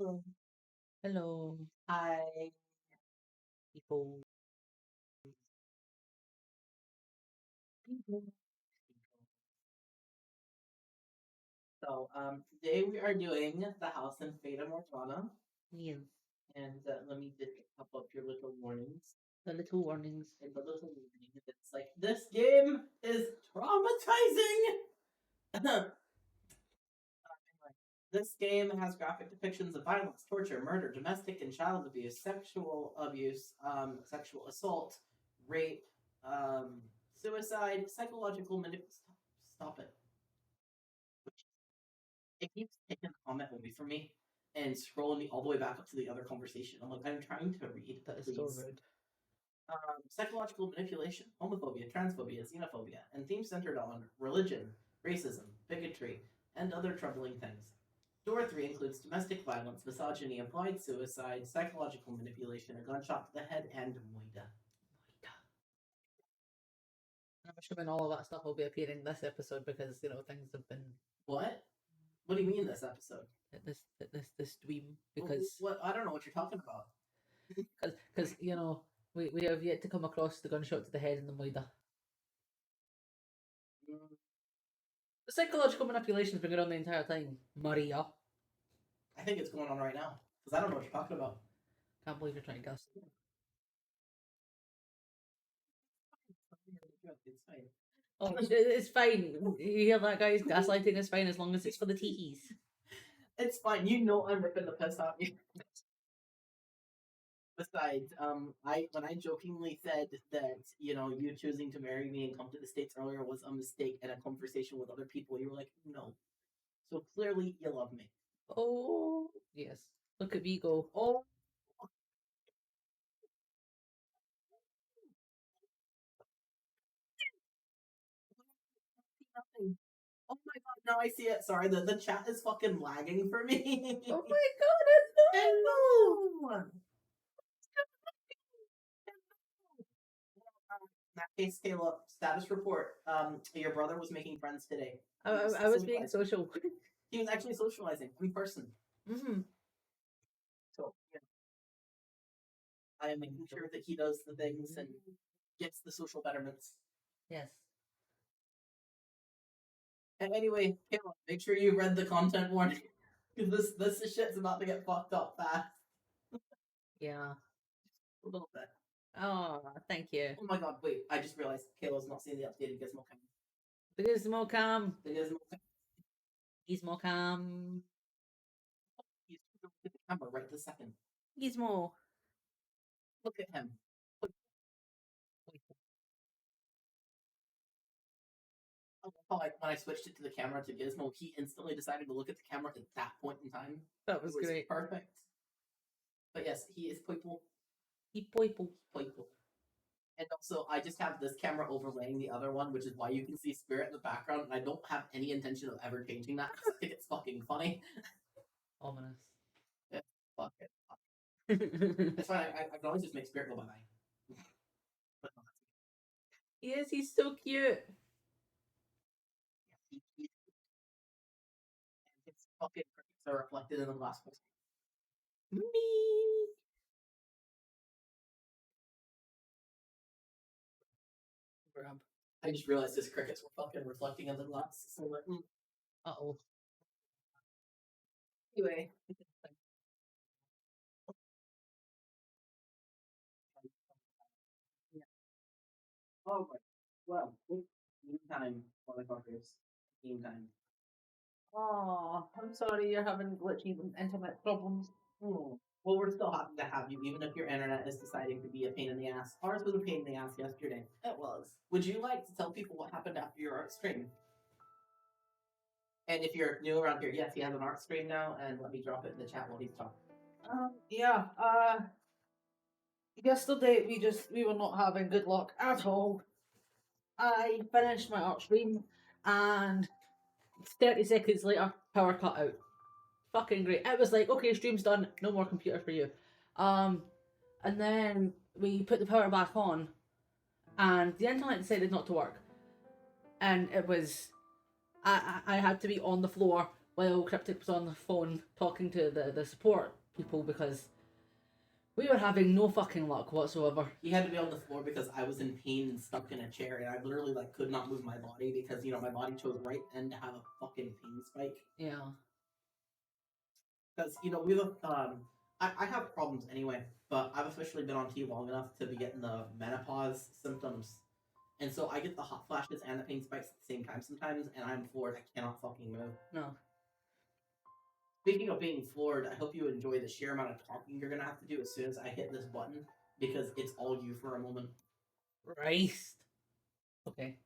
Hello. Hello, Hi, people. people. Today we are doing the house in Fata Morgana, Yeah, and let me just pop up your little warnings. the little warnings. And the little warning that's like, this game is traumatizing! Anyway, this game has graphic depictions of violence, torture, murder, domestic and child abuse, sexual abuse, sexual assault, rape, suicide, psychological manipulation. Stop it. It keeps taking the comment away from me and scrolling me all the way back up to the other conversation. I'm like, I'm trying to read. That is Please. so rude. Psychological manipulation, homophobia, transphobia, xenophobia, and themes centered on religion, racism, bigotry, and other troubling things. Door 3 includes domestic violence, misogyny, implied suicide, psychological manipulation, a gunshot to the head, and moida. I'm assuming all of that stuff will be appearing in this episode because things have been What? What do you mean this episode? this stream because What? I don't know what you're talking about. because we have yet to come across the gunshot to the head and the moida. Mm, The psychological manipulation's been going on the entire time, Maria. I think it's going on right now because I don't know what you're talking about. Can't believe you're trying to guess. It's fine. Oh, it's fine. You hear that, guys? Gaslighting is fine as long as it's for the teehees. It's fine. You know I'm ripping the piss out of you. Besides, when I jokingly said that you choosing to marry me and come to the States earlier was a mistake and a conversation with other people, you were like, no. So clearly you love me. Oh yes. Look at me go. Oh, nothing. Oh my god, now I see it. Sorry, the chat is fucking lagging for me. Oh my god, it's Hello. In that case, Kayla, status report. Your brother was making friends today. I was being social. He was actually socializing in person. Mm-hmm. So I am making sure that he does the things and gets the social betterments. Yes. And anyway, Kayla, make sure you read the content warning because this shit's about to get fucked up fast. Yeah. A little bit. Oh, thank you. Oh my god, wait! I just realized Kayla's not seeing the updated Gizmo cam. The Gizmo Cam. The Gizmo cam. Gizmo Cam. He's looking at the camera right this second. Gizmo. Look at him. Like when I switched it to the camera to Gizmo, he instantly decided to look at the camera at that point in time. That was great. Perfect. But yes, he is Poiple. He Poiple. Poiple. And also, I just have this camera overlaying the other one, which is why you can see Spirit in the background, and I don't have any intention of ever changing that because I think it's fucking funny. Ominous. Yeah, fuck it. It's fine. I can always just make Spirit go bye-bye. But no, that's Yes, he's so cute. and his fucking crickets are reflected in the glass. Me. Grab. I just realized his crickets were fucking reflecting in the glass. So like, Uh-oh. Anyway. Oh my. Well, game time, motherfuckers. Game time. Oh, I'm sorry you're having glitchy internet problems. Well, we're still happy to have you, even if your internet is deciding to be a pain in the ass. Ours was a pain in the ass yesterday. It was. Would you like to tell people what happened after your art stream? And if you're new around here, yes, he has an art stream now, and let me drop it in the chat while he's talking. Yeah, yesterday we were not having good luck at all. I finished my art stream and 30 seconds later, power cut out. Fucking great. It was like, okay, stream's done, no more computer for you. And then we put the power back on and the internet decided not to work. And it was, I had to be on the floor while Cryptic was on the phone talking to the support people because we were having no fucking luck whatsoever. He had to be on the floor because I was in pain and stuck in a chair, and I literally like could not move my body because my body chose right then to have a fucking pain spike. Yeah. Because I have problems anyway, but I've officially been on T long enough to be getting the menopause symptoms, and so I get the hot flashes and the pain spikes at the same time sometimes, and I'm floored. I cannot fucking move. No. Speaking of being floored, I hope you enjoy the sheer amount of talking you're gonna have to do as soon as I hit this button, because it's all you for a moment. Christ. Okay.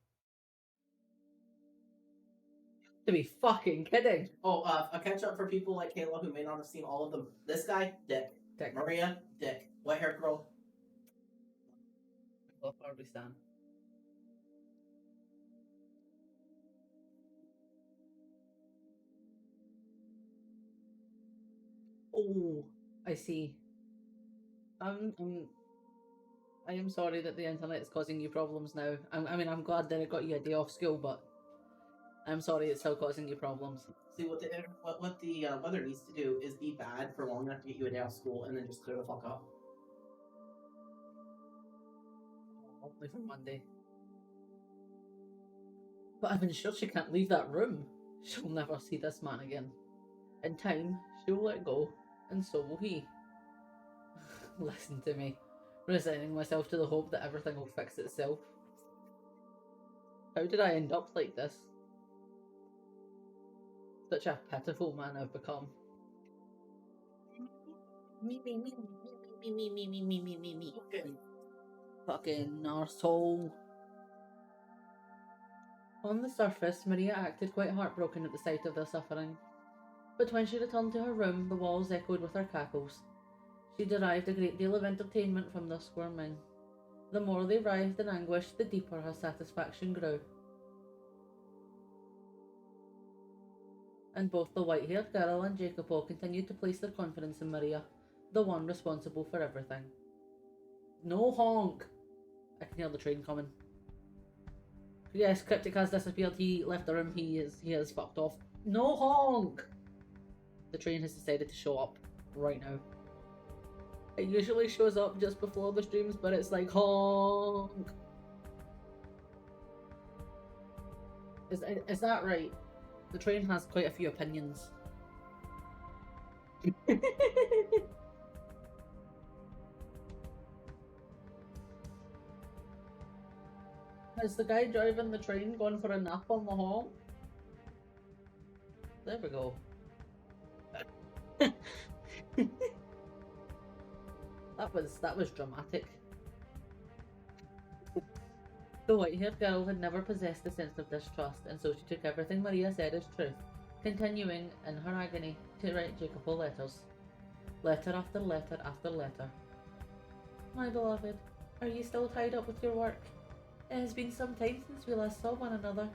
To be fucking kidding. Oh, a catch up for people like Kayla who may not have seen all of them. This guy, Dick. Dick. Maria, Dick. White haired girl. Love Barbie Stan. Oh, I see. I am sorry that the internet is causing you problems now. I'm glad that it got you a day off school, but I'm sorry it's still causing you problems. See, what the weather needs to do is be bad for long enough to get you a day off school and then just clear the fuck up. Only for Monday. But I've been sure she can't leave that room. She'll never see this man again. In time, she'll let go, and so will he. Listen to me, resigning myself to the hope that everything will fix itself. How did I end up like this? Such a pitiful man I've become. Me. Fucking arsehole. On the surface, Maria acted quite heartbroken at the sight of their suffering. But when she returned to her room, the walls echoed with her cackles. She derived a great deal of entertainment from their squirming. The more they writhed in anguish, the deeper her satisfaction grew. And both the white-haired girl and Jacopo continued to place their confidence in Maria, the one responsible for everything. No honk! I can hear the train coming. Yes, Cryptic has disappeared. He left the room. He is fucked off. No honk! The train has decided to show up right now. It usually shows up just before the streams, but it's like honk. Is that right? The train has quite a few opinions. Has the guy driving the train gone for a nap on the honk? There we go. That was dramatic. The white-haired girl had never possessed a sense of distrust, and so she took everything Maria said as truth, continuing in her agony to write Jacopo letters. Letter after letter after letter. My beloved, are you still tied up with your work? It has been some time since we last saw one another,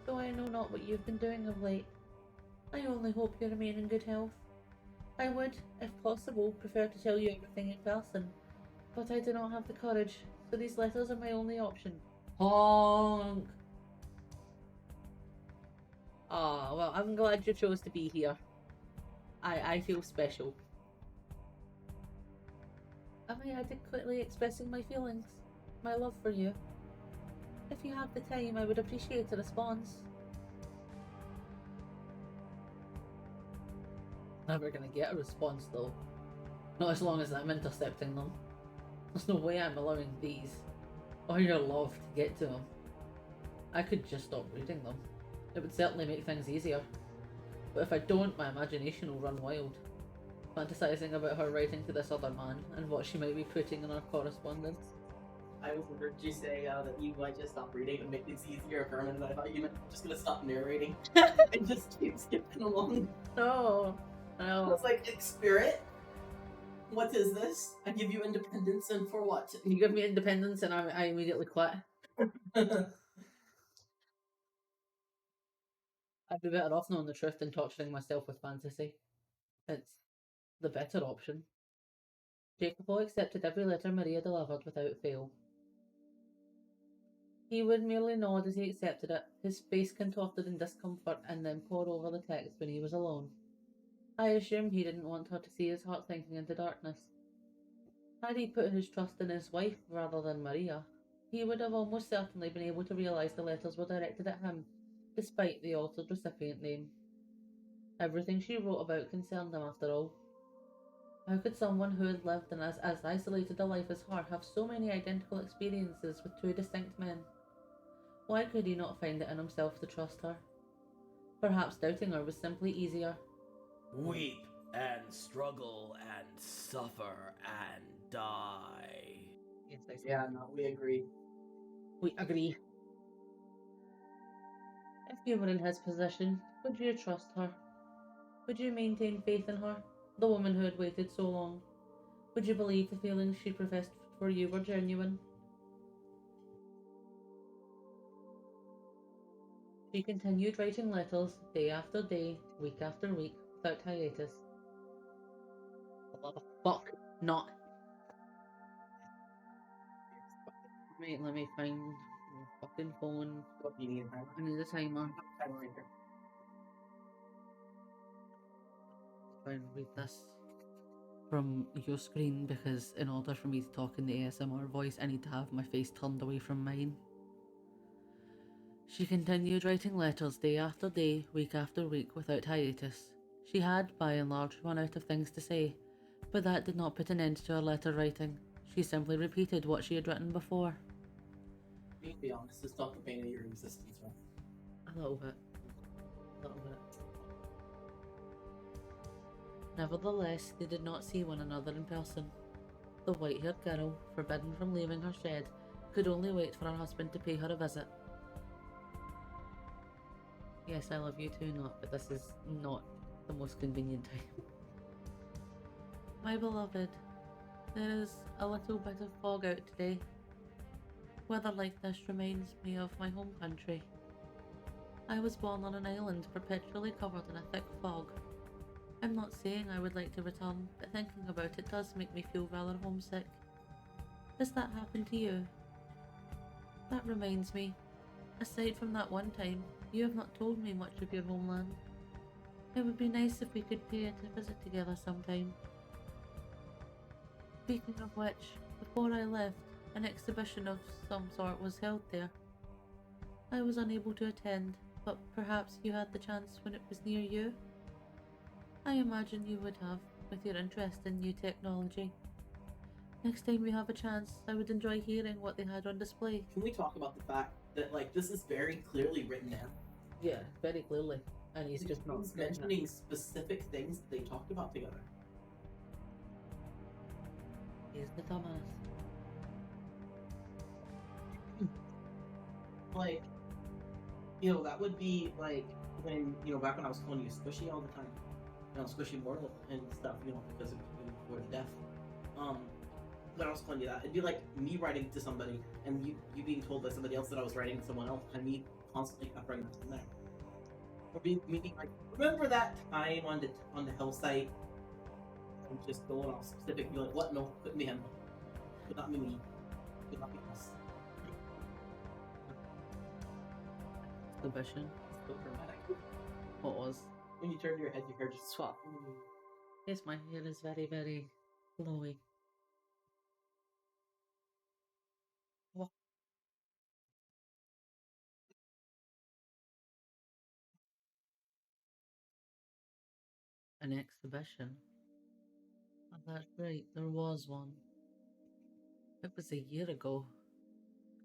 so I know not what you've been doing of late. I only hope you remain in good health. I would, if possible, prefer to tell you everything in person, but I do not have the courage, so these letters are my only option. Honk! Ah, well, I'm glad you chose to be here. I feel special. Am I adequately expressing my feelings? My love for you? If you have the time, I would appreciate a response. Never gonna get a response though. Not as long as I'm intercepting them. There's no way I'm allowing these, or your love, to get to them. I could just stop reading them. It would certainly make things easier. But if I don't, my imagination will run wild, fantasizing about her writing to this other man and what she might be putting in our correspondence. I overheard you say that you might just stop reading and make things easier for him, and I thought you meant just gonna stop narrating and just keep skipping along. No. I was like, Spirit? What is this? I give you independence, and for what? You give me independence and I immediately quit. I'd be better off knowing the truth than torturing myself with fantasy. It's the better option. Jacopo accepted every letter Maria delivered without fail. He would merely nod as he accepted it, his face contorted in discomfort, and then pore over the text when he was alone. I assume he didn't want her to see his heart sinking into darkness. Had he put his trust in his wife rather than Maria, he would have almost certainly been able to realise the letters were directed at him, despite the altered recipient name. Everything she wrote about concerned him after all. How could someone who had lived in as isolated a life as her have so many identical experiences with two distinct men? Why could he not find it in himself to trust her? Perhaps doubting her was simply easier. Weep and struggle and suffer and die. Yes, I Yeah, no, we agree. We agree. If you were in his position, would you trust her? Would you maintain faith in her, the woman who had waited so long? Would you believe the feelings she professed for you were genuine? She continued writing letters day after day, week after week, without hiatus. For the love of fuck, not. Wait, let me find my fucking phone. What do you need a timer? I need a timer. Timer right here. Try and read this from your screen because in order for me to talk in the ASMR voice, I need to have my face turned away from mine. She continued writing letters day after day, week after week, without hiatus. She had, by and large, run out of things to say, but that did not put an end to her letter writing. She simply repeated what she had written before. To be honest, it's not the pain of your existence, right? A little bit. A little bit. Nevertheless, they did not see one another in person. The white-haired girl, forbidden from leaving her shed, could only wait for her husband to pay her a visit. Yes, I love you too, not, but this is not the most convenient time. My beloved, there is a little bit of fog out today. Weather like this reminds me of my home country. I was born on an island perpetually covered in a thick fog. I'm not saying I would like to return, but thinking about it does make me feel rather homesick. Has that happened to you? That reminds me, aside from that one time, you have not told me much of your homeland. It would be nice if we could pay it a visit together sometime. Speaking of which, before I left, an exhibition of some sort was held there. I was unable to attend, but perhaps you had the chance when it was near you? I imagine you would have, with your interest in new technology. Next time we have a chance, I would enjoy hearing what they had on display. Can we talk about the fact that, like, this is very clearly written down? Yeah, very clearly. And he's just not He's mentioning specific things that they talked about together. He's the dumbass. Like, you know, that would be like when, you know, back when I was calling you squishy all the time. You know, squishy mortal and stuff, you know, because of you before death. When I was calling you that, it'd be like me writing to somebody and you being told by somebody else that I was writing to someone else and me constantly peppering that in there. Or being like, remember that time on the hill site? And just going off specific and be like, what? No, couldn't be him. Could not be me. Could not be us. Exhibition. It's so dramatic. What was? When you turn your head, you hear just swap. Yes, my hair is very, very glowy. What? An exhibition? Oh, that's right, there was one. It was a year ago.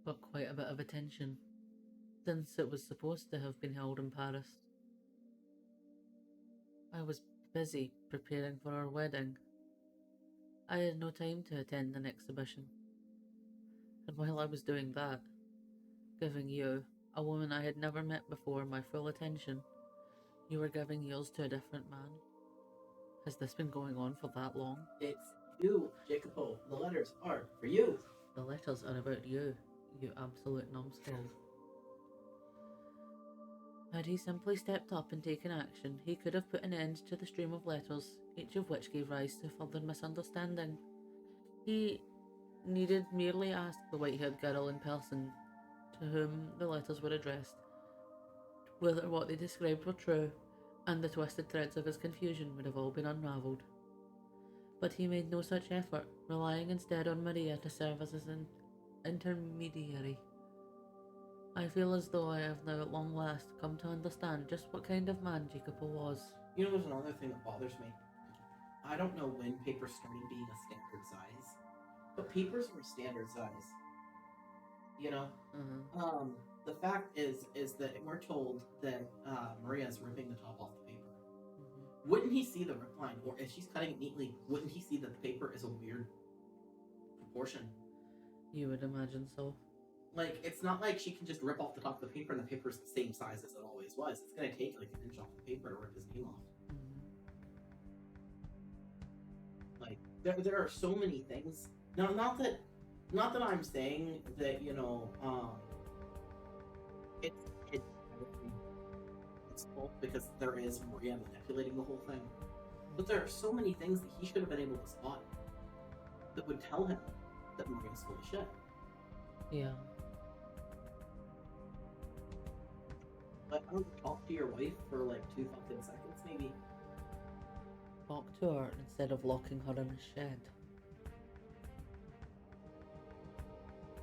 Got quite a bit of attention, since it was supposed to have been held in Paris. I was busy preparing for our wedding. I had no time to attend an exhibition. And while I was doing that, giving you, a woman I had never met before, my full attention, you were giving yours to a different man. Has this been going on for that long? It's you, Jacopo. The letters are for you. The letters are about you, you absolute numbskull. Had he simply stepped up and taken action, he could have put an end to the stream of letters, each of which gave rise to further misunderstanding. He needed merely ask the white-haired girl in person, to whom the letters were addressed, whether what they described were true, and the twisted threads of his confusion would have all been unravelled. But he made no such effort, relying instead on Maria to serve as his intermediary. I feel as though I have now at long last come to understand just what kind of man Jacopo was. You know, there's another thing that bothers me. I don't know when papers started being a standard size, but papers were standard size. You know? Uh-huh. The fact is that we're told that Maria's ripping the top off the paper. Mm-hmm. Wouldn't he see the rip line, or if she's cutting it neatly, wouldn't he see that the paper is a weird proportion? You would imagine so. Like, it's not like she can just rip off the top of the paper and the paper's the same size as it always was. It's gonna take like an inch off the paper to rip his name off. Mm-hmm. Like, there are so many things. Now, not that I'm saying that, you know, it's both, because there is Maria manipulating the whole thing. But there are so many things that he should have been able to spot that would tell him that Maria's full of shit. Yeah. But I don't talk to your wife for like 2 fucking seconds, maybe. Talk to her instead of locking her in a shed.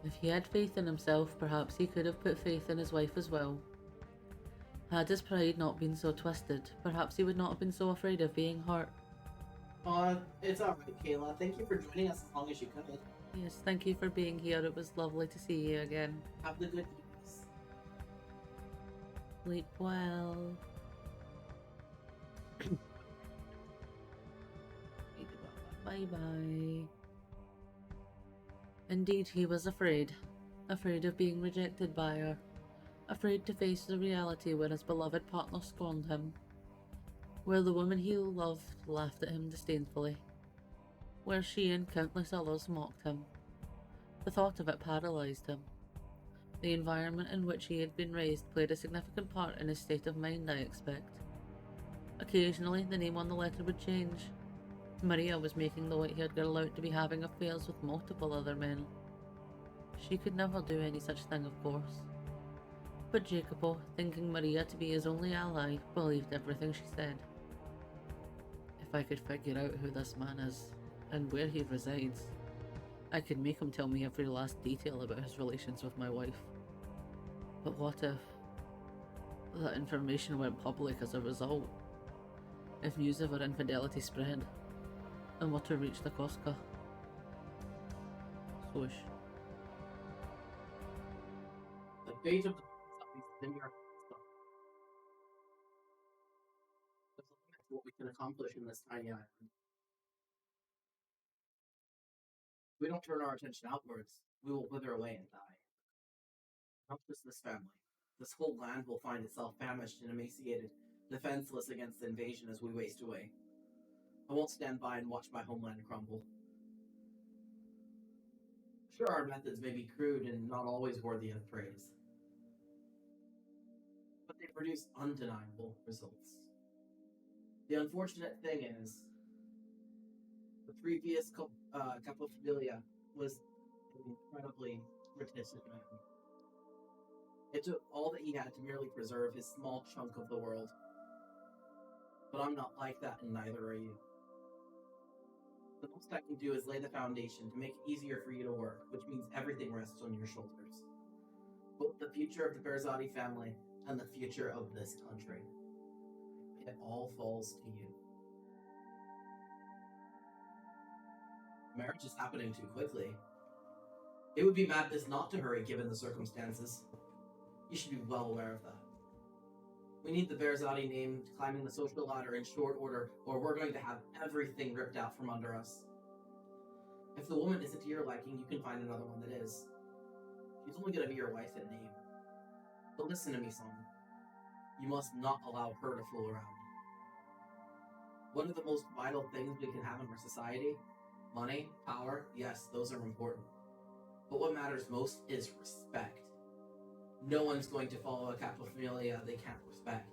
If he had faith in himself, perhaps he could have put faith in his wife as well. Had his pride not been so twisted, perhaps he would not have been so afraid of being hurt. It's alright, Kayla. Thank you for joining us as long as you could. Yes, thank you for being here. It was lovely to see you again. Have the good news. Sleep well. Bye-bye. Indeed, he was afraid. Afraid of being rejected by her. Afraid to face the reality where his beloved partner scorned him. Where the woman he loved laughed at him disdainfully. Where she and countless others mocked him. The thought of it paralysed him. The environment in which he had been raised played a significant part in his state of mind, I expect. Occasionally, the name on the letter would change. Maria was making the white-haired girl out to be having affairs with multiple other men. She could never do any such thing, of course. But Jacopo, thinking Maria to be his only ally, believed everything she said. If I could figure out who this man is, and where he resides, I could make him tell me every last detail about his relations with my wife. But what if that information went public as a result? If news of her infidelity spread, and what to reach the Cosca? Swoosh. The fate of the in your there's a limit to what we can accomplish in this tiny island. If we don't turn our attention outwards, we will wither away and die. Not just this family. This whole land will find itself famished and emaciated, defenseless against the invasion as we waste away. I won't stand by and watch my homeland crumble. Sure, our methods may be crude and not always worthy of praise, but they produce undeniable results. The unfortunate thing is, the previous Capofamilia was an incredibly reticent man. It took all that he had to merely preserve his small chunk of the world. But I'm not like that, and neither are you. The most I can do is lay the foundation to make it easier for you to work, which means everything rests on your shoulders. Both the future of the Berzati family and the future of this country. It all falls to you. Marriage is happening too quickly. It would be madness not to hurry given the circumstances. You should be well aware of that. We need the Berzati name climbing the social ladder in short order, or we're going to have everything ripped out from under us. If the woman isn't to your liking, you can find another one that is. She's only going to be your wife in name. But listen to me, son. You must not allow her to fool around. One of the most vital things we can have in our society, money, power, yes, those are important. But what matters most is respect. No one's going to follow a Capofamilia they can't respect.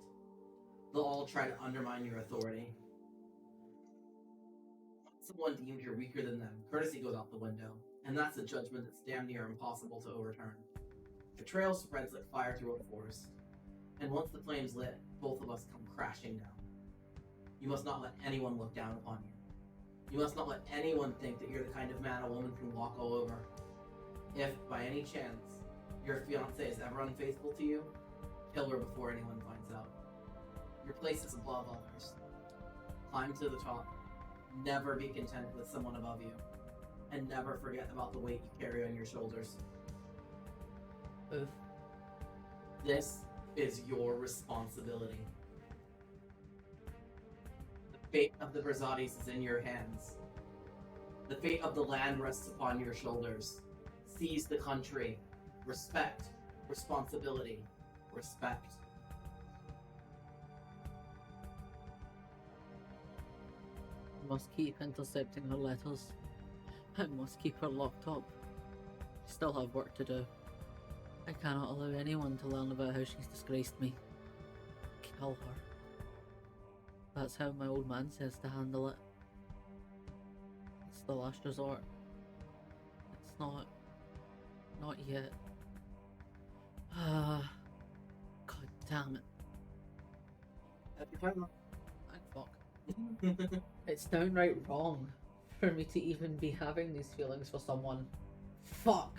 They'll all try to undermine your authority. Once someone deems you're weaker than them, courtesy goes out the window, and that's a judgment that's damn near impossible to overturn. Betrayal spreads like fire through a forest, and once the flame's lit, both of us come crashing down. You must not let anyone look down upon you. You must not let anyone think that you're the kind of man a woman can walk all over. If, by any chance, your fiancé is ever unfaithful to you, kill her before anyone finds out. Your place is above others. Climb to the top. Never be content with someone above you. And never forget about the weight you carry on your shoulders. Oof. This is your responsibility. The fate of the Brazzatis is in your hands. The fate of the land rests upon your shoulders. Seize the country. Respect. Responsibility. Respect. I must keep intercepting her letters. I must keep her locked up. I still have work to do. I cannot allow anyone to learn about how she's disgraced me. Kill her. That's how my old man says to handle it. It's the last resort. It's not. Not yet. Ah. God damn it. Happy time. Thank fuck. It's downright wrong for me to even be having these feelings for someone. Fuck.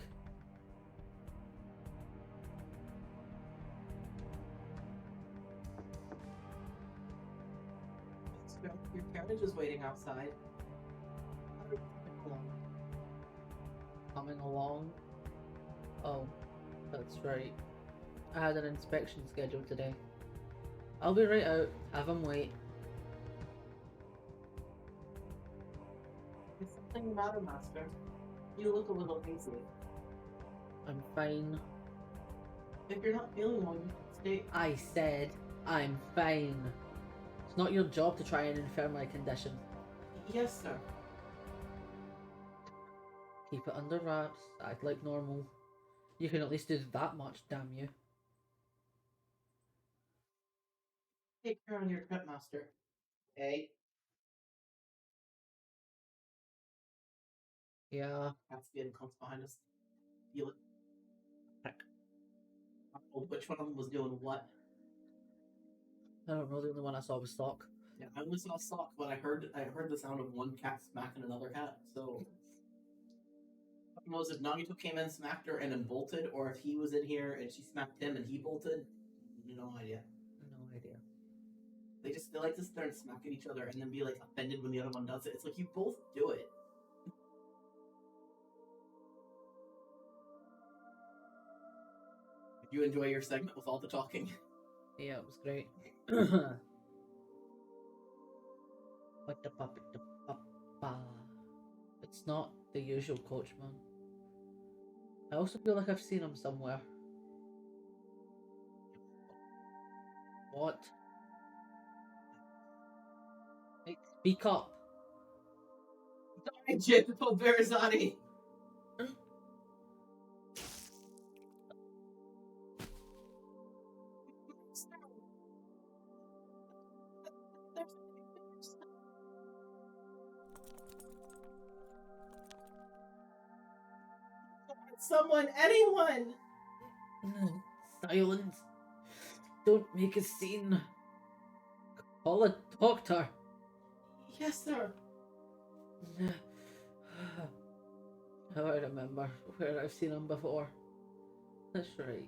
Your carriage is waiting outside. Coming along. Oh, that's right. I had an inspection scheduled today. I'll be right out. Have him wait. Is something the matter, Master? You look a little hazy. I'm fine. If you're not feeling well, you can stay. I said I'm fine. It's not your job to try and infer my condition. Yes, sir. Keep it under wraps. Act like normal. You can at least do that much, damn you. Take care on your trip, Master. Okay? Yeah. That's getting comes behind us. You look. Heck. I don't know which one of them was doing what. I don't know, the only one I saw was Stock. Yeah, I only saw Sock, but I heard the sound of one cat smacking another cat. So who knows if Nagito came in, smacked her, and then bolted, or if he was in here and she smacked him and he bolted. No idea. No idea. They like to sit there and smack at each other and then be like offended when the other one does it. It's like you both do it. Did you enjoy your segment with all the talking? Yeah, it was great. What the puppet the papa. It's not the usual coachman. I also feel like I've seen him somewhere. What? Hey, speak up. Die, Jitpo Berzati! Someone, anyone! Silence. Don't make a scene. Call a doctor. Yes, sir. Now I remember where I've seen him before. That's right.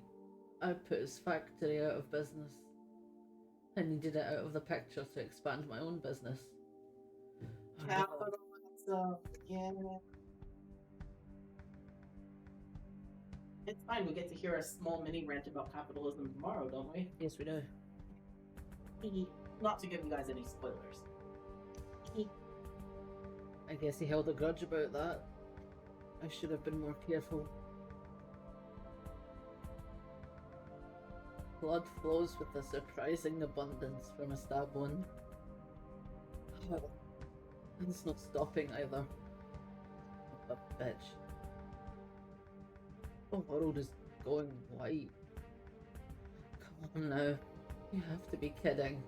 I put his factory out of business. I needed it out of the picture to expand my own business. Capital, yeah. It's fine, we get to hear a small mini rant about capitalism tomorrow, don't we? Yes, we do. Not to give you guys any spoilers. I guess he held a grudge about that. I should have been more careful. Blood flows with a surprising abundance from a stab wound. And it's not stopping either. What a bitch. The world is going white. Come on now. You have to be kidding.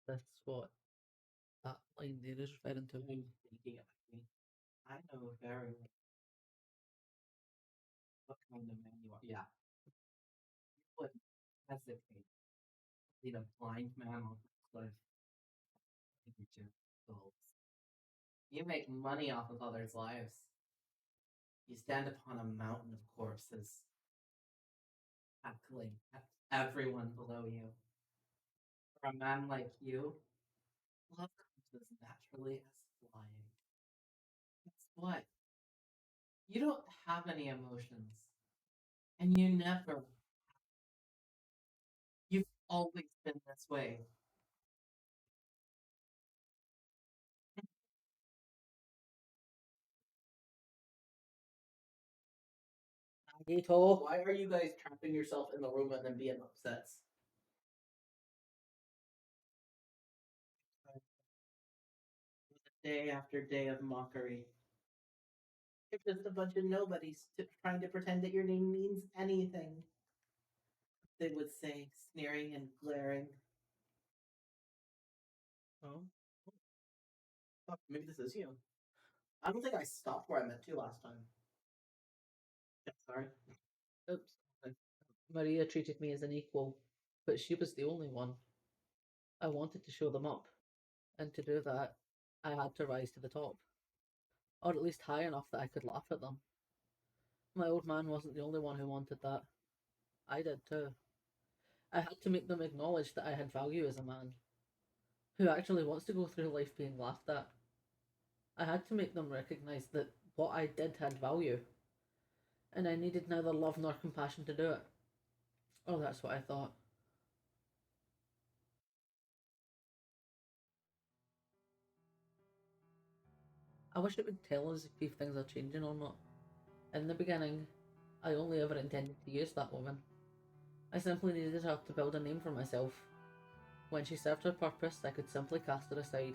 That's what that line there is referring to. I'm thinking of me. I know very well what kind of man you are. Yeah. You would hesitate to lead a blind man on a cliff with your goals. You make money off of others' lives. You stand upon a mountain of corpses, tackling at everyone below you. For a man like you, love comes as naturally as flying. Guess what? You don't have any emotions, and you never. You've always been this way. Agito. Why are you guys trapping yourself in the room and then being upset? Day after day of mockery. You're just a bunch of nobodies trying to pretend that your name means anything. They would say, sneering and glaring. Oh, fuck, maybe this is you. I don't think I stopped where I meant to last time. Yeah, sorry. Oops. Maria treated me as an equal, but she was the only one. I wanted to show them up, and to do that, I had to rise to the top, or at least high enough that I could laugh at them. My old man wasn't the only one who wanted that. I did too. I had to make them acknowledge that I had value as a man, who actually wants to go through life being laughed at. I had to make them recognize that what I did had value, and I needed neither love nor compassion to do it. Oh, that's what I thought. I wish it would tell us if things are changing or not. In the beginning, I only ever intended to use that woman. I simply needed her to build a name for myself. When she served her purpose, I could simply cast her aside.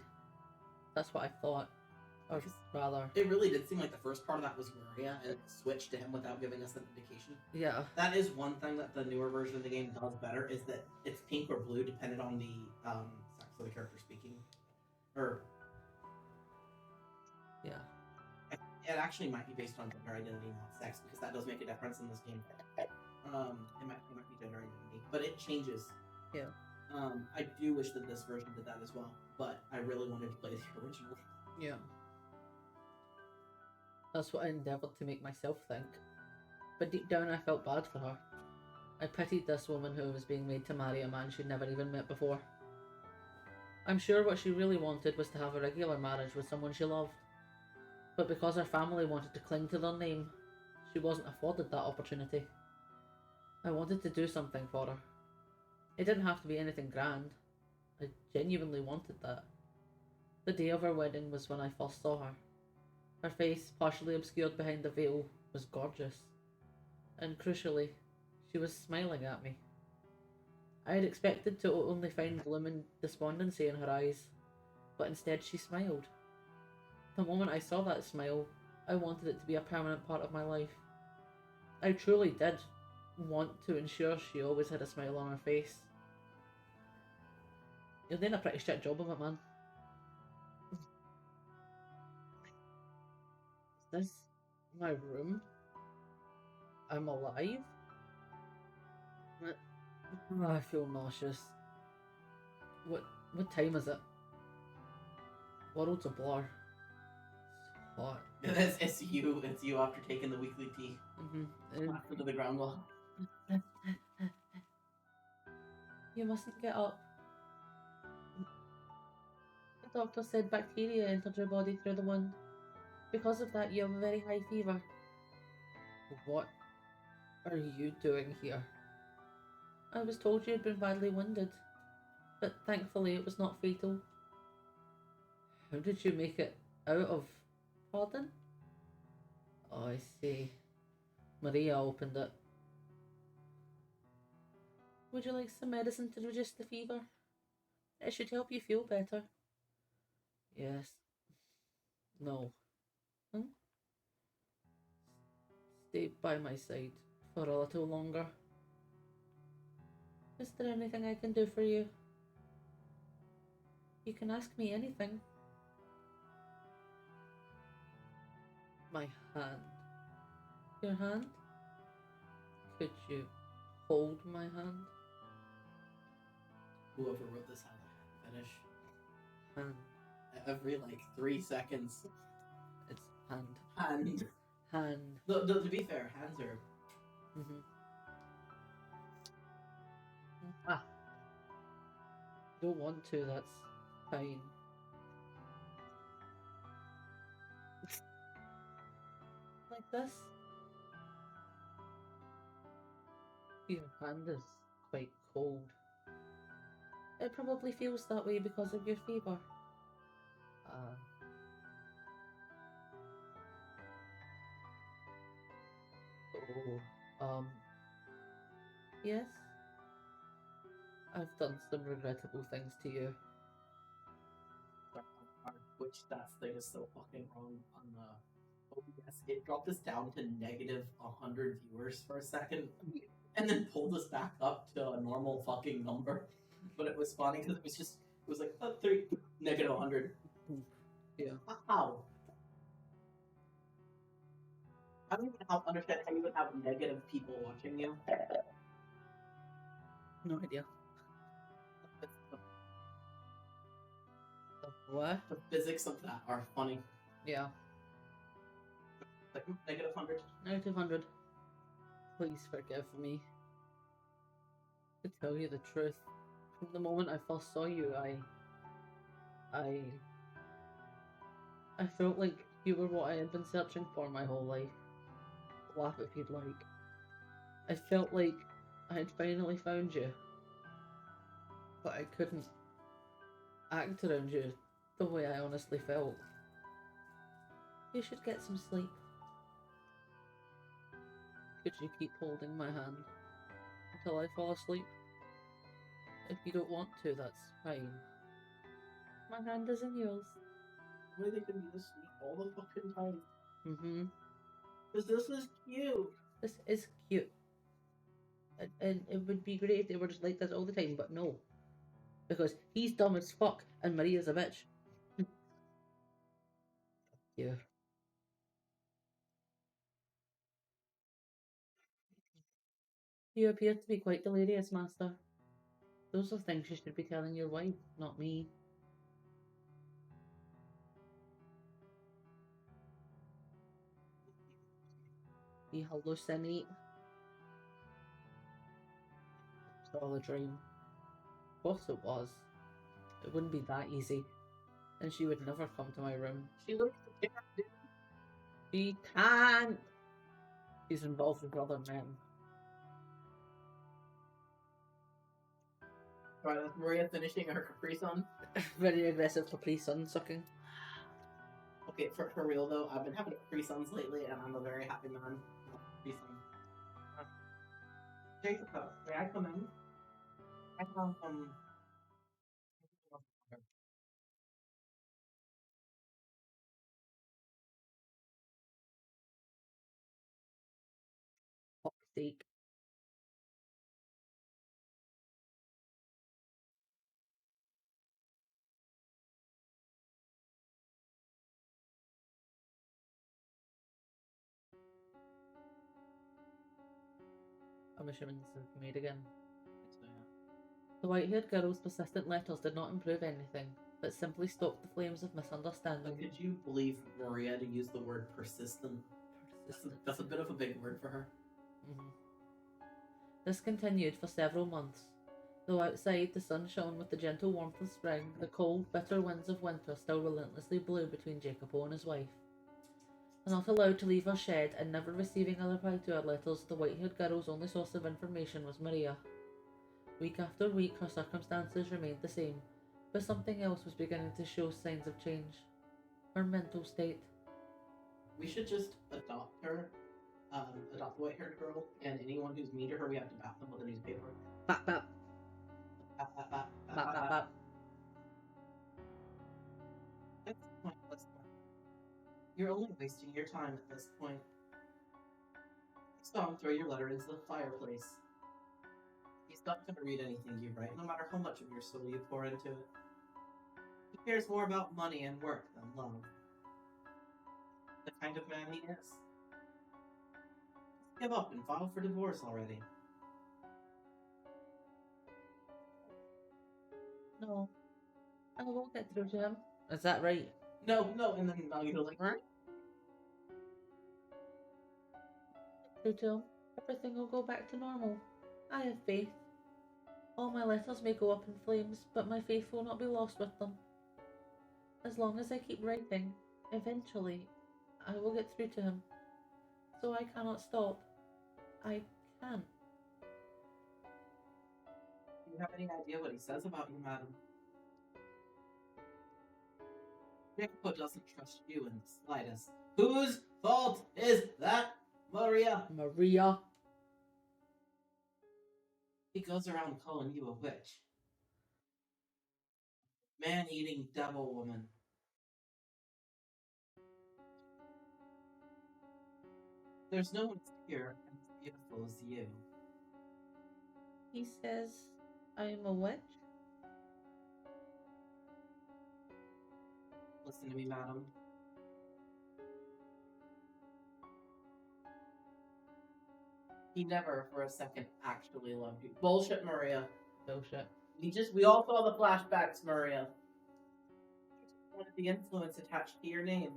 That's what I thought. Or rather, It really did seem like the first part of that was Maria and it switched to him without giving us an indication. yeah. That is one thing that the newer version of the game does better, is that it's pink or blue depending on the sex of the character speaking. Or Yeah. it actually might be based on gender identity, not sex, because that does make a difference in this game. It might be gender identity, but it changes. Yeah. I do wish that this version did that as well, but I really wanted to play the original. Yeah. That's what I endeavoured to make myself think. But deep down, I felt bad for her. I pitied this woman who was being made to marry a man she'd never even met before. I'm sure what she really wanted was to have a regular marriage with someone she loved. But because her family wanted to cling to their name, she wasn't afforded that opportunity. I wanted to do something for her. It didn't have to be anything grand. I genuinely wanted that. The day of her wedding was when I first saw her. Her face, partially obscured behind the veil, was gorgeous. And crucially, she was smiling at me. I had expected to only find gloom and despondency in her eyes, but instead she smiled. The moment I saw that smile, I wanted it to be a permanent part of my life. I truly did want to ensure she always had a smile on her face. You're doing a pretty shit job of it, man. Is this my room? I'm alive? Oh, I feel nauseous. What time is it? World's a blur. It's hot. It's you after taking the weekly tea. Mm-hmm. Into the ground wall. You mustn't get up. The doctor said bacteria entered your body through the wound. Because of that, you have a very high fever. What are you doing here? I was told you had been badly wounded, but thankfully it was not fatal. How did you make it out of... Pardon? Oh, I see. Maria opened it. Would you like some medicine to reduce the fever? It should help you feel better. Yes. No. Hmm? Stay by my side for a little longer. Is there anything I can do for you? You can ask me anything. My hand. Your hand? Could you hold my hand? Whoever wrote this had a fetish. Hand. Every like 3 seconds. It's hand. Hand. Hand. To be fair, hands are. Mm-hmm. Ah. Don't want to, that's fine. Like this? Your hand is quite cold. It probably feels that way because of your fever. Oh, yes? I've done some regrettable things to you. Our Twitch stats thing is so fucking wrong on the OBS. It dropped us down to negative 100 viewers for a second, and then pulled us back up to a normal fucking number. But it was funny because it was like negative 100. Yeah. How? I don't even understand how you would have negative people watching you. No idea. What? The physics of that are funny. Yeah. Like negative 100. Negative 100. Please forgive me. To tell you the truth, from the moment I first saw you, I felt like you were what I had been searching for my whole life. Laugh if you'd like. I felt like I had finally found you, but I couldn't act around you the way I honestly felt. You should get some sleep. Could you keep holding my hand until I fall asleep? If you don't want to, that's fine. My hand is in yours. Why they can be this sweet all the fucking time? Mm-hmm. Because this is cute. This is cute. And it would be great if they were just like this all the time, but no. Because he's dumb as fuck and Maria's a bitch. Yeah. You appear to be quite delirious, Master. Those are things you should be telling your wife, not me. You hallucinate. It's all a dream. Of course it was. It wouldn't be that easy. And she would never come to my room. She literally can't do. She can't! She's involved with other men. Right, that's Maria finishing her Capri Sun. Very aggressive Capri Sun sucking. Okay, for real though, I've been having Capri Suns lately, and I'm a very happy man. Capri Sun. Jacob, may I come in? I have Hot steak. I'm assuming this is made again. The white-haired girl's persistent letters did not improve anything, but simply stoked the flames of misunderstanding. Could you believe Maria to use the word persistent? That's a bit of a big word for her. Mm-hmm. This continued for several months. Though outside the sun shone with the gentle warmth of spring, the cold, bitter winds of winter still relentlessly blew between Jacopo and his wife. Not allowed to leave her shed and never receiving a reply to her letters, the white-haired girl's only source of information was Maria. Week after week, her circumstances remained the same, but something else was beginning to show signs of change. Her mental state. We should just adopt her, adopt the white-haired girl, and anyone who's mean to her, we have to bath them with a newspaper. Bap bap. Bap, bap, bap, bap, Bap bap bap. That's pointless. You're only wasting your time at this point. So throw your letter into the fireplace. He's not going to read anything you write, no matter how much of your soul you pour into it. He cares more about money and work than love. The kind of man he is. Just give up and file for divorce already. No, I won't get through to him. Is that right? No, and then Maggie like, huh? Through to him. Everything will go back to normal. I have faith. All my letters may go up in flames, but my faith will not be lost with them. As long as I keep writing, eventually, I will get through to him. So I cannot stop. I can't. Do you have any idea what he says about you, madam? Jacopo doesn't trust you in the slightest. Whose fault is that, Maria? Maria. He goes around calling you a witch. Man-eating devil woman. There's no one here as beautiful as you. He says I am a witch. Listen to me, madam. He never for a second actually loved you. Bullshit, Maria. Bullshit. We all saw the flashbacks, Maria. He just wanted the influence attached to your name.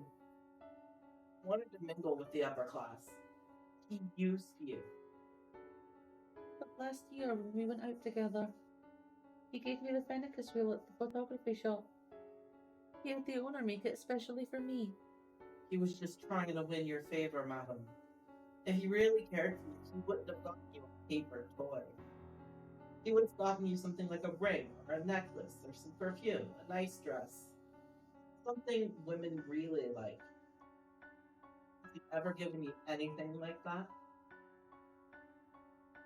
Wanted to mingle with the upper class. He used you. But last year when we went out together, he gave me the Fennicus wheel at the photography shop. He had the owner make it especially for me. He was just trying to win your favor, madam. If he really cared for you, he wouldn't have gotten you a paper toy. He would have gotten you something like a ring, or a necklace, or some perfume, a nice dress. Something women really like. Has he ever given you anything like that?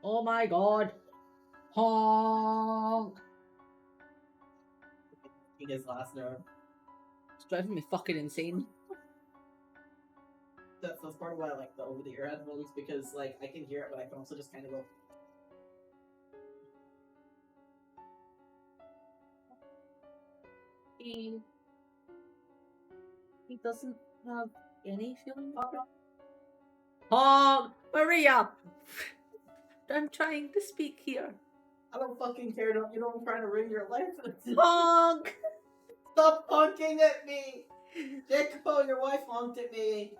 Oh my god. Honk. His last nerve. It's driving me fucking insane. That's part of why I like the over-the-ear headphones, because like I can hear it, but I can also just kind of go. He doesn't have any feeling for it. Honk! Maria! I'm trying to speak here. I don't fucking care. Don't you know I'm trying to ruin your life? Honk! Stop honking at me! Jacopo, your wife honked at me.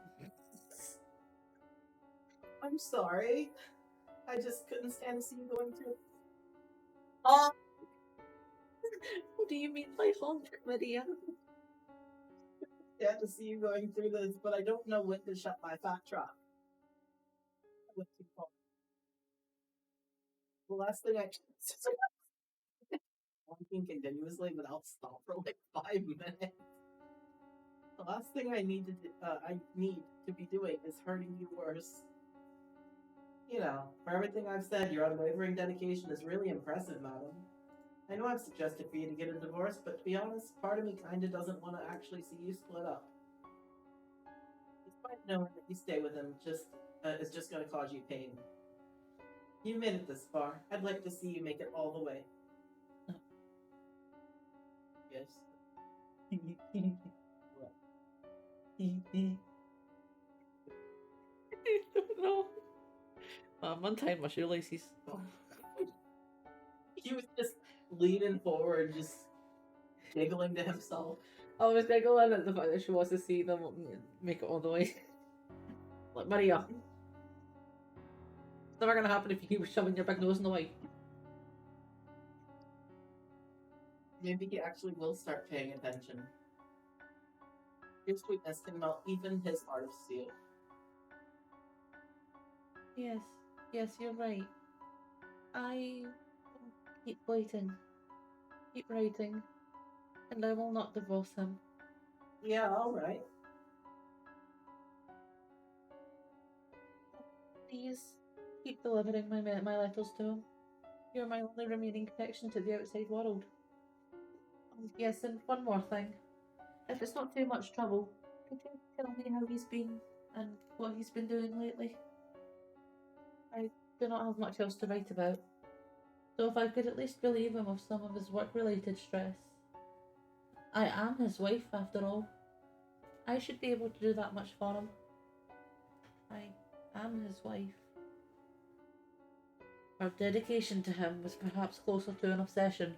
I'm sorry. I just couldn't stand to see you going through. Honk! What do you mean by honk, Maria? Stand to see you going through this, but I don't know when to shut my fat trap. I went too far. The last thing I honking continuously without stop for like 5 minutes. The last thing I need to be doing is hurting you worse. You know, for everything I've said, your unwavering dedication is really impressive, madam. I know I've suggested for you to get a divorce, but to be honest, part of me kinda doesn't want to actually see you split up. Despite knowing that you stay with him is just gonna cause you pain. You made it this far. I'd like to see you make it all the way. Yes. What? I don't know. I'm untying my shoelaces. He was just leaning forward, just giggling to himself. I was giggling at the fact that she wants to see them make it all the way. Like, Maria. It's never gonna happen if you keep shoving your big nose in the way. Maybe he actually will start paying attention. Your sweetness can melt even his heart of steel. Yes, you're right. I will keep waiting, keep writing, and I will not divorce him. Yeah, alright. Please keep delivering my letters to him. You're my only remaining connection to the outside world. Oh, yes, and one more thing. If it's not too much trouble, could you tell me how he's been and what he's been doing lately? I do not have much else to write about. So if I could at least relieve him of some of his work-related stress. I am his wife, after all. I should be able to do that much for him. I am his wife. Her dedication to him was perhaps closer to an obsession,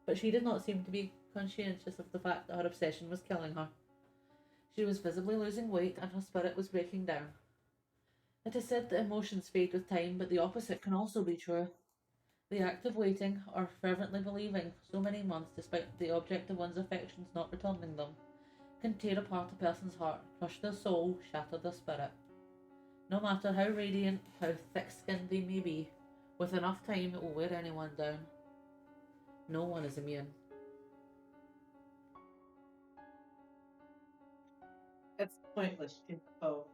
but she did not seem to be conscientious of the fact that her obsession was killing her. She was visibly losing weight and her spirit was breaking down. It is said that emotions fade with time, but the opposite can also be true. The act of waiting, or fervently believing, so many months despite the object of one's affections not returning them, can tear apart a person's heart, crush their soul, shatter their spirit. No matter how radiant, how thick-skinned they may be, with enough time it will wear anyone down. No one is immune. It's pointless, Jimbo.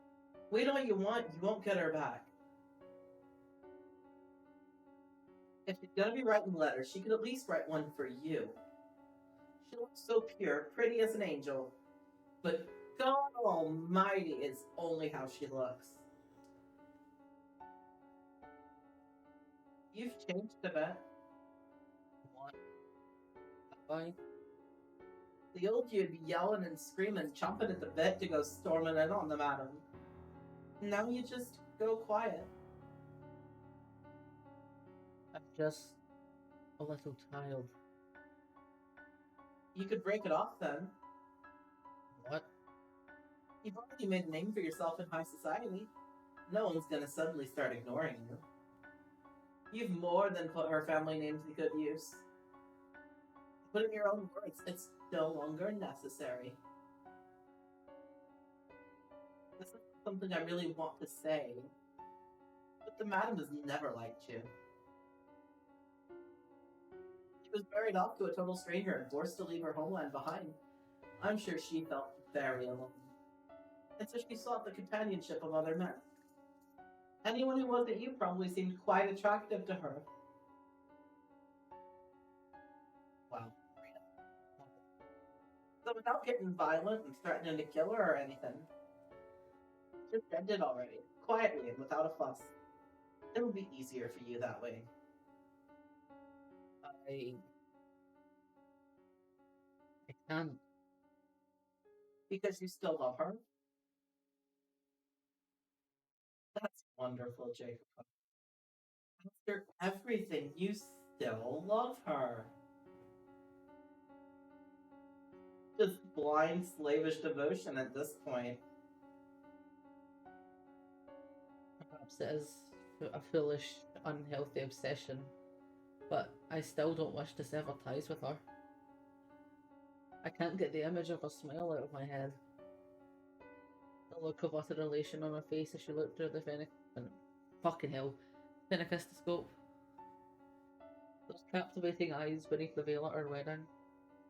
Wait all you want, you won't get her back. If she's gonna be writing letters, she could at least write one for you. She looks so pure, pretty as an angel. But God Almighty is only how she looks. You've changed a bit. What? Why? The old you'd be yelling and screaming, chomping at the bit to go storming in on them, Adam. Now you just go quiet. I'm just a little tired. You could break it off then. What? You've already made a name for yourself in high society. No one's gonna suddenly start ignoring you. You've more than put her family name to good use. Put in your own words, it's no longer necessary. This is something I really want to say, but the madam has never liked you. She was married off to a total stranger and forced to leave her homeland behind. I'm sure she felt very alone. And so she sought the companionship of other men. Anyone who wasn't you probably seemed quite attractive to her. Wow. So without getting violent and threatening to kill her or anything, just end it already, quietly and without a fuss. It'll be easier for you that way. I can't. Because you still love her? That's wonderful, Jacob. After everything, you still love her. Just blind, slavish devotion at this point. Perhaps it is a foolish, unhealthy obsession, but I still don't wish to sever ties with her. I can't get the image of her smile out of my head. The look of utter elation on her face as she looked through the phenicistoscope. Those captivating eyes beneath the veil at her wedding.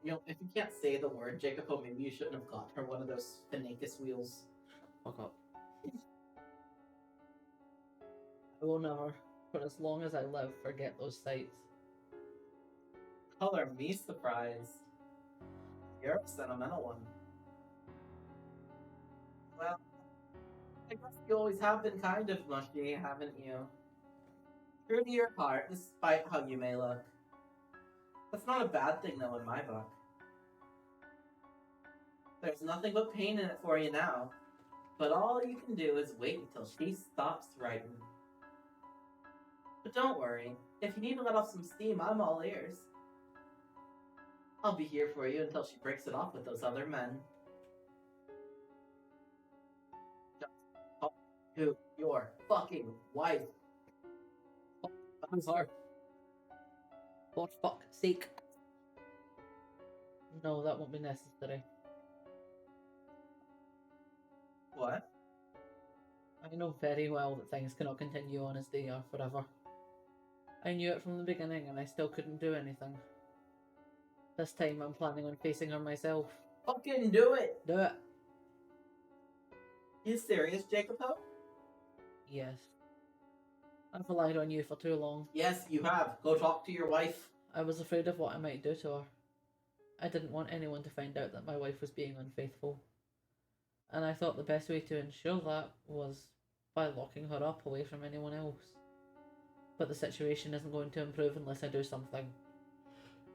You know, if you can't say the word, Jacob, maybe you shouldn't have got her one of those Finacus wheels. Fuck up. I will never, for as long as I live, forget those sights. Color me surprised. You're a sentimental one. Well, I guess you always have been kind of mushy, haven't you? True to your heart, despite how you may look. That's not a bad thing, though, in my book. There's nothing but pain in it for you now, but all you can do is wait until she stops writing. But don't worry, if you need to let off some steam, I'm all ears. I'll be here for you until she breaks it off with those other men. Just talk to your fucking wife. I'm sorry. For fuck's sake. No, that won't be necessary. What? I know very well that things cannot continue on as they are forever. I knew it from the beginning and I still couldn't do anything. This time I'm planning on facing her myself. Fucking do it! Do it. You serious, Jacob? Yes. I've relied on you for too long. Yes, you have. Go talk to your wife. I was afraid of what I might do to her. I didn't want anyone to find out that my wife was being unfaithful. And I thought the best way to ensure that was by locking her up away from anyone else. But the situation isn't going to improve unless I do something.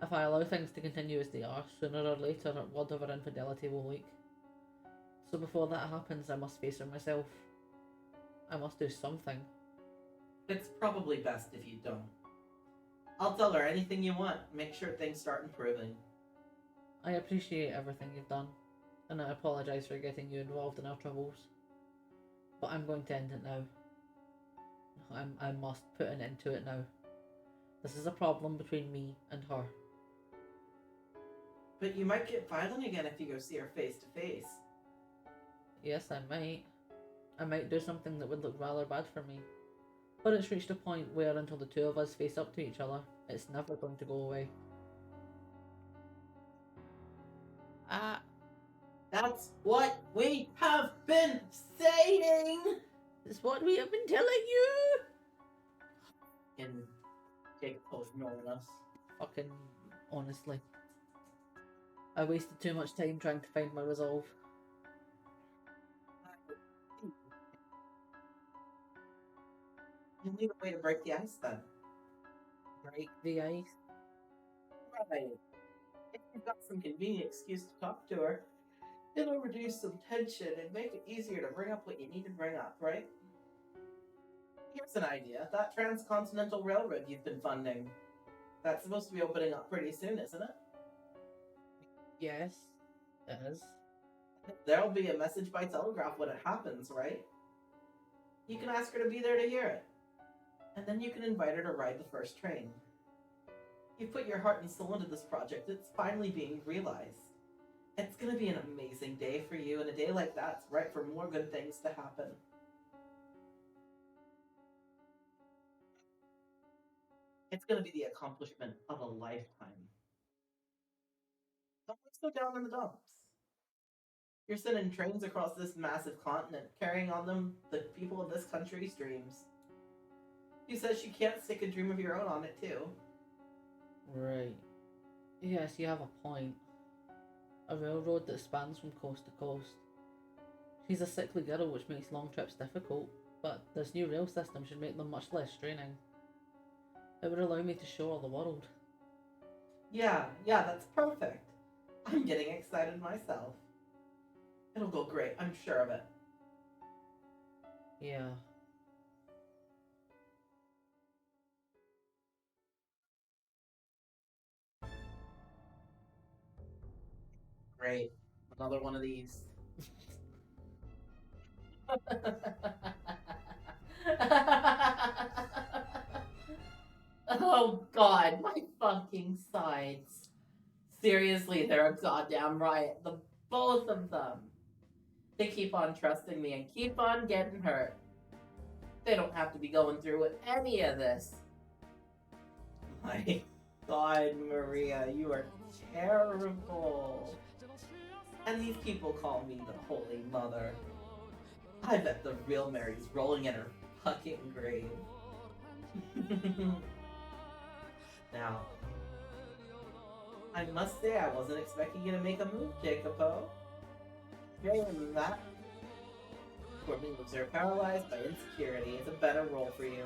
If I allow things to continue as they are, sooner or later word of our infidelity will leak. So before that happens, I must face her myself. I must do something. It's probably best if you don't. I'll tell her anything you want. Make sure things start improving. I appreciate everything you've done, and I apologise for getting you involved in our troubles. But I'm going to end it now. I must put an end to it now. This is a problem between me and her. But you might get violent again if you go see her face to face. Yes, I might. I might do something that would look rather bad for me. But it's reached a point where until the two of us face up to each other, it's never going to go away. That's what we have been saying! It's what we have been telling you! And Jake both knowing us. Fucking honestly. I wasted too much time trying to find my resolve. You need a way to break the ice then. Break the ice. Right. If you've got some convenient excuse to talk to her, it'll reduce some tension and make it easier to bring up what you need to bring up, right? Here's an idea. That transcontinental railroad you've been funding. That's supposed to be opening up pretty soon, isn't it? Yes, it is. There'll be a message by telegraph when it happens, right? You can ask her to be there to hear it. And then you can invite her to ride the first train. You've put your heart and soul into this project. It's finally being realized. It's going to be an amazing day for you, and a day like that's right for more good things to happen. It's going to be the accomplishment of a lifetime. Don't let's go down in the dumps. You're sending trains across this massive continent, carrying on them the people of this country's dreams. Who says you can't stick a dream of your own on it too? Right. Yes, you have a point. A railroad that spans from coast to coast. She's a sickly girl, which makes long trips difficult, but this new rail system should make them much less straining. It would allow me to show her the world. Yeah, that's perfect. I'm getting excited myself. It'll go great, I'm sure of it. Yeah. Great. Another one of these. Oh god, my fucking sides. Seriously, they're a goddamn riot. The both of them. They keep on trusting me and keep on getting hurt. They don't have to be going through with any of this. My god, Maria, you are terrible. And these people call me the Holy Mother. I bet the real Mary's rolling in her fucking grave. Now, I must say I wasn't expecting you to make a move, Jacopo. Hearing that, Courtney looks are paralyzed by insecurity. It's a better role for you.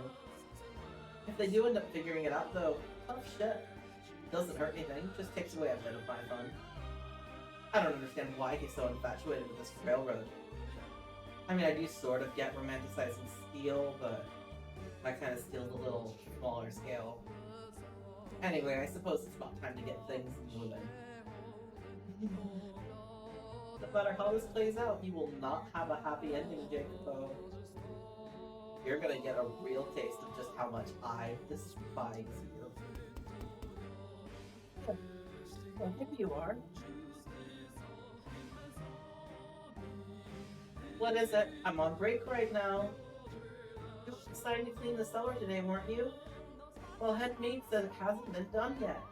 If they do end up figuring it out, though, tough shit. Doesn't hurt anything, just takes away a bit of my fun. I don't understand why he's so infatuated with this railroad. I mean, I do sort of get romanticizing steel, but my kind of steel's a little smaller scale. Anyway, I suppose it's about time to get things moving. No matter how this plays out, you will not have a happy ending, Jacopo. You're gonna get a real taste of just how much I despise you. Well, here you are. What is it? I'm on break right now. You were deciding to clean the cellar today, weren't you? Well, head maid said it hasn't been done yet.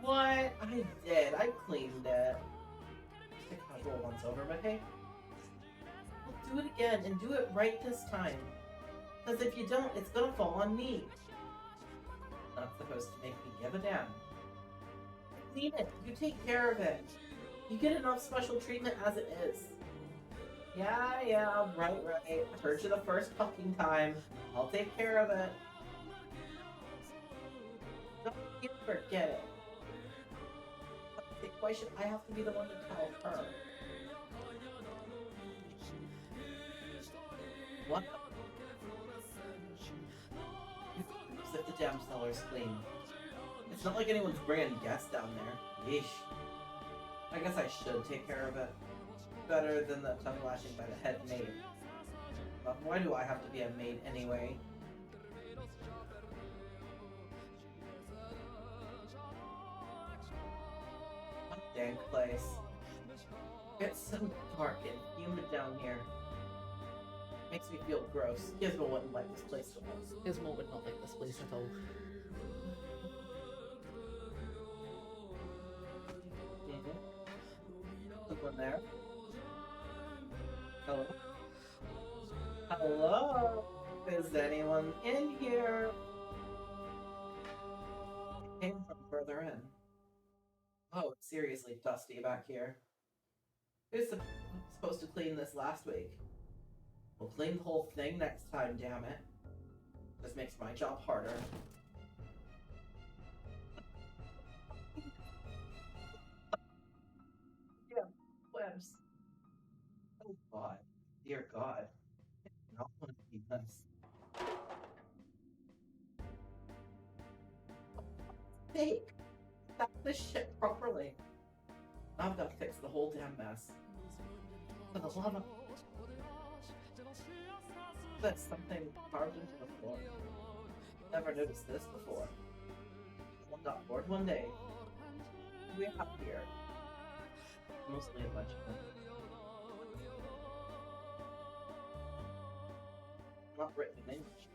What? I did. I cleaned it. Just a casual once over, but hey. We'll do it again and do it right this time. Because if you don't, it's gonna fall on me. Not supposed to make me give a damn. Clean it. You take care of it. You get enough special treatment as it is. Yeah, right. I heard you the first fucking time. I'll take care of it. You forget it. Why should I have to be the one to tell her? What? As if the jam cellar's clean. It's not like anyone's bringing guests down there. Yeesh. I guess I should take care of it. Better than the tongue lashing by the head maid. But why do I have to be a maid anyway? What a dank place. It's so dark and humid down here. Makes me feel gross. Gizmo wouldn't like this place at all. Gizmo would not like this place at all. Someone there? Hello? Hello? Is anyone in here? It came from further in. Oh, it's seriously dusty back here. Who's supposed to clean this last week? We'll clean the whole thing next time, damn it. This makes my job harder. Yeah, webs. Oh god. Dear god. I do not want to clean this. Fake! Stop this shit properly. Now I've got to fix the whole damn mess. For the love of... That's something carved into the floor. Never noticed this before. I got bored one day. We have here. Mostly a bunch of them. Not written in English,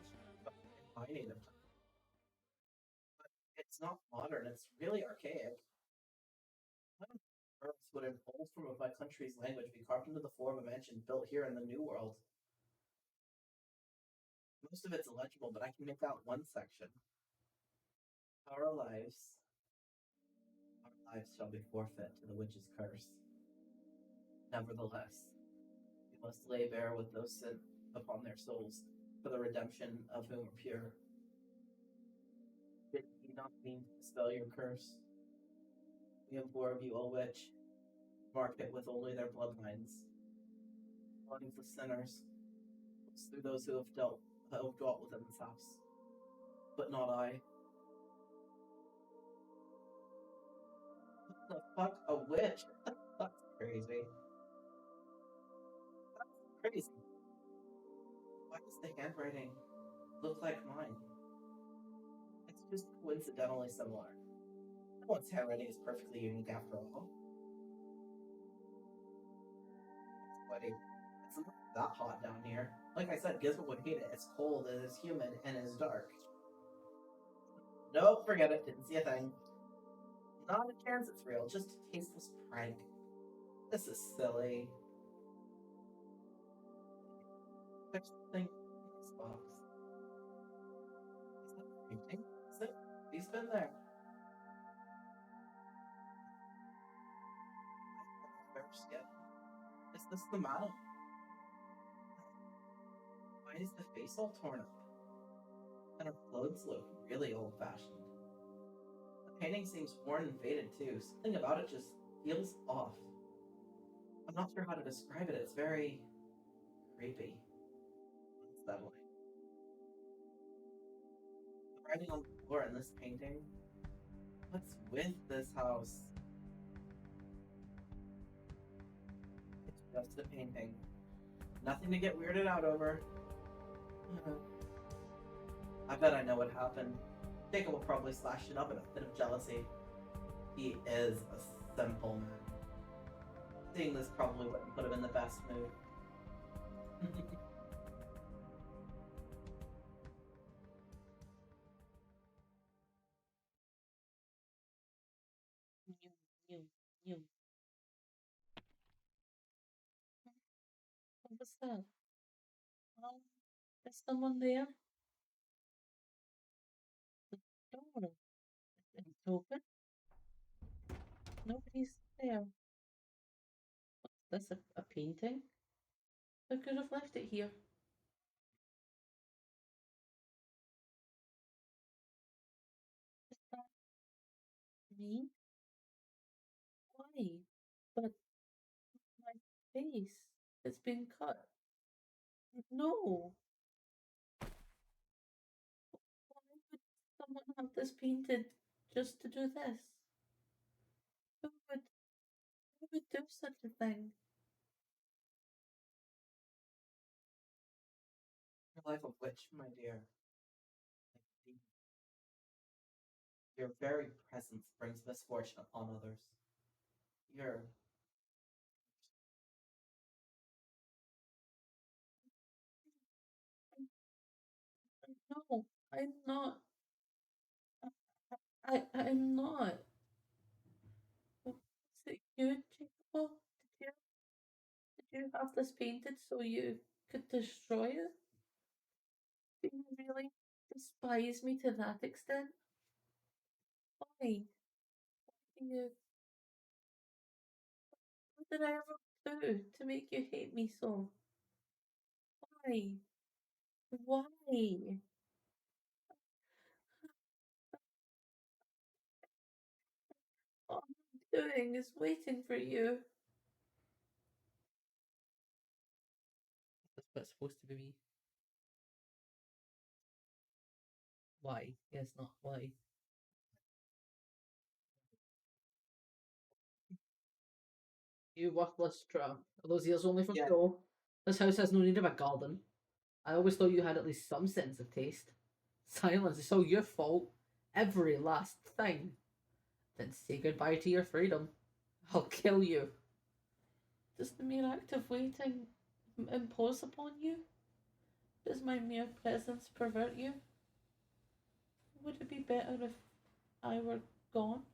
but in my native tongue. But it's not modern, it's really archaic. How on earth would an old form of my country's language be carved into the floor of a mansion built here in the New World? Most of it's illegible, but I can make out one section. Our lives shall be forfeit to the witch's curse. Nevertheless, we must lay bare with those sin upon their souls, for the redemption of whom are pure. Did he not mean to dispel your curse? We implore of you, O witch, mark it with only their bloodlines. Longing for sinners, through those who have dwelt within this house. But not I. What the fuck? A witch? That's crazy. That's crazy. Why does the handwriting look like mine? It's just coincidentally similar. No one's handwriting is perfectly unique after all. It's sweaty. It's not that hot down here. Like I said, Gizmo would hate it. It's cold, it is humid, and it is dark. Nope, forget it. Didn't see a thing. Not a chance it's real. Just a tasteless prank. This is silly. There's something in this box. Is that a painting? Is it? He's been there. Fair skin. Is this the model? Why is the face all torn up? And her clothes look really old-fashioned. The painting seems worn and faded too. Something about it just feels off. I'm not sure how to describe it. It's very creepy. It's that way. The writing on the floor in this painting. What's with this house? It's just a painting. Nothing to get weirded out over. I bet I know what happened. Jacob will probably slash it up in a fit of jealousy. He is a simple man. Seeing this probably wouldn't put him in the best mood. You. What was that? Is someone there? The door. It's open. Nobody's there. What's this? A painting? Who could have left it here? Is that Me? Why? But my face, it's been cut. No. Why would someone have this painted just to do this? Who would, who would do such a thing? Your life of witch, my dear. Your very presence brings misfortune upon others. You're No, I'm not. I'm not. Was it you, Jacob? Did you have this painted so you could destroy it? Do you really despise me to that extent? Why? Do you, what did I ever do to make you hate me so? Why? Why? All I'm doing is waiting for you. That's what's supposed to be me. Why? Yes, not why. You worthless trap. Are those ears only for Yeah. show? This house has no need of a garden. I always thought you had at least some sense of taste. Silence is all your fault. Every last thing. Then say goodbye to your freedom. I'll kill you. Does the mere act of waiting impose upon you? Does my mere presence pervert you? Would it be better if I were gone?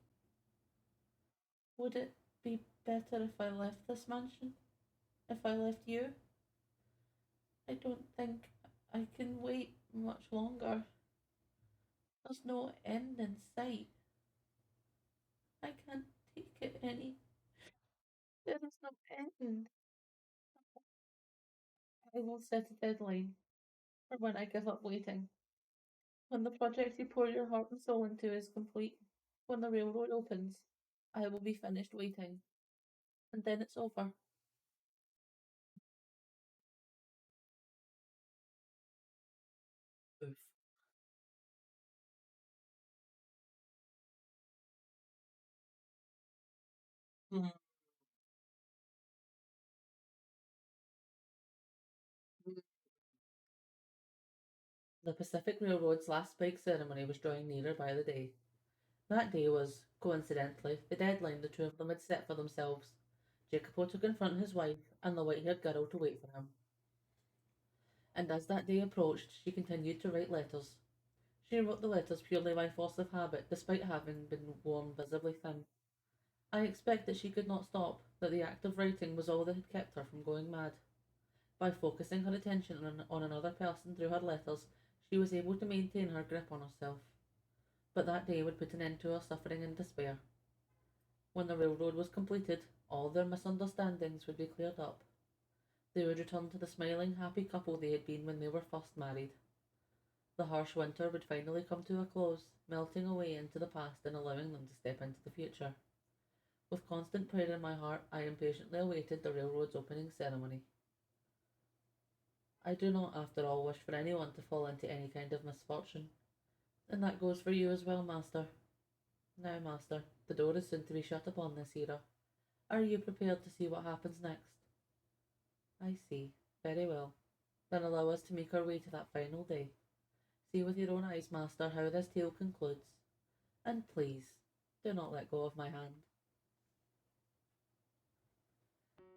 Would it be better if I left this mansion? If I left you? I don't think I can wait much longer. There's no end in sight. I can't take it any. There is no end. I will set a deadline for when I give up waiting. When the project you pour your heart and soul into is complete, when the railroad opens, I will be finished waiting. And then it's over. Oof. Mhm. The Pacific Railroad's last big ceremony was drawing nearer by the day. That day was, coincidentally, the deadline the two of them had set for themselves. Jacopo to confront his wife and the white-haired girl to wait for him. And as that day approached, she continued to write letters. She wrote the letters purely by force of habit, despite having been worn visibly thin. I expect that she could not stop, that the act of writing was all that had kept her from going mad. By focusing her attention on another person through her letters, she was able to maintain her grip on herself. But that day would put an end to her suffering and despair. When the railroad was completed, all their misunderstandings would be cleared up. They would return to the smiling, happy couple they had been when they were first married. The harsh winter would finally come to a close, melting away into the past and allowing them to step into the future. With constant pride in my heart, I impatiently awaited the railroad's opening ceremony. I do not, after all, wish for anyone to fall into any kind of misfortune. And that goes for you as well, Master. Now, Master, the door is soon to be shut upon this era. Are you prepared to see what happens next? I see. Very well. Then allow us to make our way to that final day. See with your own eyes, Master, how this tale concludes. And please, do not let go of my hand.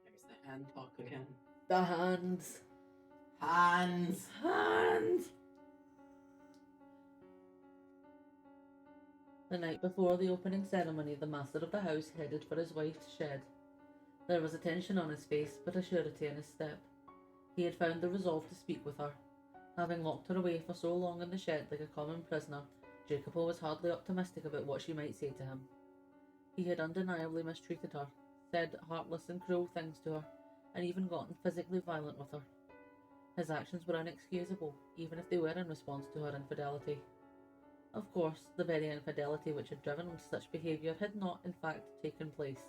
There's the hand talk again. The hands. Hands! Hands! The night before the opening ceremony, the master of the house headed for his wife's shed. There was a tension on his face, but a surety in his step. He had found the resolve to speak with her. Having locked her away for so long in the shed like a common prisoner, Jacopo was hardly optimistic about what she might say to him. He had undeniably mistreated her, said heartless and cruel things to her, and even gotten physically violent with her. His actions were inexcusable, even if they were in response to her infidelity. Of course, the very infidelity which had driven him to such behaviour had not, in fact, taken place,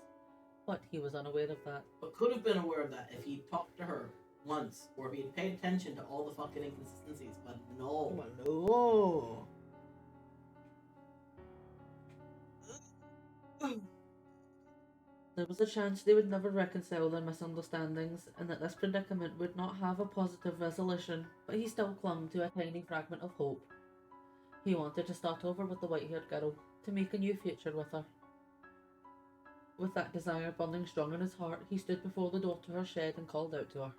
but he was unaware of that. But could have been aware of that if he'd talked to her once, or if he'd paid attention to all the fucking inconsistencies, but no. No. There was a chance they would never reconcile their misunderstandings, and that this predicament would not have a positive resolution, but he still clung to a tiny fragment of hope. He wanted to start over with the white-haired girl, to make a new future with her. With that desire burning strong in his heart, he stood before the door to her shed and called out to her.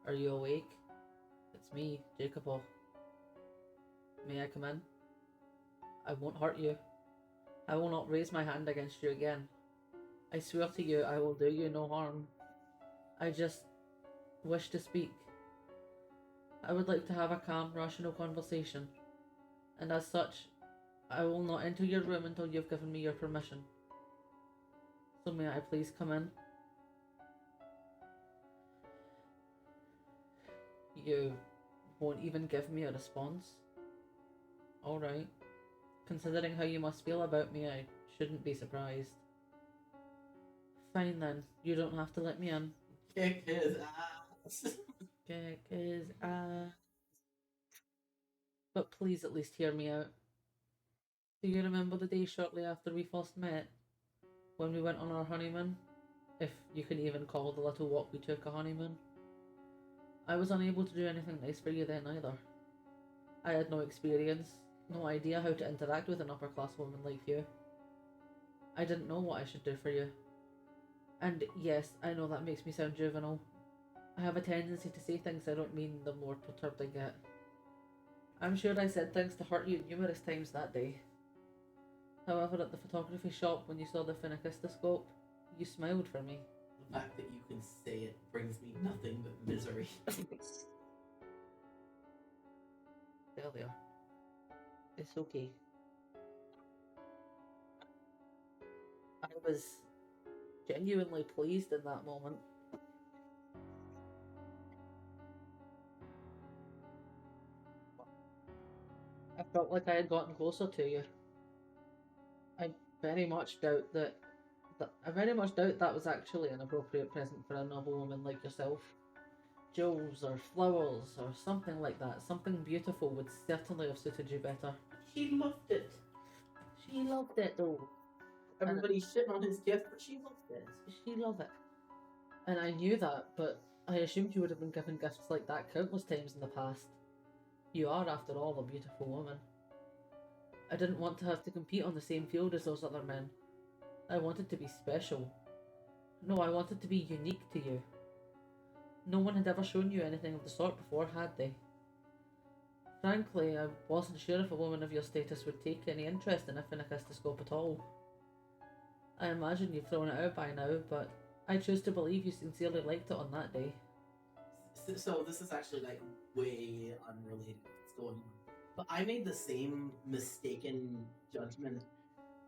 "Are you awake? It's me, Jacopo. May I come in? I won't hurt you. I will not raise my hand against you again. I swear to you I will do you no harm. I just wish to speak. I would like to have a calm, rational conversation, and as such, I will not enter your room until you've given me your permission. So may I please come in?" "You won't even give me a response? Alright. Considering how you must feel about me, I shouldn't be surprised. Fine then, you don't have to let me in." Kick his ass. Kick his ass. But please at least hear me out. Do you remember the day shortly after we first met? When we went on our honeymoon? If you can even call the little walk we took a honeymoon. I was unable to do anything nice for you then either. I had no experience, no idea how to interact with an upper class woman like you. I didn't know what I should do for you. And yes, I know that makes me sound juvenile. I have a tendency to say things I don't mean the more perturbed I get. I'm sure I said things to hurt you numerous times that day. However, at the photography shop when you saw the phenakistoscope, you smiled for me. The fact that you can say it brings me nothing but misery. Failure. It's okay. I was genuinely pleased in that moment. I felt like I had gotten closer to you. I very much doubt that was actually an appropriate present for a noble woman like yourself. Jewels or flowers or something like that. Something beautiful would certainly have suited you better. She loved it. She loved it though. Everybody shit on his gift, but she loved it. She loved it. And I knew that, but I assumed you would have been given gifts like that countless times in the past. You are, after all, a beautiful woman. I didn't want to have to compete on the same field as those other men. I wanted to be special. No, I wanted to be unique to you. No one had ever shown you anything of the sort before, had they? Frankly, I wasn't sure if a woman of your status would take any interest in a phenakistoscope at all. I imagine you've thrown it out by now, but I choose to believe you sincerely liked it on that day. So this is actually like way unrelated to what's going on. But I made the same mistaken judgment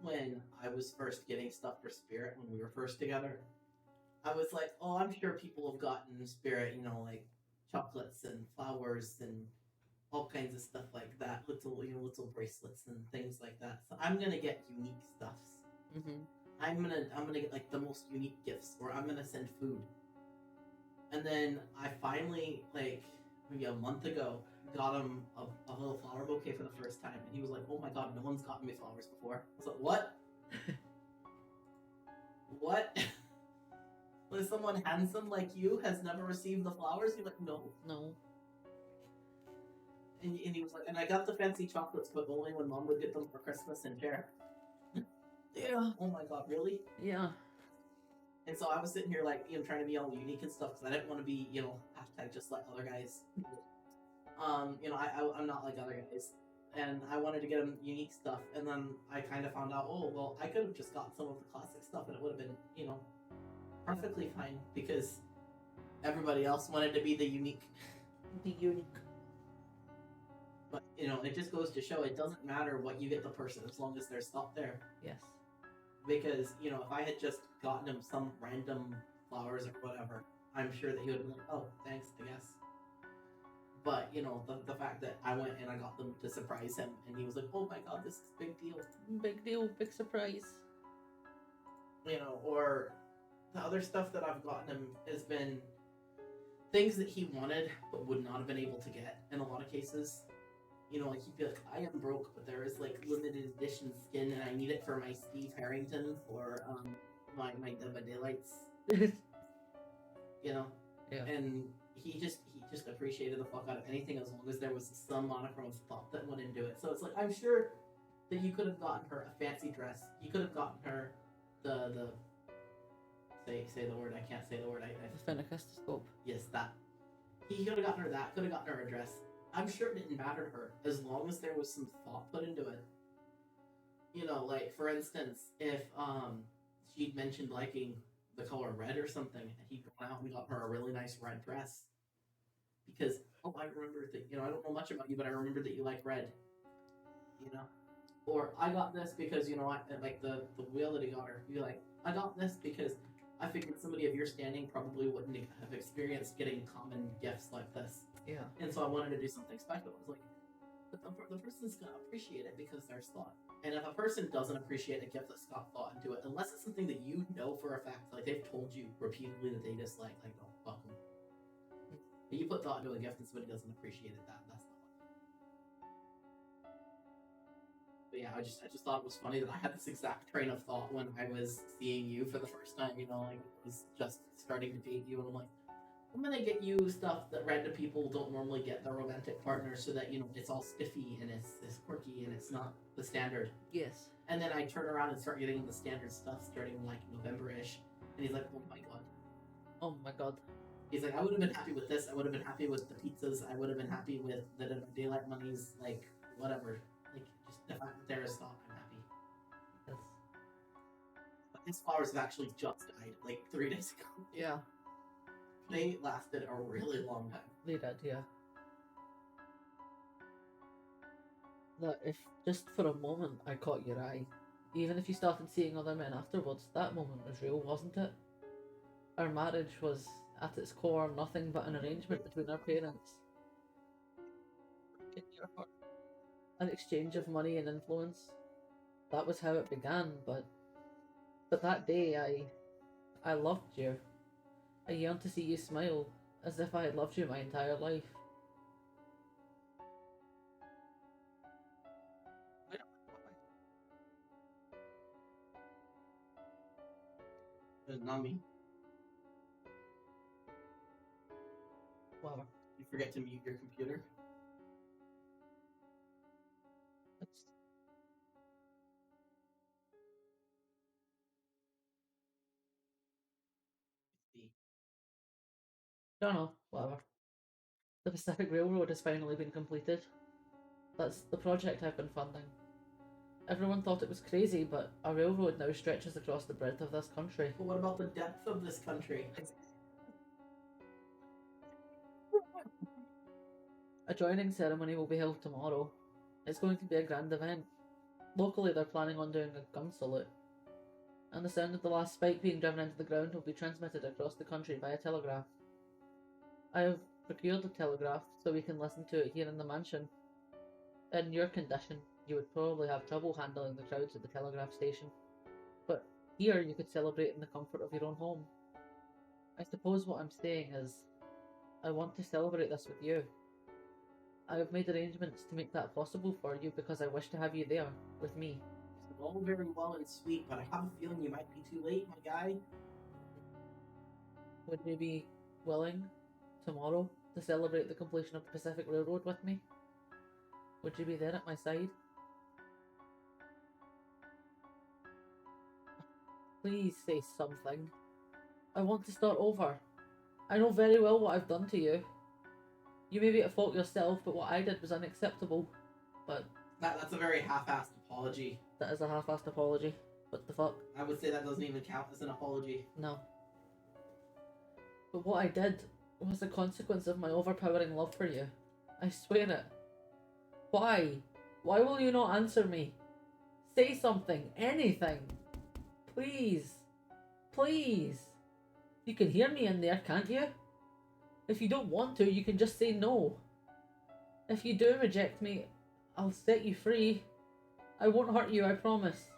when I was first getting stuff for Spirit when we were first together. I was like, oh, I'm sure people have gotten Spirit, like chocolates and flowers and all kinds of stuff like that, little bracelets and things like that. So I'm gonna get unique stuffs. Mm-hmm. I'm gonna get like the most unique gifts, or I'm gonna send food. And then I finally, like maybe a month ago, got him a little flower bouquet for the first time, and he was like, "Oh my god, no one's gotten me flowers before." I was like, "What? What? Like someone handsome like you has never received the flowers?" He's like, "No." And he was like, "And I got the fancy chocolates, but only when Mom would get them for Christmas and share." Yeah. Oh my god, really? Yeah. And so I was sitting here like, trying to be all unique and stuff because I didn't want to be, hashtag just like other guys. I'm not like other guys. And I wanted to get him unique stuff. And then I kind of found out, oh, well, I could have just gotten some of the classic stuff and it would have been, perfectly fine because everybody else wanted to be the unique. The unique. But, it just goes to show it doesn't matter what you get the person as long as there's stuff there. Yes. Because, if I had just gotten him some random flowers or whatever, I'm sure that he would have been like, oh, thanks, I guess. But you know, the fact that I went and I got them to surprise him, and he was like, "Oh my god, this is a big deal," Big deal, big surprise. you know. Or the other stuff that I've gotten him has been things that he wanted but would not have been able to get in a lot of cases. You know, like he'd be like, "I am broke, but there is like limited edition skin, and I need it for my Steve Harrington for my Dead by Daylights." You know, Yeah. and he just appreciated the fuck out of anything as long as there was some monochrome of thought that went into it. So it's like, I'm sure that you could have gotten her a fancy dress. You could have gotten her the say the word. I can't say the word. The phenocystoscope. Yes, that. He could have gotten her that. Could have gotten her a dress. I'm sure it didn't matter to her as long as there was some thought put into it. You know, like for instance, if she'd mentioned liking the color red or something, and he'd gone out and got her a really nice red dress. Because, oh, I remember that, you know, I don't know much about you, but I remember that you like red. You know? Or, I got this because, you know, I like the wheel that he got her. You're like, I got this because I figured somebody of your standing probably wouldn't have experienced getting common gifts like this. Yeah. And so I wanted to do something special. I was like, but the person's going to appreciate it because there's thought. And if a person doesn't appreciate a gift that's got thought into it, unless it's something that you know for a fact, like they've told you repeatedly that they dislike, like, don't fuck them. But you put thought into a gift and somebody doesn't appreciate it, that's not one. But yeah, I just thought it was funny that I had this exact train of thought when I was seeing you for the first time, you know, like I was just starting to date you, and I'm like, I'm gonna get you stuff that random people don't normally get their romantic partner, so that, you know, it's all spiffy and it's quirky and it's not the standard. Yes. And then I turn around and start getting the standard stuff starting like November-ish, and he's like, oh my god. Oh my god. He's like, I would have been happy with this, I would have been happy with the pizzas, I would have been happy with the daylight monies, like, whatever. Like, just the fact that there is thought, I'm happy. Yes. But his flowers have actually just died, like 3 days ago. Yeah. They lasted a really long time. They did, yeah. That if just for a moment I caught your eye, even if you started seeing other men afterwards, that moment was real, wasn't it? Our marriage was, at its core, nothing but an arrangement between our parents. An exchange of money and influence. That was how it began, but that day I loved you. I yearned to see you smile, as if I had loved you my entire life. It's not me. Wow. You forget to mute your computer. Don't know, whatever. The Pacific Railroad has finally been completed. That's the project I've been funding. Everyone thought it was crazy, but a railroad now stretches across the breadth of this country. But what about the depth of this country? A joining ceremony will be held tomorrow. It's going to be a grand event. Locally, they're planning on doing a gun salute. And the sound of the last spike being driven into the ground will be transmitted across the country via telegraph. I have procured a telegraph so we can listen to it here in the mansion. In your condition, you would probably have trouble handling the crowds at the telegraph station. But here you could celebrate in the comfort of your own home. I suppose what I'm saying is, I want to celebrate this with you. I have made arrangements to make that possible for you because I wish to have you there, with me. It's all very well and sweet, but I have a feeling you might be too late, my guy. Would you be willing, tomorrow, to celebrate the completion of the Pacific Railroad with me? Would you be there at my side? Please say something. I want to start over. I know very well what I've done to you. You may be at fault yourself, but what I did was unacceptable. But That's a very half-assed apology. that is a half-assed apology. What the fuck? I would say that doesn't even count as an apology. No. But what I did was the consequence of my overpowering love for you. I swear it. Why? Why will you not answer me? Say something. Anything. Please. Please. You can hear me in there, can't you? If you don't want to, you can just say no. If you do reject me, I'll set you free. I won't hurt you, I promise.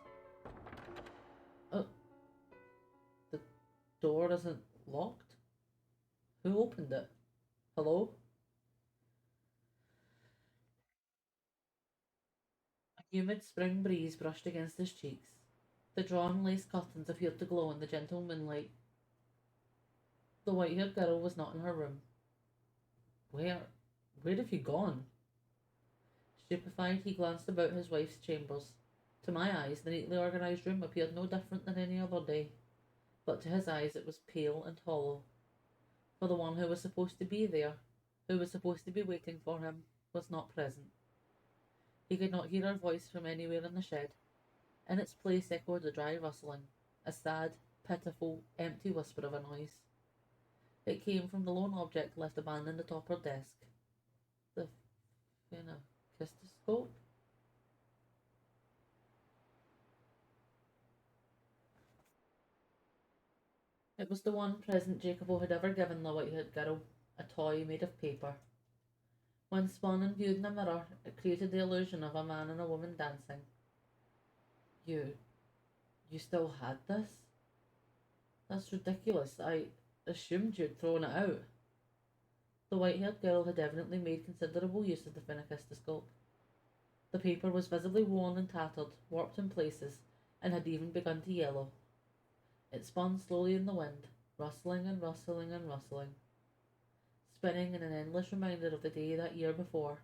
The door isn't locked? Who opened it? Hello? A humid spring breeze brushed against his cheeks. The drawn lace curtains appeared to glow in the gentle moonlight. The white-haired girl was not in her room. Where have you gone? Stupefied, he glanced about his wife's chambers. To my eyes, the neatly organised room appeared no different than any other day, but to his eyes it was pale and hollow. For the one who was supposed to be there, who was supposed to be waiting for him, was not present. He could not hear her voice from anywhere in the shed. In its place echoed a dry rustling, a sad, pitiful, empty whisper of a noise. It came from the lone object left abandoned atop her desk. The phenakistoscope? It was the one present Jacobo had ever given the white-haired girl, a toy made of paper. When spun and viewed in a mirror, it created the illusion of a man and a woman dancing. You still had this? That's ridiculous. I assumed you'd thrown it out. The white-haired girl had evidently made considerable use of the phenakistoscope. The paper was visibly worn and tattered, warped in places, and had even begun to yellow. It spun slowly in the wind, rustling and rustling and rustling, spinning in an endless reminder of the day that year before,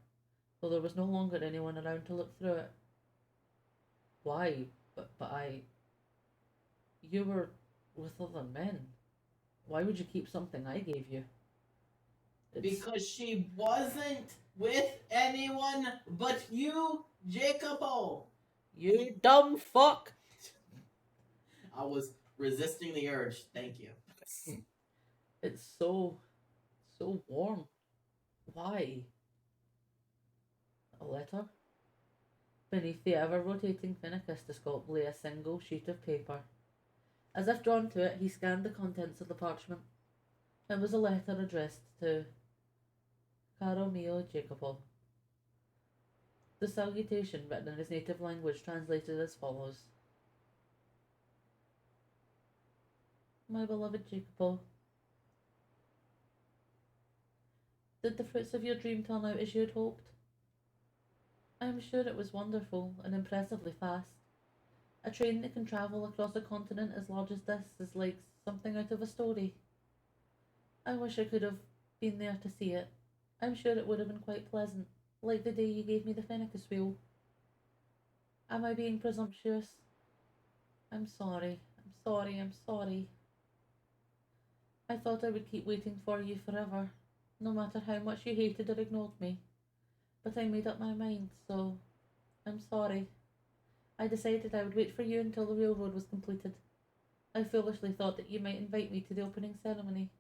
though there was no longer anyone around to look through it. Why? But you were with other men. Why would you keep something I gave you? Because she wasn't with anyone but you, Jacobo. You dumb fuck! I was resisting the urge. Thank you. It's so warm. Why? A letter? Beneath the ever-rotating phenakistoscope lay a single sheet of paper. As if drawn to it, he scanned the contents of the parchment. It was a letter addressed to Caro mio Jacopo. The salutation, written in his native language, translated as follows. My beloved Jacopo, did the fruits of your dream turn out as you had hoped? I am sure it was wonderful and impressively fast. A train that can travel across a continent as large as this is like something out of a story. I wish I could have been there to see it. I'm sure it would have been quite pleasant, like the day you gave me the Fennicus wheel. Am I being presumptuous? I'm sorry. I thought I would keep waiting for you forever, no matter how much you hated or ignored me. But I made up my mind, so I'm sorry. I decided I would wait for you until the railroad was completed. I foolishly thought that you might invite me to the opening ceremony,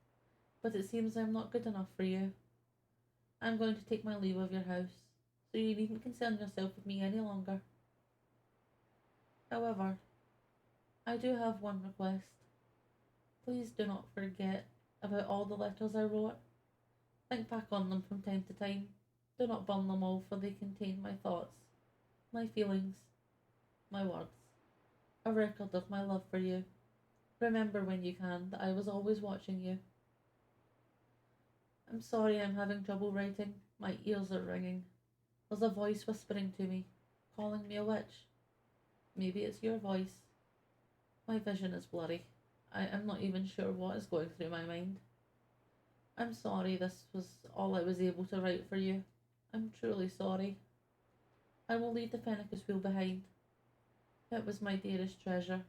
but it seems I'm not good enough for you. I'm going to take my leave of your house, so you needn't concern yourself with me any longer. However, I do have one request. Please do not forget about all the letters I wrote. Think back on them from time to time. Do not burn them all, for they contain my thoughts, my feelings, my words, a record of my love for you. Remember when you can that I was always watching you. I'm sorry I'm having trouble writing. My ears are ringing. There's a voice whispering to me, calling me a witch. Maybe it's your voice. My vision is blurry. I am not even sure what is going through my mind. I'm sorry this was all I was able to write for you. I'm truly sorry. I will leave the Fennicus wheel behind. It was my dearest treasure.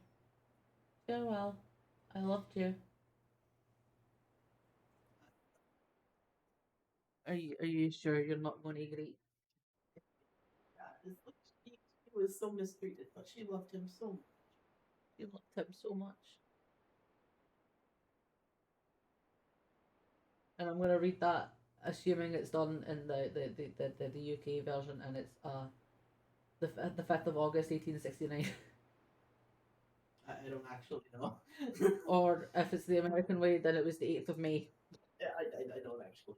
Farewell. I loved you. Are you sure you're not going to agree? Yeah, it's like she was so mistreated, but she loved him so much. You loved him so much. And I'm going to read that, assuming it's done in the UK version, and it's the 5th of August 1869. I don't actually know. Or if it's the American way, then it was the 8th of May. Yeah, I don't actually.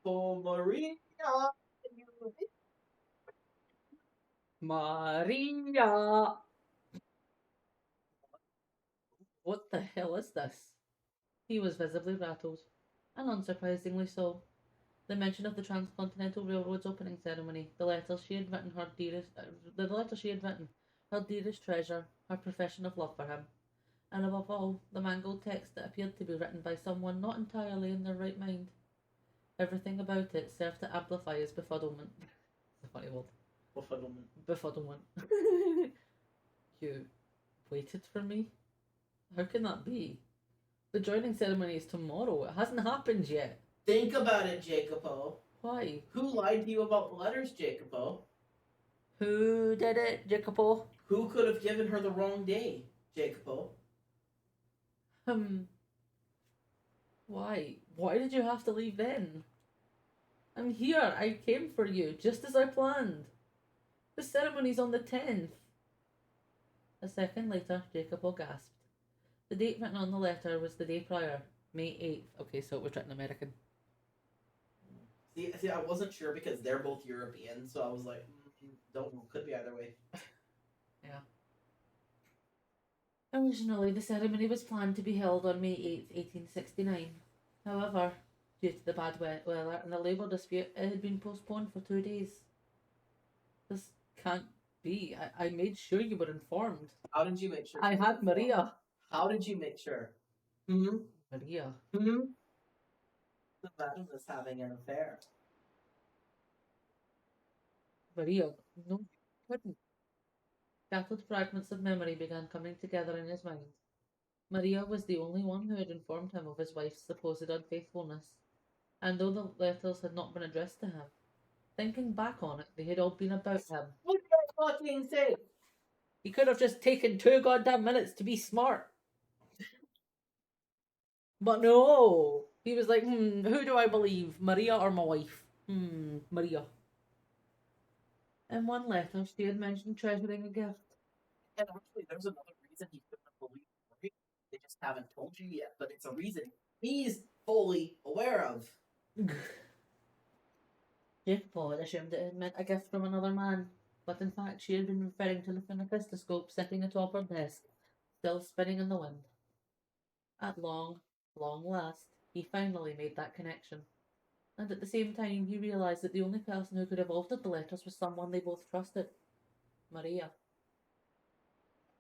Oh, Maria! Maria! What the hell is this? He was visibly rattled, and unsurprisingly so. The mention of the Transcontinental Railroad's opening ceremony, the letter she had written, her dearest treasure, her profession of love for him, and above all, the mangled text that appeared to be written by someone not entirely in their right mind. Everything about it served to amplify his befuddlement. It's a funny word. Befuddlement. Befuddlement. You waited for me? How can that be? The joining ceremony is tomorrow. It hasn't happened yet. Think about it, Jacopo. Why? Who lied to you about the letters, Jacopo? Who did it, Jacopo? Who could have given her the wrong day, Jacopo? Why? Why did you have to leave then? I'm here. I came for you, just as I planned. The ceremony's on the 10th. A second later, Jacopo gasped. The date written on the letter was the day prior, May 8th. Okay, so it was written American. See, I wasn't sure because they're both European, so I was like, don't know. Could be either way. Yeah. Originally, the ceremony was planned to be held on May 8th, 1869. However, due to the bad weather and the labour dispute, it had been postponed for 2 days. This can't be. I made sure you were informed. How did you make sure? I had Maria. How did you make sure? Maria. Imagine us having an affair. Maria. No, you couldn't. Scattered fragments of memory began coming together in his mind. Maria was the only one who had informed him of his wife's supposed unfaithfulness, and though the letters had not been addressed to him, thinking back on it, they had all been about him. What did I fucking say? He could have just taken 2 goddamn minutes to be smart. But no! He was like, who do I believe? Maria or my wife? Maria. In one letter, she had mentioned treasuring a gift. And actually, there's another reason he couldn't have believed Maria. They just haven't told you yet, but it's a reason he's fully aware of. Jacopo had assumed it had meant a gift from another man, but in fact she had been referring to the phenocrystoscope sitting atop her desk, still spinning in the wind. At long last, he finally made that connection. And at the same time, he realised that the only person who could have altered the letters was someone they both trusted. Maria.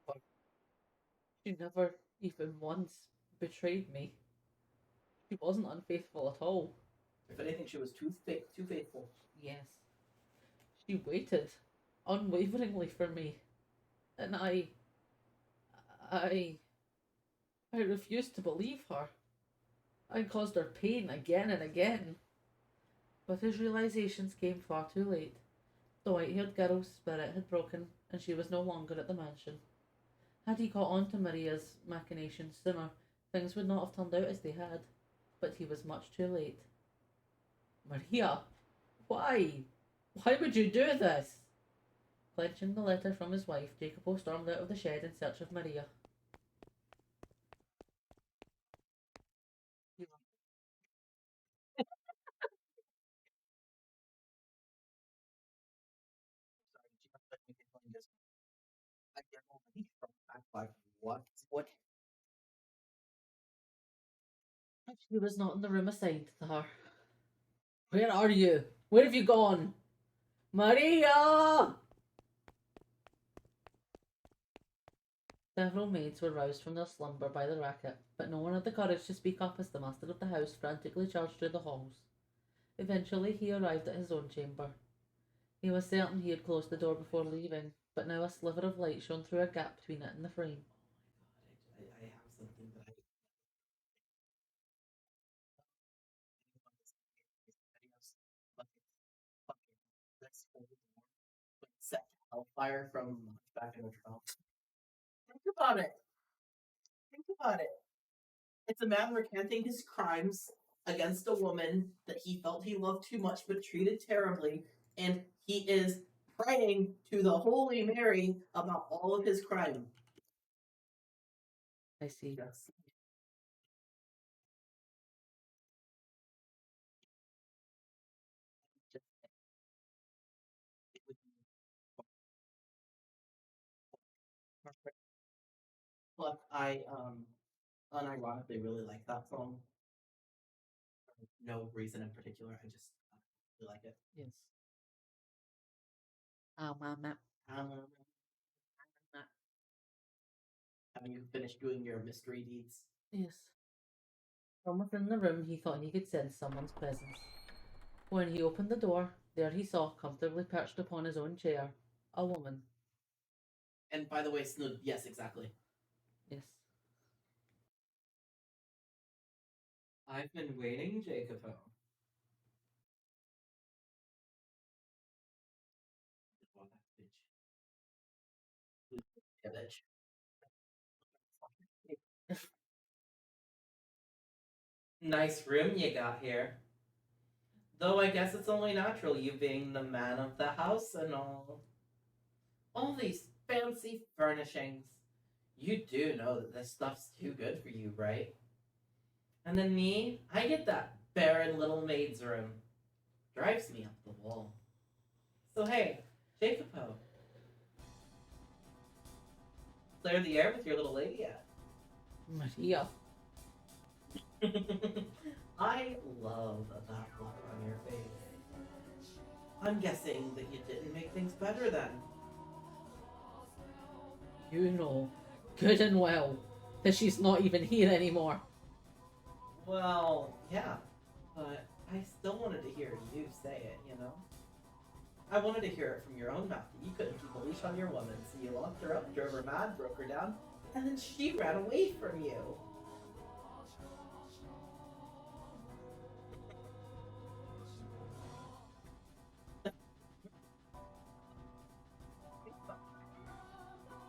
But she never even once betrayed me. She wasn't unfaithful at all. If anything, she was too faithful. Yes. She waited unwaveringly for me. And I refused to believe her. I caused her pain again and again. But his realizations came far too late. The white-haired girl's spirit had broken, and she was no longer at the mansion. Had he caught on to Maria's machinations sooner, things would not have turned out as they had. But he was much too late. Maria, why? Why would you do this? Clenching the letter from his wife, Jacopo stormed out of the shed in search of Maria. What? She was not in the room assigned to her. Where are you? Where have you gone? Maria! Several maids were roused from their slumber by the racket, but no one had the courage to speak up as the master of the house frantically charged through the halls. Eventually he arrived at his own chamber. He was certain he had closed the door before leaving, but now a sliver of light shone through a gap between it and the frame. I have something that I set hellfire from back in the trial. Think about it. Think about it. It's a man recanting his crimes against a woman that he felt he loved too much but treated terribly, and he is praying to the Holy Mary about all of his crime. I see. Yes. But I unironically really like that song. No reason in particular. I just really like it. Yes. Um, Um, have you finished doing your mystery deeds? yes. From within the room, he thought he could sense someone's presence. When he opened the door, there he saw, comfortably perched upon his own chair, a woman. And by the way, Snood, yes, exactly. Yes. I've been waiting, Jacopo. Oh, that bitch. Yeah, bitch. Nice room you got here. Though I guess it's only natural, you being the man of the house and all. All these fancy furnishings. You do know that this stuff's too good for you, right? And then me, I get that barren little maid's room. Drives me up the wall. So hey, Jacopo. Clear the air with your little lady yet? Maria. I love that look on your face. I'm guessing that you didn't make things better then. You know, good and well, that she's not even here anymore. Well, yeah, but I still wanted to hear you say it, you know? I wanted to hear it from your own mouth that you couldn't keep a leash on your woman, so you locked her up, drove her mad, broke her down, and then she ran away from you.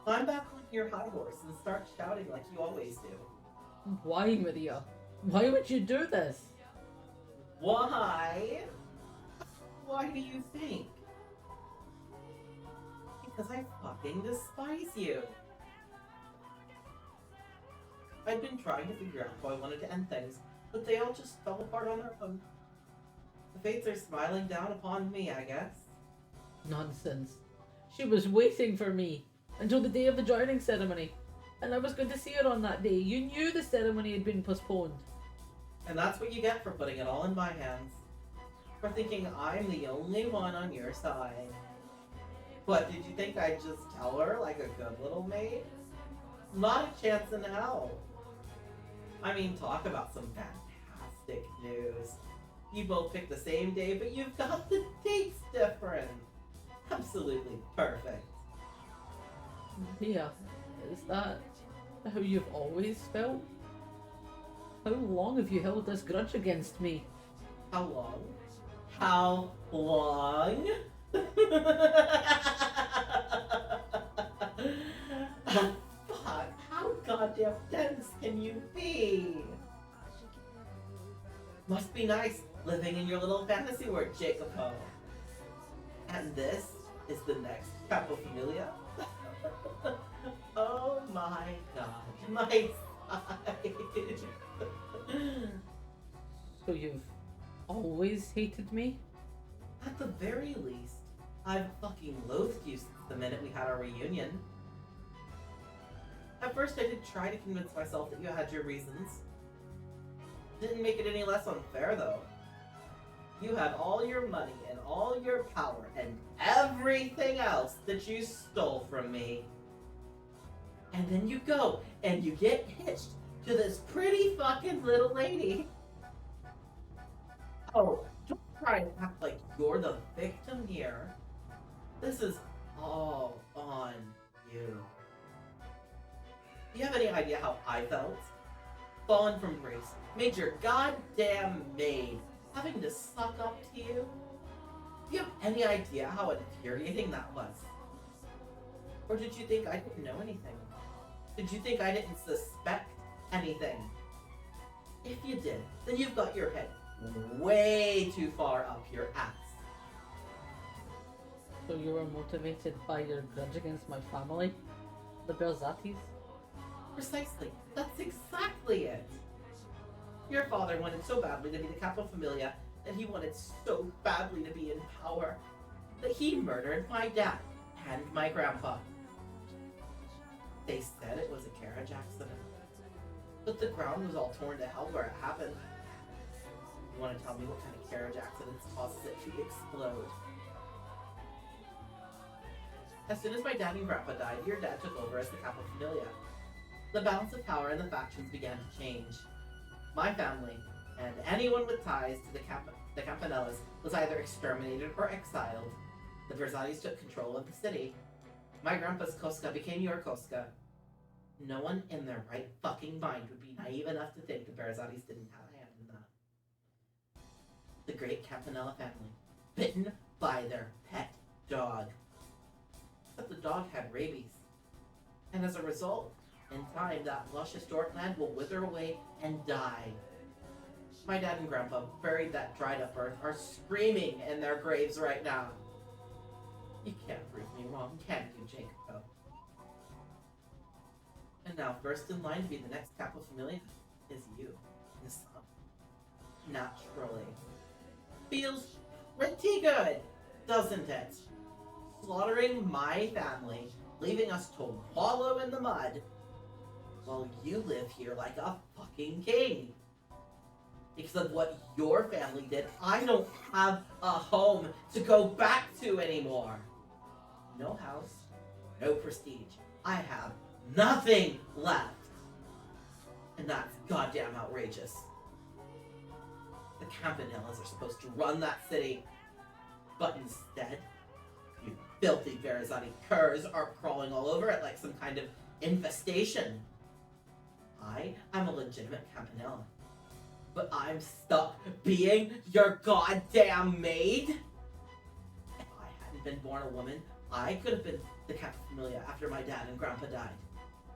Climb back on your high horse and start shouting like you always do. Why, Maria? Why would you do this? Why? Why do you think? Because I fucking despise you. I'd been trying to figure out how I wanted to end things, but they all just fell apart on their own. The fates are smiling down upon me, I guess. Nonsense. She was waiting for me until the day of the joining ceremony, and I was going to see her on that day. You knew the ceremony had been postponed. And that's what you get for putting it all in my hands. For thinking I'm the only one on your side. What, did you think I'd just tell her like a good little maid? Not a chance in hell. I mean, talk about some fantastic news. You both picked the same day, but you've got the dates different. Absolutely perfect. Maria, is that how you've always felt? How long have you held this grudge against me? How long? How long? Fuck, how goddamn dense can you be? Must be nice living in your little fantasy world, Jacopo. And this is the next Capo Familia? Oh my god, my side. So you've always hated me? At the very least, I've fucking loathed you since the minute we had our reunion. At first I did try to convince myself that you had your reasons. Didn't make it any less unfair though. You had all your money and all your power and everything else that you stole from me. And then you go and you get hitched to this pretty fucking little lady. Oh, don't try to act like you're the victim here. This is all on you. Do you have any idea how I felt? Fallen from grace, made your goddamn maid, having to suck up to you? Do you have any idea how infuriating that was? Or did you think I didn't know anything? Did you think I didn't suspect anything? If you did, then you've got your head way too far up your ass. So you were motivated by your grudge against my family? The Berzatis? Precisely. That's exactly it. Your father wanted so badly to be the Capo Familia, and he wanted so badly to be in power, that he murdered my dad and my grandpa. They said it was a carriage accident, but the ground was all torn to hell where it happened. You want to tell me what kind of carriage accidents causes it to explode? As soon as my dad and grandpa died, your dad took over as the Capo Familia. The balance of power in the factions began to change. My family, and anyone with ties to the Campanellas, was either exterminated or exiled. The Versatis took control of the city. My grandpa's Cosca became your Cosca. No one in their right fucking mind would be naive enough to think the Versatis didn't have a hand in that. The great Campanella family, bitten by their pet dog. But the dog had rabies. And as a result, in time, that lush historic land will wither away and die. My dad and grandpa, buried that dried up earth, are screaming in their graves right now. You can't prove me wrong, can you, Jacopo? And now, first in line to be the next Capo Familia is you, his son. Naturally. Feels pretty good, doesn't it? Slaughtering my family, leaving us to wallow in the mud, while you live here like a fucking king. Because of what your family did, I don't have a home to go back to anymore. No house, no prestige. I have nothing left. And that's goddamn outrageous. The Campanellas are supposed to run that city, but instead, you filthy Verrazani curs are crawling all over it like some kind of infestation. I'm a legitimate Campanella, but I'm stuck being your goddamn maid? If I hadn't been born a woman, I could have been the Capo Familia after my dad and grandpa died.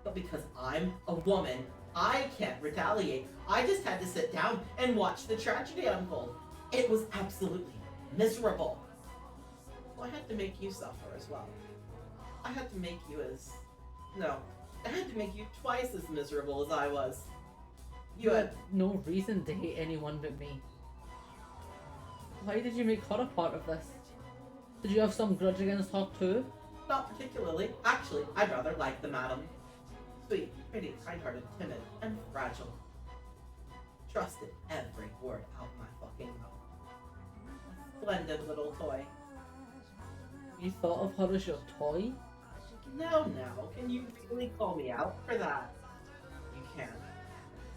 But because I'm a woman, I can't retaliate. I just had to sit down and watch the tragedy unfold. It was absolutely miserable. So I had to make you suffer as well. I had to make you I had to make you twice as miserable as I was. You had no reason to hate anyone but me. Why did you make her a part of this? Did you have some grudge against her too? Not particularly. Actually, I'd rather like the madam. Sweet, pretty, kind-hearted, timid, and fragile. Trusted every word out my fucking mouth. A splendid little toy. You thought of her as your toy? No, can you really call me out for that? You can't.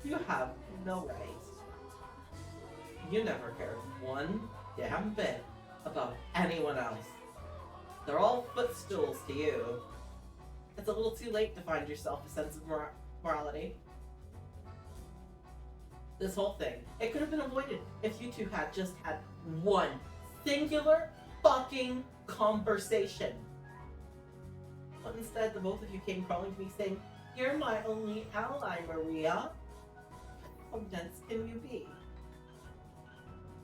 You have no right. You never cared one damn bit about anyone else. They're all footstools to you. It's a little too late to find yourself a sense of morality. This whole thing, it could have been avoided if you two had just had one singular fucking conversation. But instead, the both of you came crawling to me saying, "You're my only ally, Maria. How dense can you be?"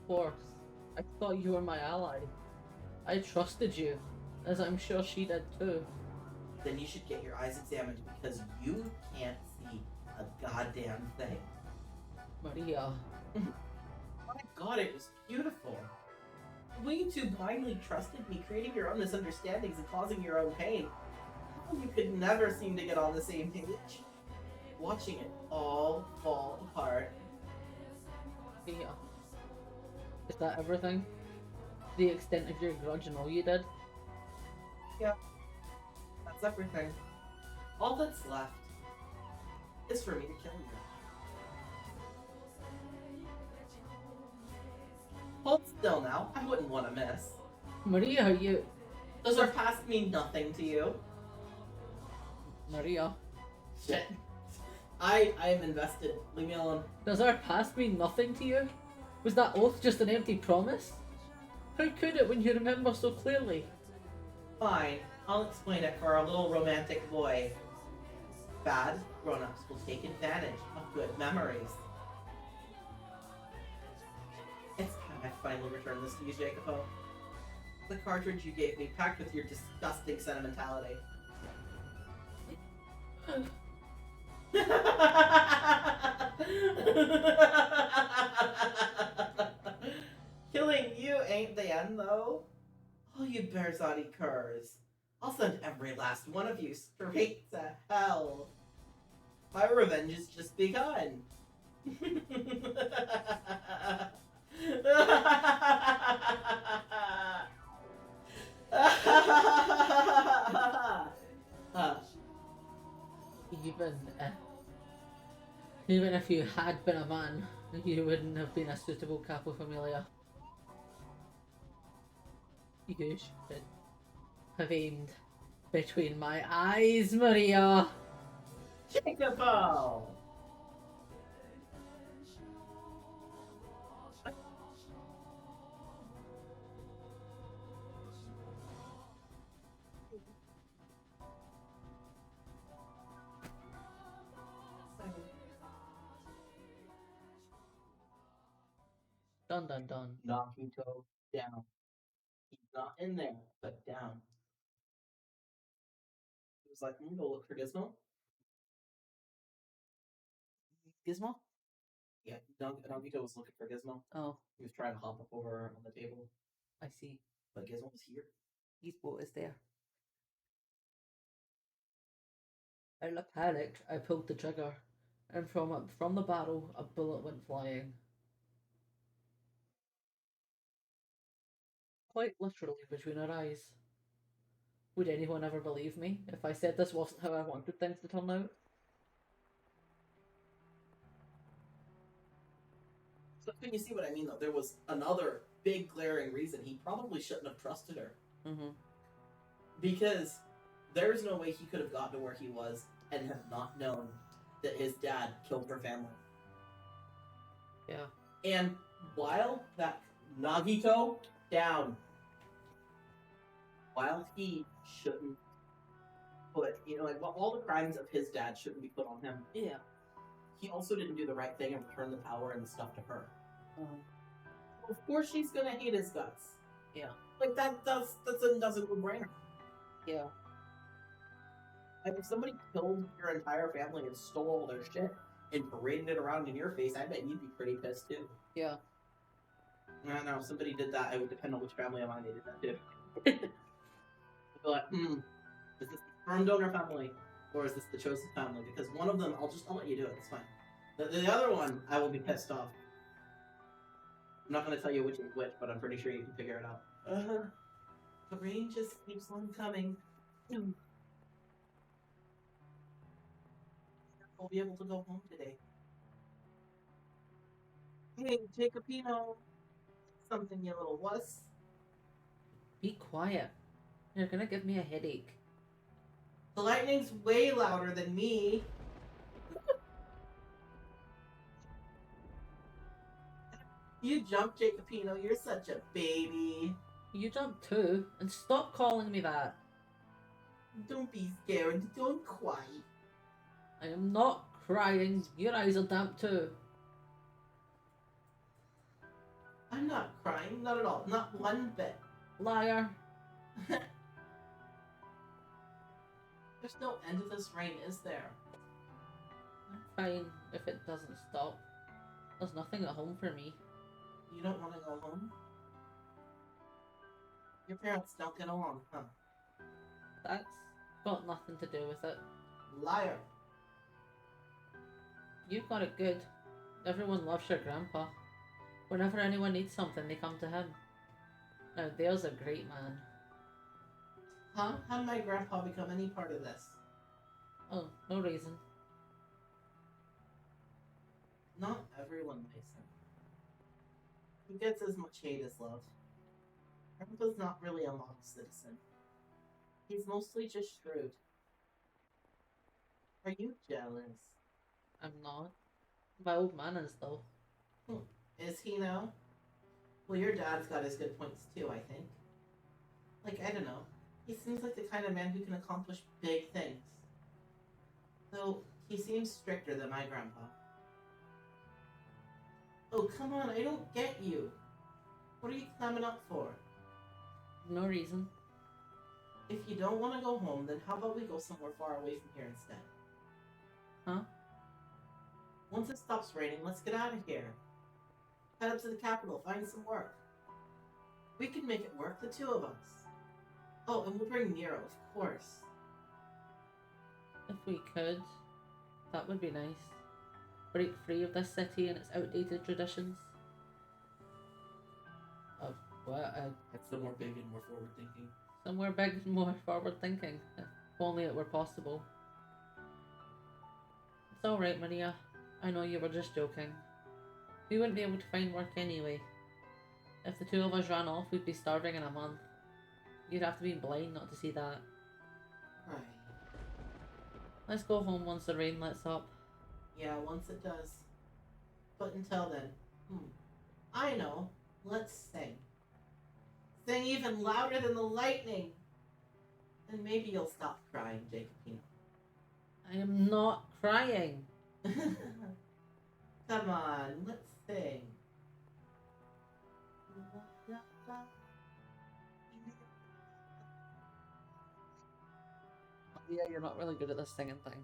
Of course. I thought you were my ally. I trusted you, as I'm sure she did too. Then you should get your eyes examined because you can't see a goddamn thing. Maria. My god, it was beautiful. The way you two blindly trusted me, creating your own misunderstandings and causing your own pain. How you could never seem to get on the same page. Watching it all fall apart. Maria. Is that everything? The extent of your grudge and all you did? Yeah. That's everything. All that's left is for me to kill you. Hold still now. I wouldn't want to miss. Maria, you... Does our past mean nothing to you? Maria. Shit. I am invested. Leave me alone. Does our past mean nothing to you? Was that oath just an empty promise? How could it when you remember so clearly? Fine. I'll explain it for our little romantic boy. Bad grown-ups will take advantage of good memories. It's time I finally return this to you, Jacopo. The cartridge you gave me, packed with your disgusting sentimentality. Killing you ain't the end, though. All you Berzati curs. I'll send every last one of you straight to hell. My revenge is just begun. Even if, even if you had been a man, you wouldn't have been a suitable capo familia. You should have aimed between my eyes, Maria. Jacopo! Dun dun dun. Nagito down. He's not in there, but down. He was like, I'm gonna go look for Gizmo. Gizmo? Yeah, Nagito was looking for Gizmo. Oh, He was trying to hop up over on the table, I see. but Gizmo was here. Gizmo is there. Out of panic, I pulled the trigger, and from the barrel, a bullet went flying. Quite literally between her eyes. Would anyone ever believe me if I said this wasn't how I wanted things to turn out? So can you see what I mean, though? There was another big glaring reason he probably shouldn't have trusted her. Mm-hmm. Because there's no way he could have gotten to where he was and have not known that his dad killed her family. Yeah. And while that Nagito down, while he shouldn't put, like all the crimes of his dad shouldn't be put on him, Yeah. he also didn't do the right thing and return the power and the stuff to her. Uh-huh. Of course she's gonna hate his guts. Yeah. Like that's a no-brainer. Yeah. Like if somebody killed your entire family and stole all their shit and paraded it around in your face, I bet you'd be pretty pissed too. Yeah. I don't know, if somebody did that, it would depend on which family of mine they did that to. I'd be like, is this the sperm donor family? Or is this the chosen family? Because one of them, I'll let you do it, it's fine. The other one, I will be pissed off. I'm not going to tell you which is which, but I'm pretty sure you can figure it out. The rain just keeps on coming. We'll be able to go home today. Hey, Jacobino. Something, you little wuss. Be quiet. You're gonna give me a headache. The lightning's way louder than me. You jumped, Jacobino. You're such a baby. You jump too, and stop calling me that. Don't be scared. Don't cry. I am not crying. Your eyes are damp too. I'm not crying. Not at all. Not one bit. Liar. There's no end to this rain, is there? I'm fine if it doesn't stop. There's nothing at home for me. You don't want to go home? Your parents don't get along, huh? That's got nothing to do with it. Liar. You've got it good. Everyone loves your grandpa. Whenever anyone needs something, they come to him. Now, there's a great man. Huh? How did my grandpa become any part of this? Oh, no reason. Not everyone likes him. He gets as much hate as love. Grandpa's not really a model citizen. He's mostly just shrewd. Are you jealous? I'm not. My old man is, though. Is he now? Well, your dad's got his good points too, I think. Like, I don't know. He seems like the kind of man who can accomplish big things. Though, he seems stricter than my grandpa. Oh, come on, I don't get you. What are you climbing up for? No reason. If you don't want to go home, then how about we go somewhere far away from here instead? Huh? Once it stops raining, let's get out of here. Head up to the capital, find some work. We can make it work, the two of us. Oh, and we'll bring Nero, of course. If we could, that would be nice. Break free of this city and its outdated traditions. Of what? That's the more big and more forward thinking. Somewhere big and more forward thinking. If only it were possible. It's alright, Maria. I know you were just joking. We wouldn't be able to find work anyway. If the two of us ran off, we'd be starving in a month. You'd have to be blind not to see that. Right. Let's go home once the rain lets up. Yeah, once it does. But until then, I know. Let's sing. Sing even louder than the lightning. And maybe you'll stop crying, Jacobino. I am not crying. Come on, let's sing. Yeah, you're not really good at this singing thing.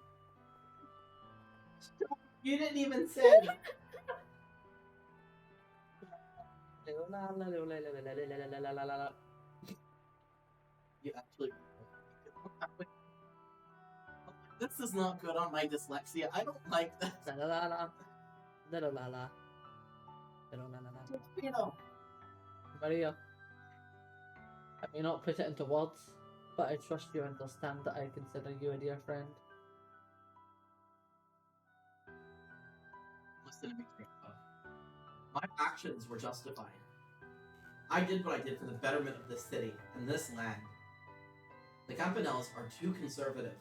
You didn't even sing. You actually. This is not good on my dyslexia. I don't like that. You know. Maria, I may not put it into words, but I trust you understand that I consider you a dear friend. Listen to me, my actions were justified. I did what I did for the betterment of this city and this land. The Campanellas are too conservative.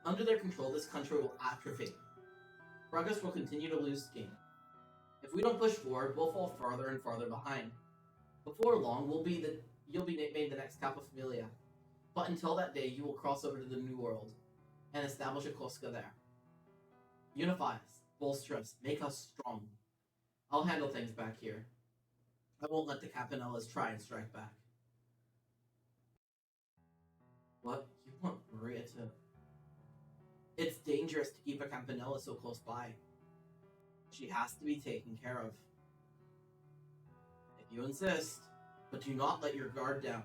Under their control, this country will atrophy. Progress will continue to lose steam. If we don't push forward, we'll fall farther and farther behind. Before long, you'll be made the next Capa Familia. But until that day, you will cross over to the New World and establish a Cosca there. Unify us, bolster us, make us strong. I'll handle things back here. I won't let the Campanellas try and strike back. What? You want Maria to... It's dangerous to keep a Campanella so close by. She has to be taken care of. If you insist, but do not let your guard down.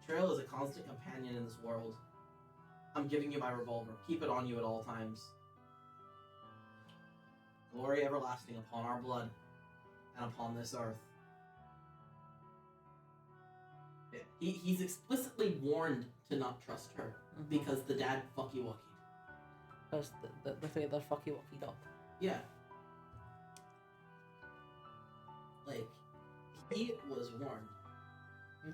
Betrayal is a constant companion in this world. I'm giving you my revolver. Keep it on you at all times. Glory everlasting upon our blood and upon this earth. He's explicitly warned to not trust her because the dad fucky-wuckied. Because the father fucky-wuckied up. Yeah. Like, he was warned.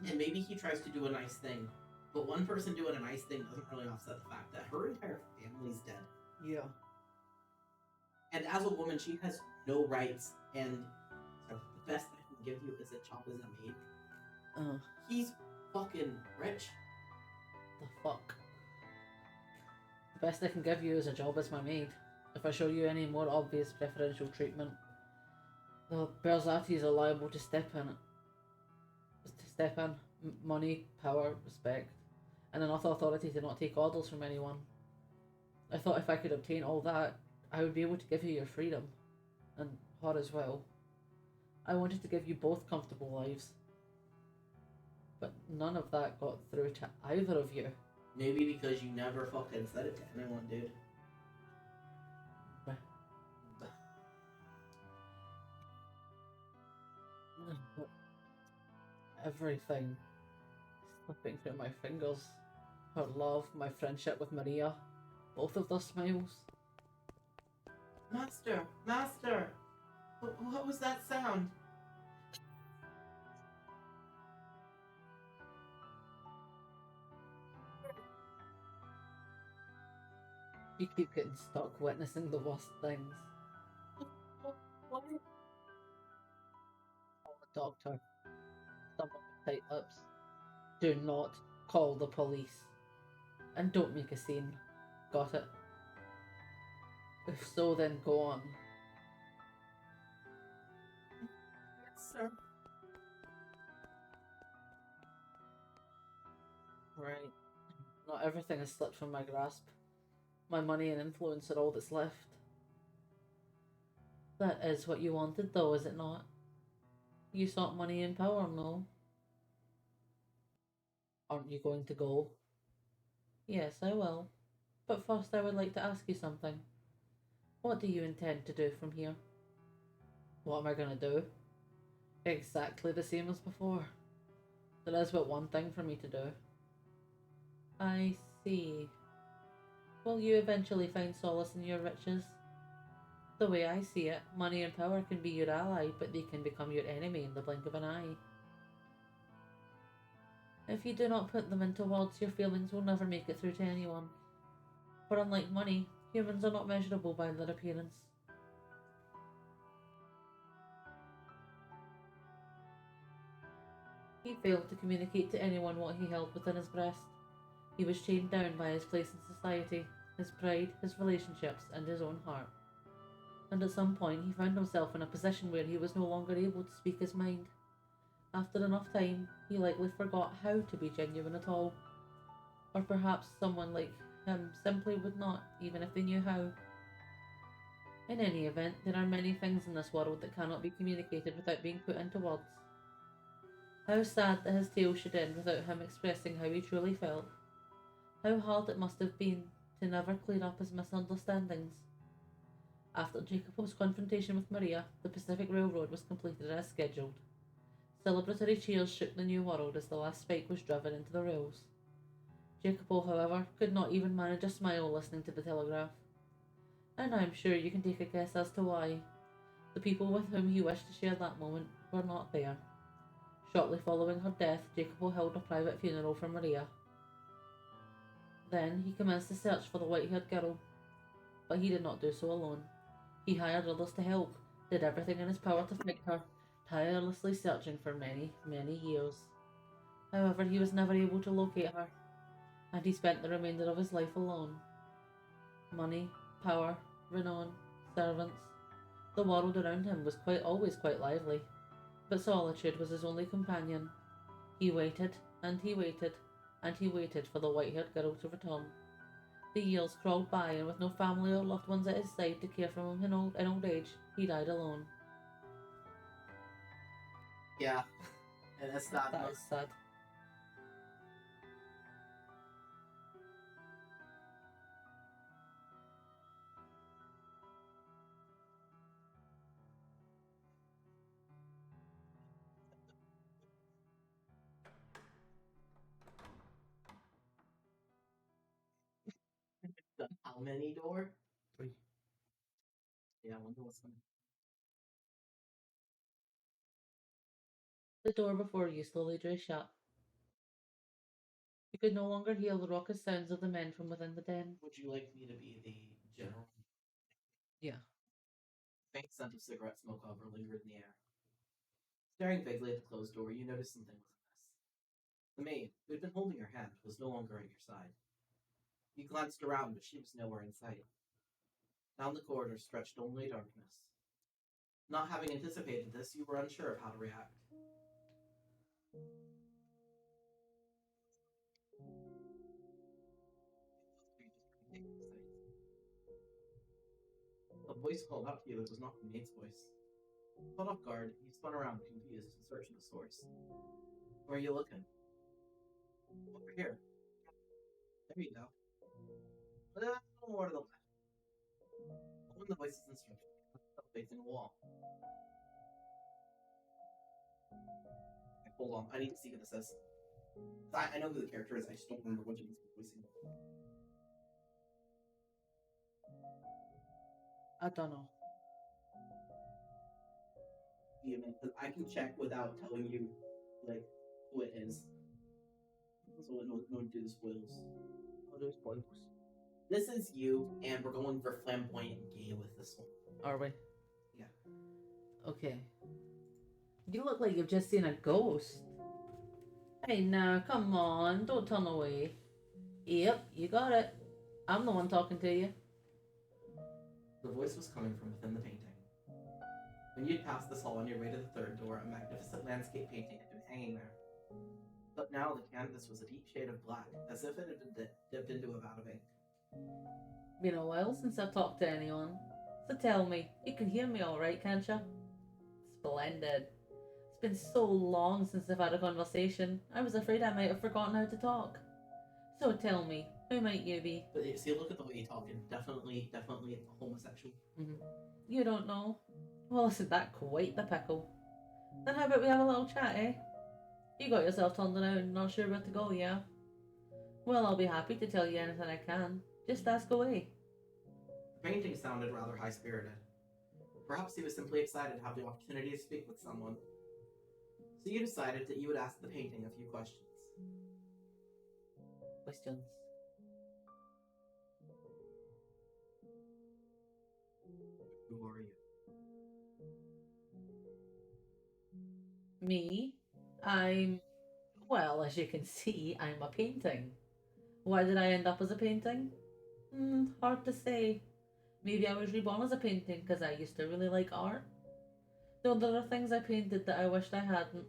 And maybe he tries to do a nice thing, but one person doing a nice thing doesn't really offset the fact that her entire family's dead. Yeah. And as a woman, she has no rights, and the best I can give you is a job as a maid. He's fucking rich. The fuck? The best I can give you is a job as my maid. If I show you any more obvious preferential treatment, the Berzatis are liable to step in. Money, power, respect, and enough authority to not take orders from anyone. I thought if I could obtain all that, I would be able to give you your freedom. And her as well. I wanted to give you both comfortable lives. But none of that got through to either of you. Maybe because you never fucking said it to anyone, dude. Everything slipping through my fingers. Her love, my friendship with Maria, both of their smiles. Master! Master! What was that sound? You keep getting stuck witnessing the worst things. What? Oh, the doctor. Someone with tight lips. Do not call the police. And don't make a scene. Got it? If so, then go on. Yes, sir. Right. Not everything has slipped from my grasp. My money and influence are all that's left. That is what you wanted, though, is it not? You sought money and power, no? Aren't you going to go? Yes, I will. But first I would like to ask you something. What do you intend to do from here? What am I going to do? Exactly the same as before. There is but one thing for me to do. I see. Will you eventually find solace in your riches? The way I see it, money and power can be your ally, but they can become your enemy in the blink of an eye. If you do not put them into words, your feelings will never make it through to anyone. But unlike money, humans are not measurable by their appearance. He failed to communicate to anyone what he held within his breast. He was chained down by his place in society, his pride, his relationships, and his own heart. And at some point he found himself in a position where he was no longer able to speak his mind. After enough time, he likely forgot how to be genuine at all. Or perhaps someone like him simply would not, even if they knew how. In any event, there are many things in this world that cannot be communicated without being put into words. How sad that his tale should end without him expressing how he truly felt. How hard it must have been to never clear up his misunderstandings. After Jacob's confrontation with Maria, the Pacific Railroad was completed as scheduled. Celebratory cheers shook the new world as the last spike was driven into the rails. Jacopo, however, could not even manage a smile listening to the telegraph. And I'm sure you can take a guess as to why. The people with whom he wished to share that moment were not there. Shortly following her death, Jacopo held a private funeral for Maria. Then he commenced a search for the white-haired girl. But he did not do so alone. He hired others to help, did everything in his power to find her, tirelessly searching for many, many years. However, he was never able to locate her, and he spent the remainder of his life alone. Money, power, renown, servants. The world around him was always quite lively, but solitude was his only companion. He waited, and he waited, and he waited for the white-haired girl to return. The years crawled by, and with no family or loved ones at his side to care for him in old age, he died alone. Yeah, and that's not That is sad. how many door? 3. Yeah, I wonder what's gonna. The door before you slowly drew shut. You could no longer hear the raucous sounds of the men from within the den. Would you like me to be the general? Yeah. Faint scent of cigarette smoke, however, lingered in the air. Staring vaguely at the closed door, you noticed something was amiss. The maid, who had been holding your hand, was no longer at your side. You glanced around, but she was nowhere in sight. Down the corridor stretched only darkness. Not having anticipated this, you were unsure of how to react. A voice called out to you. It was not the maid's voice. Caught off guard, you spun around, confused, and searching the source. Where are you looking? Over here. There you go. A little more to the left. Following the voice's instruction, facing a wall. Okay, hold on, I need to see what this is. I know who the character is, I just don't remember what he's voicing. I don't know. Because I can check without telling you, like, who it is. So no do the spoils. Oh, there's spoils. This is you, and we're going for flamboyant and gay with this one. Are we? Yeah. Okay. You look like you've just seen a ghost. Hey, now, come on, don't turn away. Yep, you got it. I'm the one talking to you. The voice was coming from within the painting. When you'd passed this hall on your way to the third door, a magnificent landscape painting had been hanging there. But now the canvas was a deep shade of black, as if it had been dipped into a vat of ink. Been a while since I've talked to anyone. So tell me, you can hear me alright, can't you? Splendid. been so long since I've had a conversation. I was afraid I might have forgotten how to talk. So tell me, who might you be? But see, look at the way you talk. It's definitely homosexual. You don't know? Well, isn't that quite the pickle? Then how about we have a little chat, eh? You got yourself turned around, not sure where to go, yeah? Well, I'll be happy to tell you anything I can. Just ask away. The painting sounded rather high-spirited. Perhaps he was simply excited to have the opportunity to speak with someone. So you decided that you would ask the painting a few questions. Questions. Who are you? Me? Well, as you can see, I'm a painting. Why did I end up as a painting? Hard to say. Maybe I was reborn as a painting because I used to really like art. Though there are things I painted that I wished I hadn't.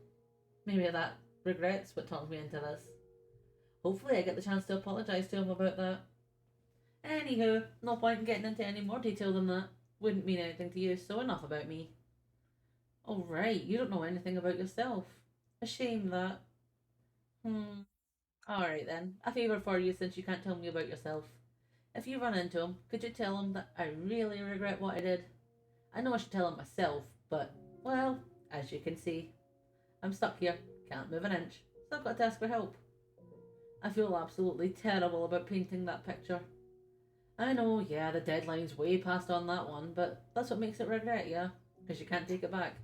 Maybe that regret's what turned me into this. Hopefully I get the chance to apologise to him about that. Anywho, no point in getting into any more detail than that. Wouldn't mean anything to you, so enough about me. Oh right, you don't know anything about yourself. A shame that. Alright then, a favour for you since you can't tell me about yourself. If you run into him, could you tell him that I really regret what I did? I know I should tell him myself, but, well, as you can see, I'm stuck here, can't move an inch, so I've got to ask for help. I feel absolutely terrible about painting that picture. I know, yeah, the deadline's way past on that one, but that's what makes it regret, yeah? Because you can't take it back.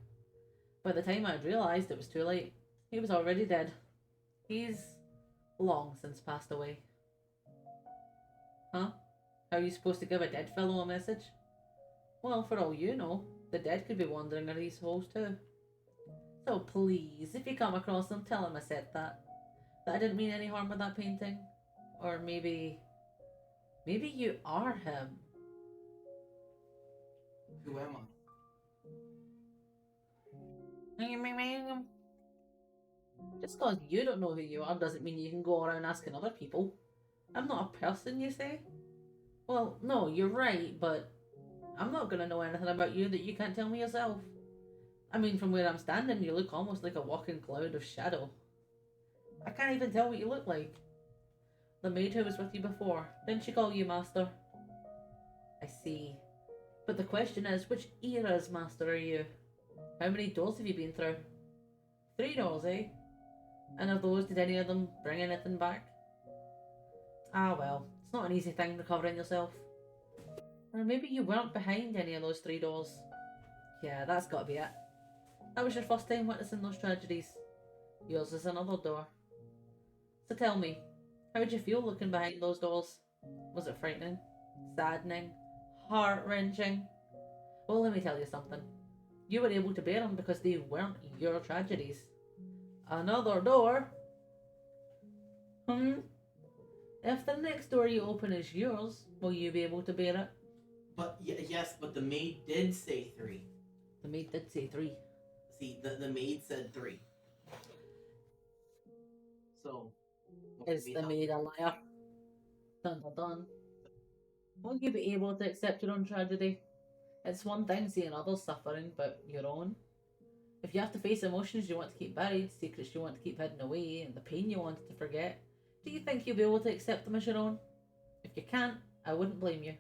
By the time I'd realised it was too late, he was already dead. He's long since passed away. Huh? How are you supposed to give a dead fellow a message? Well, for all you know, the dead could be wandering in these halls too. So please, if you come across him, tell him I said that. That I didn't mean any harm with that painting. Or maybe you are him. Who am I? Just cause you don't know who you are doesn't mean you can go around asking other people. I'm not a person, you say? Well, no, you're right, but I'm not gonna know anything about you that you can't tell me yourself. I mean, from where I'm standing, you look almost like a walking cloud of shadow. I can't even tell what you look like. The maid who was with you before, didn't she call you master? I see. But the question is, which era's master are you? How many doors have you been through? 3 doors, eh? And of those, did any of them bring anything back? Ah well, it's not an easy thing recovering yourself. Or maybe you weren't behind any of those 3 doors. Yeah, that's gotta be it. That was your first time witnessing those tragedies. Yours is another door. So tell me, how did you feel looking behind those doors? Was it frightening? Saddening? Heart-wrenching? Well, let me tell you something. You were able to bear them because they weren't your tragedies. Another door? If the next door you open is yours, will you be able to bear it? But yes, but the maid did say 3. The maid did say 3. See, the maid said 3. So, Is the maid a liar? Dun dun dun. Will you be able to accept your own tragedy? It's one thing seeing others suffering, but your own? If you have to face emotions you want to keep buried, secrets you want to keep hidden away, and the pain you wanted to forget, do you think you'll be able to accept them as your own? If you can't, I wouldn't blame you.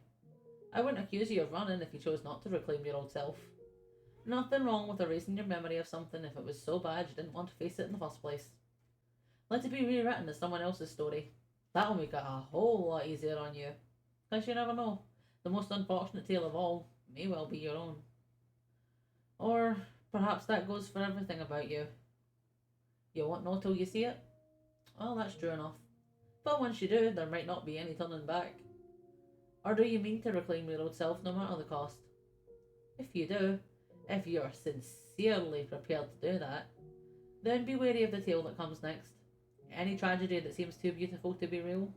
I wouldn't accuse you of running if you chose not to reclaim your old self. Nothing wrong with erasing your memory of something if it was so bad you didn't want to face it in the first place. Let it be rewritten as someone else's story. That'll make it a whole lot easier on you. Because you never know, the most unfortunate tale of all may well be your own. Or perhaps that goes for everything about you. You won't know till you see it? Well, that's true enough. But once you do, there might not be any turning back. Or do you mean to reclaim your old self no matter the cost? If you do, if you're sincerely prepared to do that, then be wary of the tale that comes next. Any tragedy that seems too beautiful to be real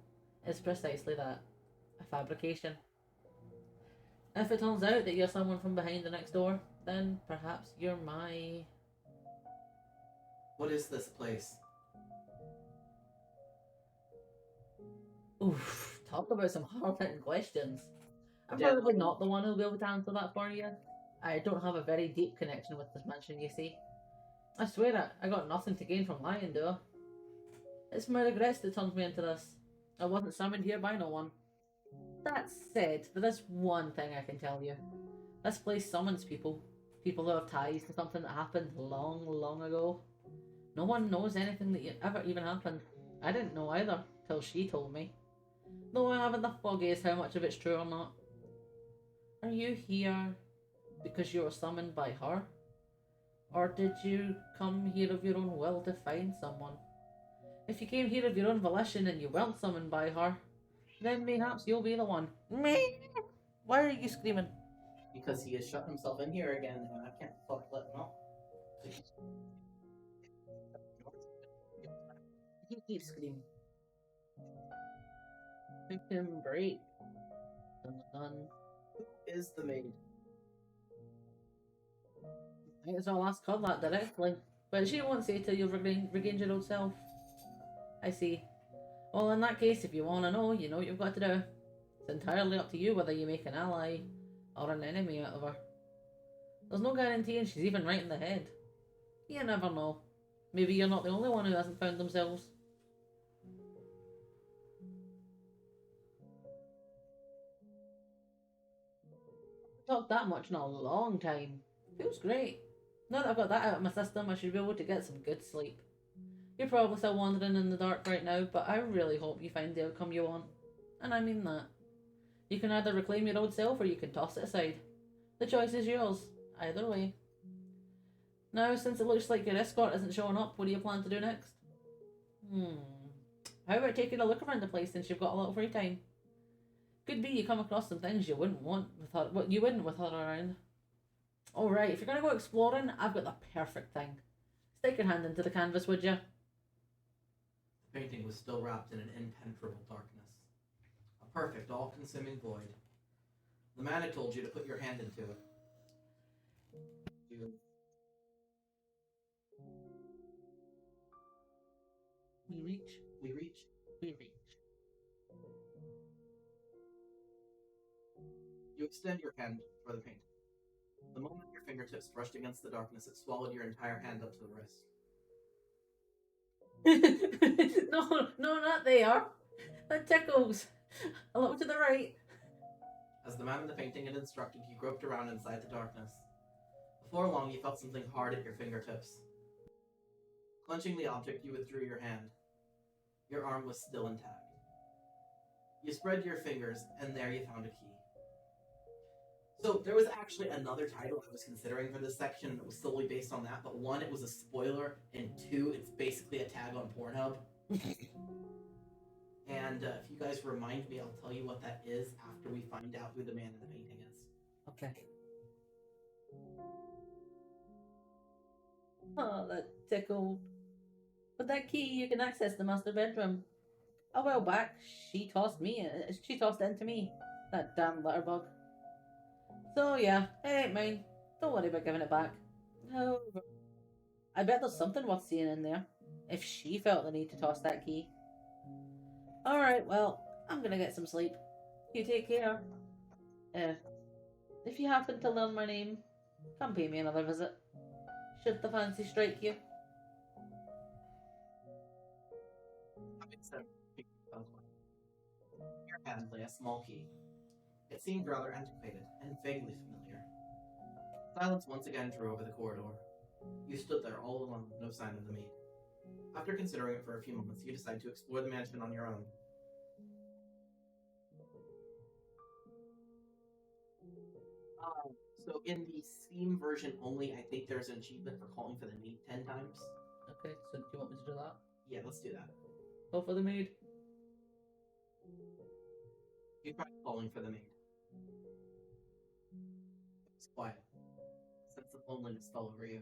is precisely that, a fabrication. If it turns out that you're someone from behind the next door, then perhaps you're my... What is this place? Oof, talk about some hard-hitting questions. I'm Dead probably level. not the one who'll be able to answer that for you. I don't have a very deep connection with this mansion, you see. I swear I got nothing to gain from lying, do I? It's my regrets that turned me into this. I wasn't summoned here by no one. That said, there is one thing I can tell you. This place summons people. People who have ties to something that happened long, long ago. No one knows anything that ever even happened. I didn't know either, till she told me. Though I haven't the foggiest how much of it's true or not. Are you here because you were summoned by her? Or did you come here of your own will to find someone? If you came here of your own volition and you weren't summoned by her, then perhaps you'll be the one. Me? Why are you screaming? Because he has shut himself in here again, and I can't fuck let him out. He keeps screaming. Make him break. Dun, dun. Who is the maid? I guess I'll ask her that directly. But she won't say till you've regained your old self. I see. Well, in that case, if you want to know, you know what you've got to do. It's entirely up to you whether you make an ally or an enemy out of her. There's no guaranteeing she's even right in the head. You never know. Maybe you're not the only one who hasn't found themselves. Talked that much in a long time. Feels great. Now that I've got that out of my system, I should be able to get some good sleep. You're probably still wandering in the dark right now, but I really hope you find the outcome you want. And I mean that. You can either reclaim your old self or you can toss it aside. The choice is yours. Either way. Now, since it looks like your escort isn't showing up, what do you plan to do next? How about taking a look around the place since you've got a little free time? Could be you come across some things you wouldn't want with her, what you wouldn't with her around. Alright, if you're gonna go exploring, I've got the perfect thing. Stick your hand into the canvas, would you? The painting was still wrapped in an impenetrable darkness. A perfect, all-consuming void. The man had told you to put your hand into it. We reach. We reach. We reach. You extend your hand for the painting. The moment your fingertips brushed against the darkness, it swallowed your entire hand up to the wrist. No, not there. That tickles. A little to the right. As the man in the painting had instructed, you groped around inside the darkness. Before long, you felt something hard at your fingertips. Clenching the object, you withdrew your hand. Your arm was still intact. You spread your fingers, and there you found a key. So there was actually another title I was considering for this section, and it was solely based on that, but one, it was a spoiler, and two, it's basically a tag on Pornhub. And if you guys remind me, I'll tell you what that is after we find out who the man in the painting is. Okay. Oh, that tickled. With that key, you can access the master bedroom. A while back, she tossed it into me. That damn letterbug. So yeah, it ain't mine. Don't worry about giving it back. However, I bet there's something worth seeing in there. If she felt the need to toss that key. Alright, well, I'm gonna get some sleep. You take care. If you happen to learn my name, come pay me another visit. Should the fancy strike you. In your hand lay a small key. It seemed rather antiquated and vaguely familiar. Silence once again drew over the corridor. You stood there all alone, no sign of the maid. After considering it for a few moments, you decide to explore the mansion on your own. So in the Steam version only, I think there's an achievement for calling for the maid 10 times. Okay, so do you want me to do that? Yeah, let's do that. Go for the maid. You tried calling for the maid. It was quiet. A sense of loneliness fell over you.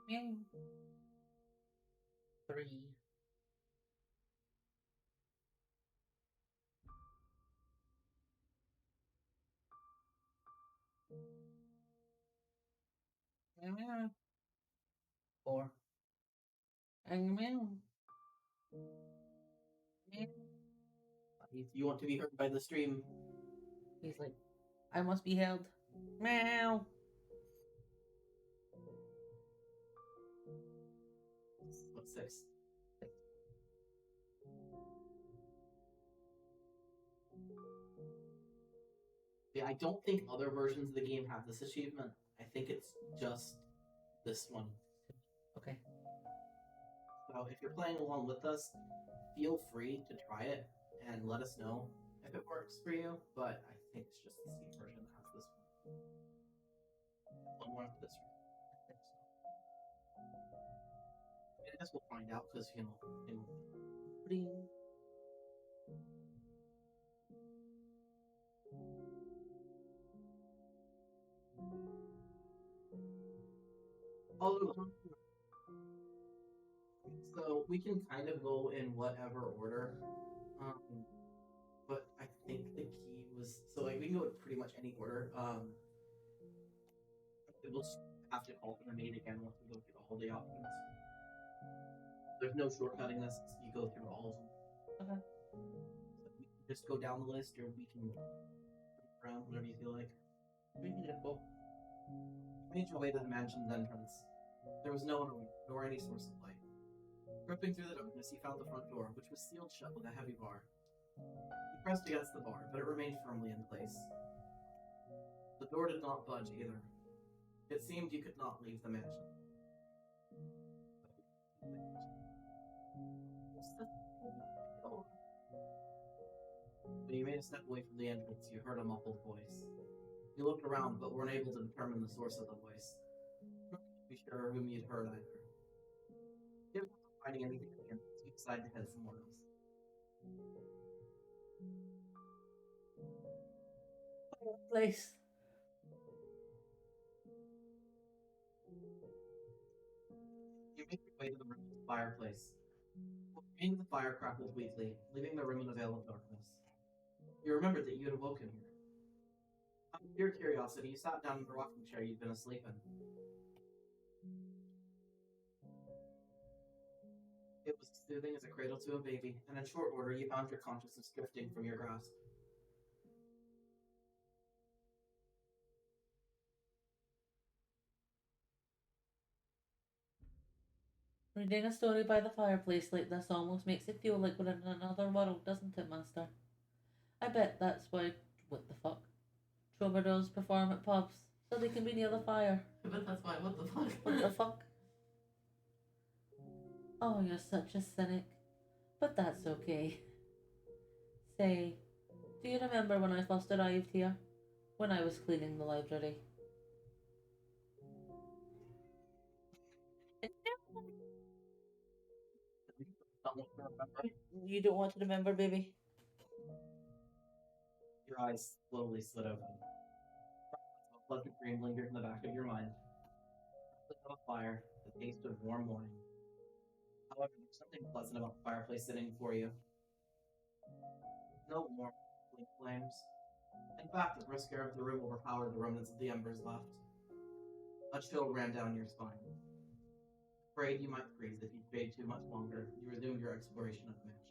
Meow. 3. Meow. 4. And meow. Meow. If you want to be heard by the stream, He's like, I must be held. Meow. what, 6? Yeah, I don't think other versions of the game have this achievement. I think it's just this one. Okay. So if you're playing along with us, feel free to try it and let us know if it works for you. But I think it's just the Steam version that has this one. One more after this one. I guess we'll find out because Bling. So we can kind of go in whatever order, but I think the key was so like we can go in pretty much any order. We'll just have to alternate again once we go through all the options. There's no shortcutting this. You go through all of them. Okay. So we can just go down the list, or we can around whatever you feel like. We can just go. Made your way to the mansion's entrance. There was no one around, nor any source of light. Groping through the darkness, he found the front door, which was sealed shut with a heavy bar. He pressed against the bar, but it remained firmly in place. The door did not budge either. It seemed you could not leave the mansion. When you made a step away from the entrance, you heard a muffled voice. You looked around, but weren't able to determine the source of the voice. Not be sure whom you'd heard either. Given not finding anything at the entrance, you decided to head somewhere else. Place. You make your way to the room with the fireplace. The fire crackled weakly, leaving the room in a veil of darkness. You remembered that you had awoken here. Out of pure curiosity, you sat down in the rocking chair you'd been asleep in. It was as soothing as a cradle to a baby, and in short order you found your consciousness drifting from your grasp. Reading a story by the fireplace like this almost makes it feel like we're in another world, doesn't it, Master? I bet that's why, what the fuck, troubadours perform at pubs, so they can be near the fire. But that's why, what the fuck? What the fuck? Oh, you're such a cynic. But that's okay. Say, do you remember when I first arrived here? When I was cleaning the library? You don't want to remember, baby? Your eyes slowly slid open. A pleasant dream lingered in the back of your mind. The fire, the taste of warm morning. However, there's something pleasant about the fireplace sitting before you. No warm, flames. In fact, the brisk air of the room overpowered the remnants of the embers left. A chill ran down your spine. Afraid you might freeze if you stayed too much longer, you resumed your exploration of the mansion.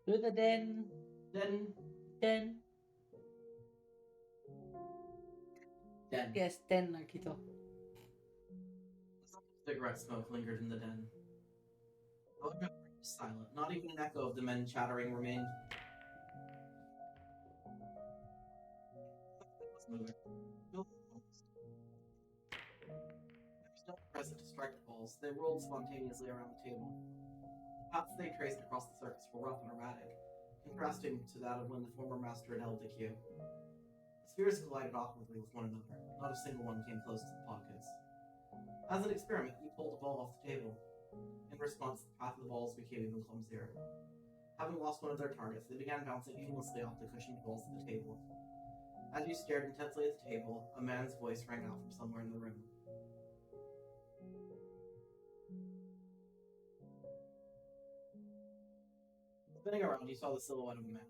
To the den. Den. Yes, den, Narkito. Cigarette smoke lingered in the den. However, it was silent. Not even an echo of the men chattering remained. Was moving. There was no one present to strike the balls. They rolled spontaneously around the table. The paths they traced across the surface were rough and erratic, contrasting to that of when the former master had held the cue. The spheres collided awkwardly with one another. Not a single one came close to the pockets. As an experiment, you pulled a ball off the table. In response, the path of the balls became even clumsier. Having lost one of their targets, they began bouncing aimlessly off the cushioned walls of the table. As you stared intensely at the table, a man's voice rang out from somewhere in the room. Spinning around, you saw the silhouette of a man.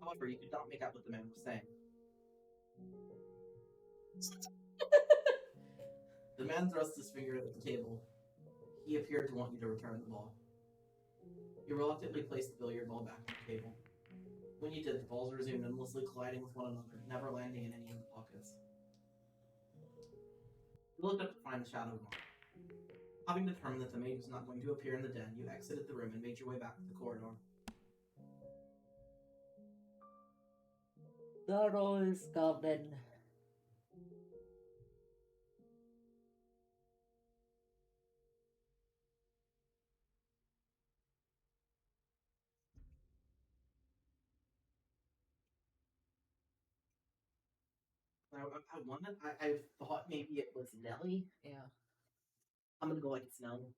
However, you could not make out what the man was saying. The man thrust his finger at the table. He appeared to want you to return the ball. You reluctantly placed the billiard ball back on the table. When you did, the balls resumed endlessly colliding with one another, never landing in any of the pockets. You looked up to find the shadow gone. Having determined that the maid was not going to appear in the den, you exited the room and made your way back to the corridor. Zoro is coming. I thought maybe it was Nelly. Yeah. I'm gonna go like it's Nelly.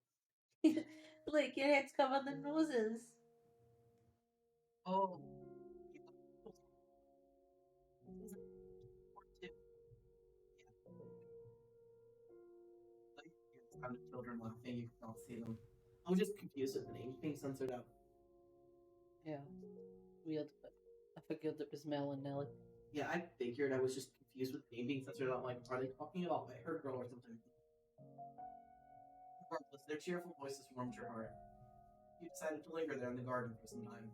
Like your head's covered in roses. Oh. Kind of children laughing, you can not see them. I was just confused with the names being censored out. Yeah. Weird, but I figured it was Mel and Nelly. Yeah, I figured. I was just confused with the name being censored out. Like, are they talking about my hurt girl or something? Regardless, their cheerful voices warmed your heart. You decided to linger there in the garden for some time.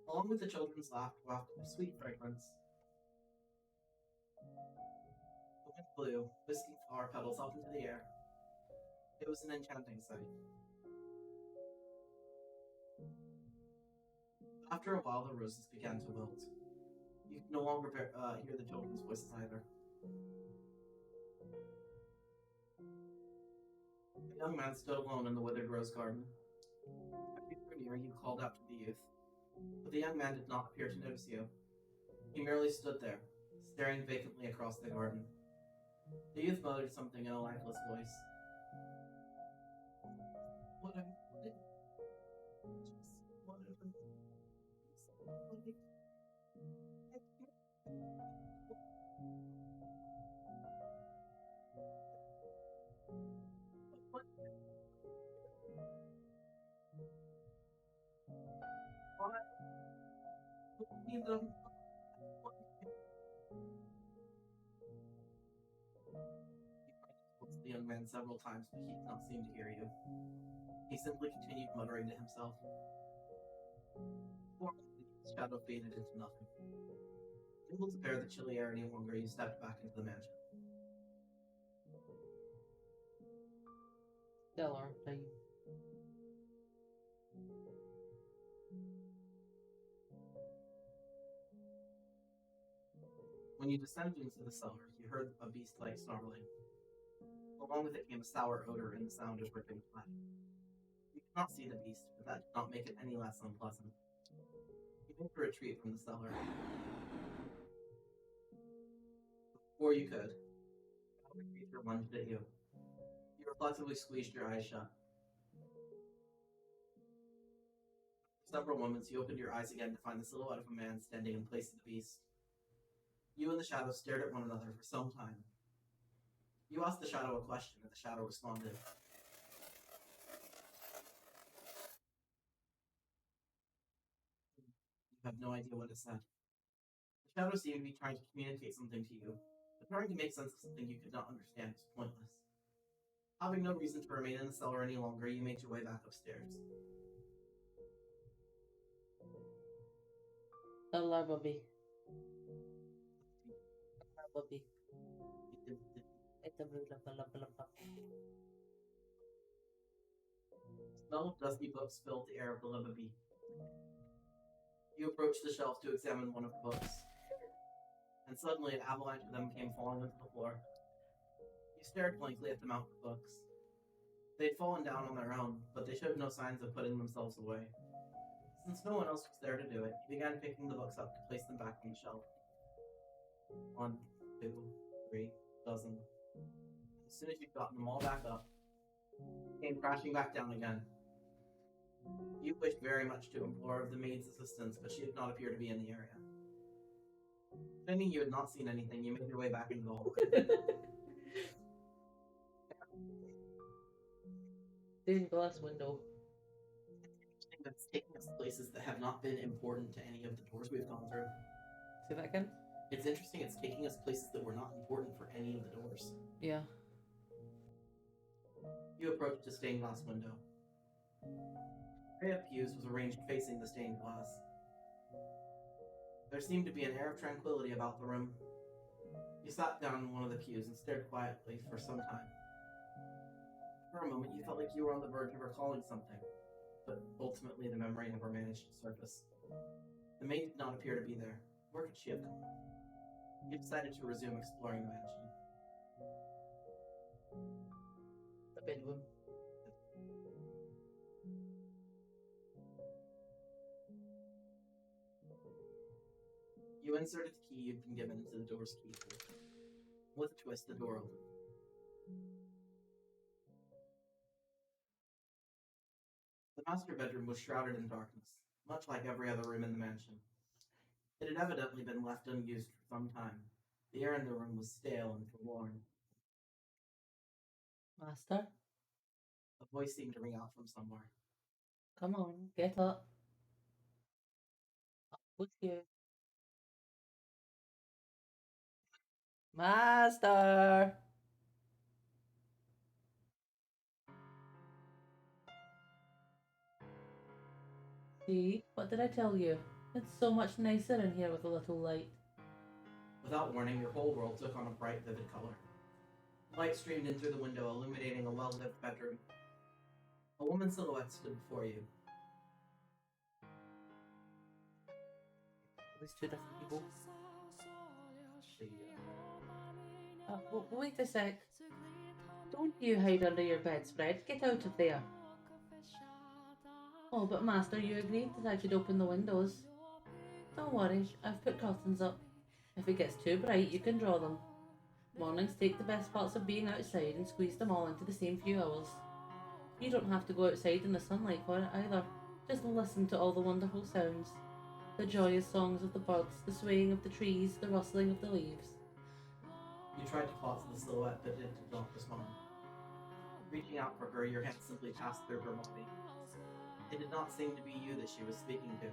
Along with the children's laughter wafted a sweet fragrance. The wind blew, whisking flower petals up into the air. It was an enchanting sight. After a while, the roses began to wilt. You could no longer hear the children's voices either. A young man stood alone in the withered rose garden. As you drew near, you called out to the youth, but the young man did not appear to notice you. He merely stood there, staring vacantly across the garden. The youth muttered something in a lifeless voice. What I wanted, just wanted to the young man several times, but he did not seem to hear you. He simply continued muttering to himself. For the shadow faded into nothing. Unable to bear the chilly air any longer, you stepped back into the mansion. Stellar time. When you descended into the cellar, you heard a beast-like snarling. Along with it came a sour odor and the sound of ripping flesh. You could not see the beast, but that did not make it any less unpleasant. You made a retreat from the cellar. Before you could, the creature lunged at you. You reflexively squeezed your eyes shut. For several moments, you opened your eyes again to find the silhouette of a man standing in place of the beast. You and the shadow stared at one another for some time. You asked the shadow a question, and the shadow responded. You have no idea what it said. The shadow seemed to be trying to communicate something to you, but trying to make sense of something you could not understand was pointless. Having no reason to remain in the cellar any longer, you made your way back upstairs. The Lullaby. Lullaby. It's a Smell of dusty books filled the air of the Lullaby. You approached the shelf to examine one of the books, and suddenly an avalanche of them came falling onto the floor. You stared blankly at the mountain of books. They had fallen down on their own, but they showed no signs of putting themselves away. Since no one else was there to do it, you began picking the books up to place them back on the shelf. 1, 2, 3, dozen. As soon as you'd gotten them all back up, they came crashing back down again. You wished very much to implore of the maid's assistance, but she did not appear to be in the area. Pretending you had not seen anything, you made your way back into the hallway. Stained glass window. Interesting that's taking us places that have not been important to any of the doors we've gone through. Say that again? It's interesting it's taking us places that were not important for any of the doors. Yeah. You approached a stained glass window. A tray of pews was arranged facing the stained glass. There seemed to be an air of tranquility about the room. You sat down in one of the pews and stared quietly for some time. For a moment, you felt like you were on the verge of recalling something, but ultimately the memory never managed to surface. The maid did not appear to be there. Where could she have gone? You decided to resume exploring the mansion. The bedroom. You inserted the key you'd been given into the door's keyhole. With a twist, the door opened. The master bedroom was shrouded in darkness, much like every other room in the mansion. It had evidently been left unused for some time. The air in the room was stale and forlorn. Master, A voice seemed to ring out from somewhere. come on, get up. Up with you. Master! See, what did I tell you? It's so much nicer in here with a little light. Without warning, your whole world took on a bright, vivid color. Light streamed in through the window, illuminating a well-lit bedroom. A woman's silhouette stood before you. These two different people. Wait a sec. Don't you hide under your bedspread. Get out of there. Oh, but Master, you agreed that I should open the windows. Don't worry, I've put curtains up. If it gets too bright, you can draw them. Mornings take the best parts of being outside and squeeze them all into the same few hours. You don't have to go outside in the sunlight for it either. Just listen to all the wonderful sounds. The joyous songs of the birds, the swaying of the trees, the rustling of the leaves. You tried to call to the silhouette, but it did not respond. Reaching out for her, your hand simply passed through her body. It did not seem to be you that she was speaking to.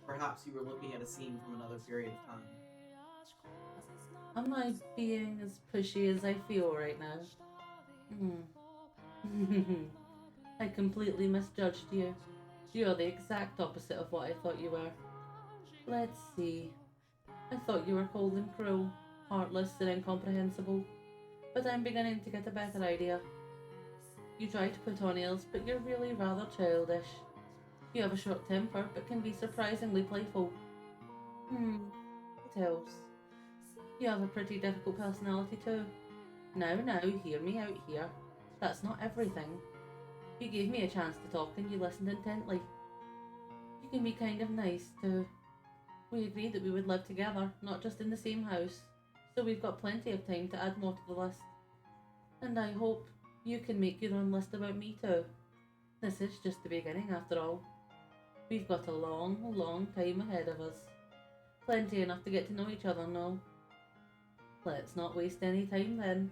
Perhaps you were looking at a scene from another period of time. Am I being as pushy as I feel right now? I completely misjudged you. You're the exact opposite of what I thought you were. Let's see. I thought you were cold and cruel, heartless and incomprehensible, but I'm beginning to get a better idea. You try to put on airs, but you're really rather childish. You have a short temper, but can be surprisingly playful. What else? You have a pretty difficult personality too. Now, hear me out here. That's not everything. You gave me a chance to talk and you listened intently. You can be kind of nice too. We agreed that we would live together, not just in the same house, so we've got plenty of time to add more to the list. And I hope you can make your own list about me too. This is just the beginning after all. We've got a long, long time ahead of us. Plenty enough to get to know each other now. Let's not waste any time then.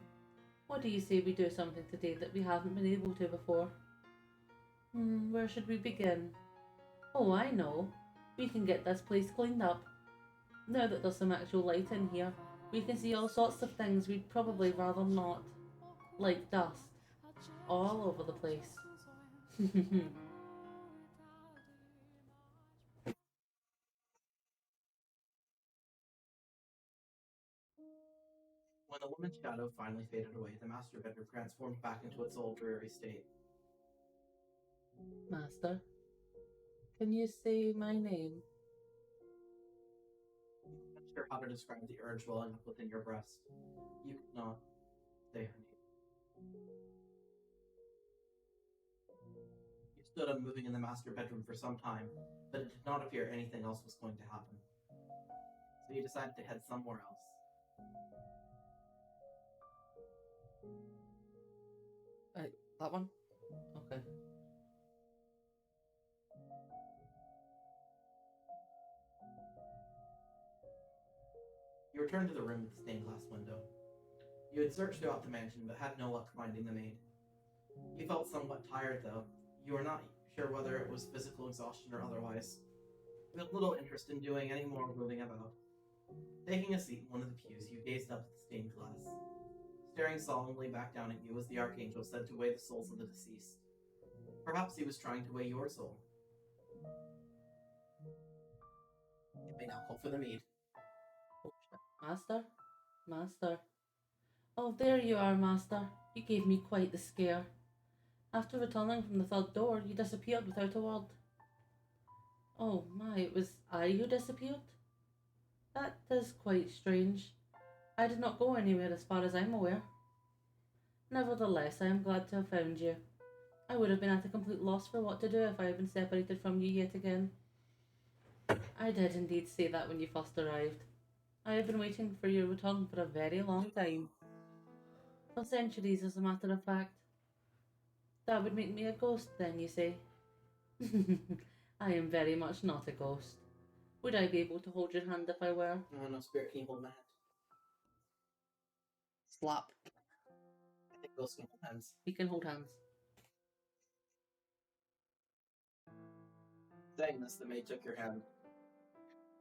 What do you say we do something today that we haven't been able to before? Where should we begin? Oh, I know. We can get this place cleaned up. Now that there's some actual light in here, we can see all sorts of things we'd probably rather not. Like dust. All over the place. When the woman's shadow finally faded away, the master bedroom transformed back into its old dreary state. Master, can you say my name? I'm not sure how to describe the urge welling up within your breast. You could not say her name. You stood unmoving in the master bedroom for some time, but it did not appear anything else was going to happen. So you decided to head somewhere else. That one? Okay. You returned to the room with the stained glass window. You had searched throughout the mansion, but had no luck finding the maid. You felt somewhat tired, though. You were not sure whether it was physical exhaustion or otherwise. You had little interest in doing any more moving about. Taking a seat in one of the pews, you gazed up at the stained glass, staring solemnly back down at you as the archangel said to weigh the souls of the deceased. Perhaps he was trying to weigh your soul. It may now call for the mead. Master? Master? Oh, there you are, Master. You gave me quite the scare. After returning from the third door, you disappeared without a word. Oh my, it was I who disappeared? That is quite strange. I did not go anywhere as far as I'm aware. Nevertheless, I am glad to have found you. I would have been at a complete loss for what to do if I had been separated from you yet again. I did indeed say that when you first arrived. I have been waiting for your return for a very long time. For centuries, as a matter of fact. That would make me a ghost, then, you say? I am very much not a ghost. Would I be able to hold your hand if I were? Oh, no, Spirit, can you hold my hand? Slap. I think ghosts can hold hands. We can hold hands. Saying this, the maid took your hand.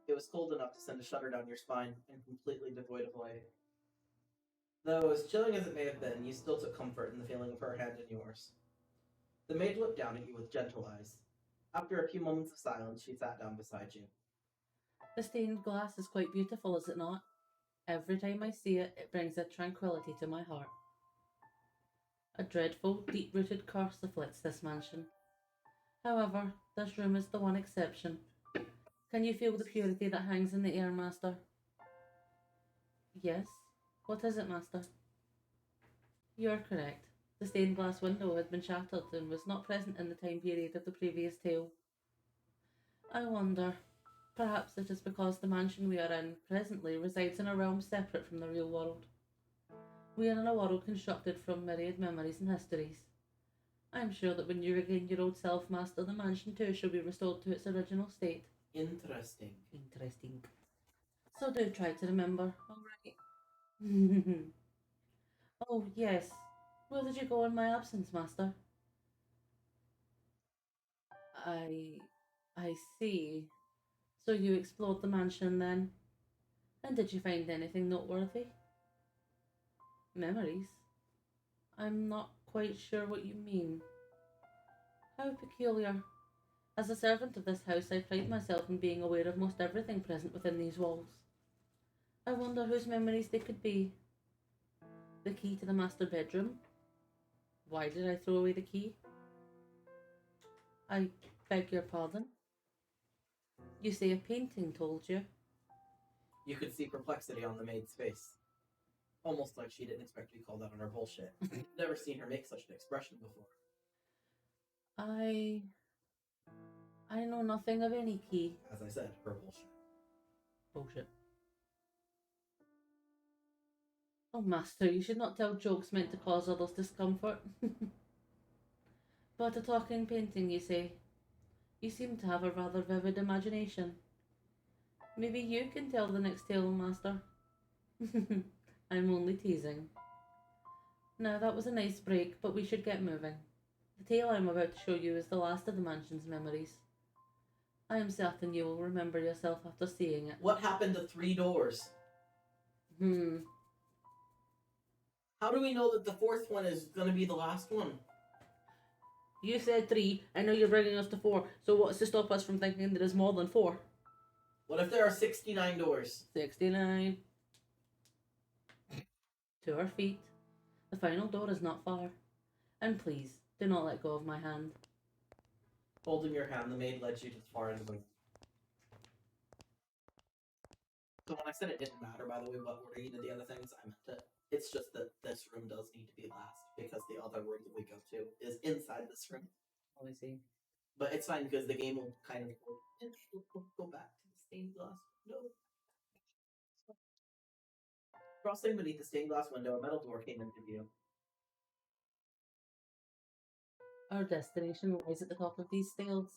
It was cold enough to send a shudder down your spine and completely devoid of life. Though, as chilling as it may have been, you still took comfort in the feeling of her hand in yours. The maid looked down at you with gentle eyes. After a few moments of silence, she sat down beside you. The stained glass is quite beautiful, is it not? Every time I see it, it brings a tranquility to my heart. A dreadful, deep-rooted curse afflicts this mansion. However, this room is the one exception. Can you feel the purity that hangs in the air, Master? Yes. What is it, Master? You are correct. The stained glass window had been shattered and was not present in the time period of the previous tale. I wonder, perhaps it is because the mansion we are in presently resides in a realm separate from the real world. We are in a world constructed from myriad memories and histories. I am sure that when you regain your old self, Master, the mansion too shall be restored to its original state. Interesting. Interesting. So do try to remember, alright? Oh, yes. Where did you go in my absence, Master? I see. So you explored the mansion then? And did you find anything noteworthy? Memories? I'm not quite sure what you mean. How peculiar. As a servant of this house, I pride myself in being aware of most everything present within these walls. I wonder whose memories they could be. The key to the master bedroom? Why did I throw away the key? I beg your pardon? You say a painting told you? You could see perplexity on the maid's face. Almost like she didn't expect to be called out on her bullshit. Never seen her make such an expression before. I know nothing of any key. As I said, her bullshit. Bullshit. Oh, Master, you should not tell jokes meant to cause others discomfort. But a talking painting, you say? You seem to have a rather vivid imagination. Maybe you can tell the next tale, Master. I'm only teasing. Now, that was a nice break, but we should get moving. The tale I'm about to show you is the last of the mansion's memories. I am certain you will remember yourself after seeing it. What happened to 3 doors? How do we know that the 4th one is going to be the last one? You said 3, I know you're bringing us to 4, so what's to stop us from thinking there is more than 4? What if there are 69 doors? 69. To our feet. The final door is not far. And please, do not let go of my hand. Holding your hand, the maid led you to the far end of the room. So when I said it didn't matter, by the way, what order you did the other things, I meant it. It's just that this room does need to be last, because the other room that we go to is inside this room. Oh, I see. But it's fine, because the game will kind of go back to the stained glass window. Crossing beneath the stained glass window, a metal door came into view. Our destination lies at the top of these stairs.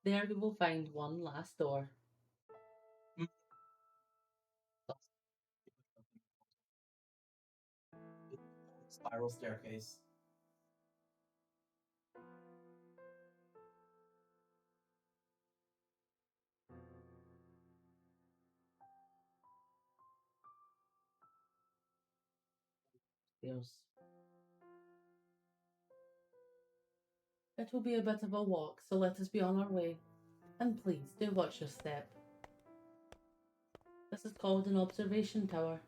There we will find one last door. Spiral staircase. stairs. It will be a bit of a walk, so let us be on our way. And please, do watch your step. This is called an observation tower.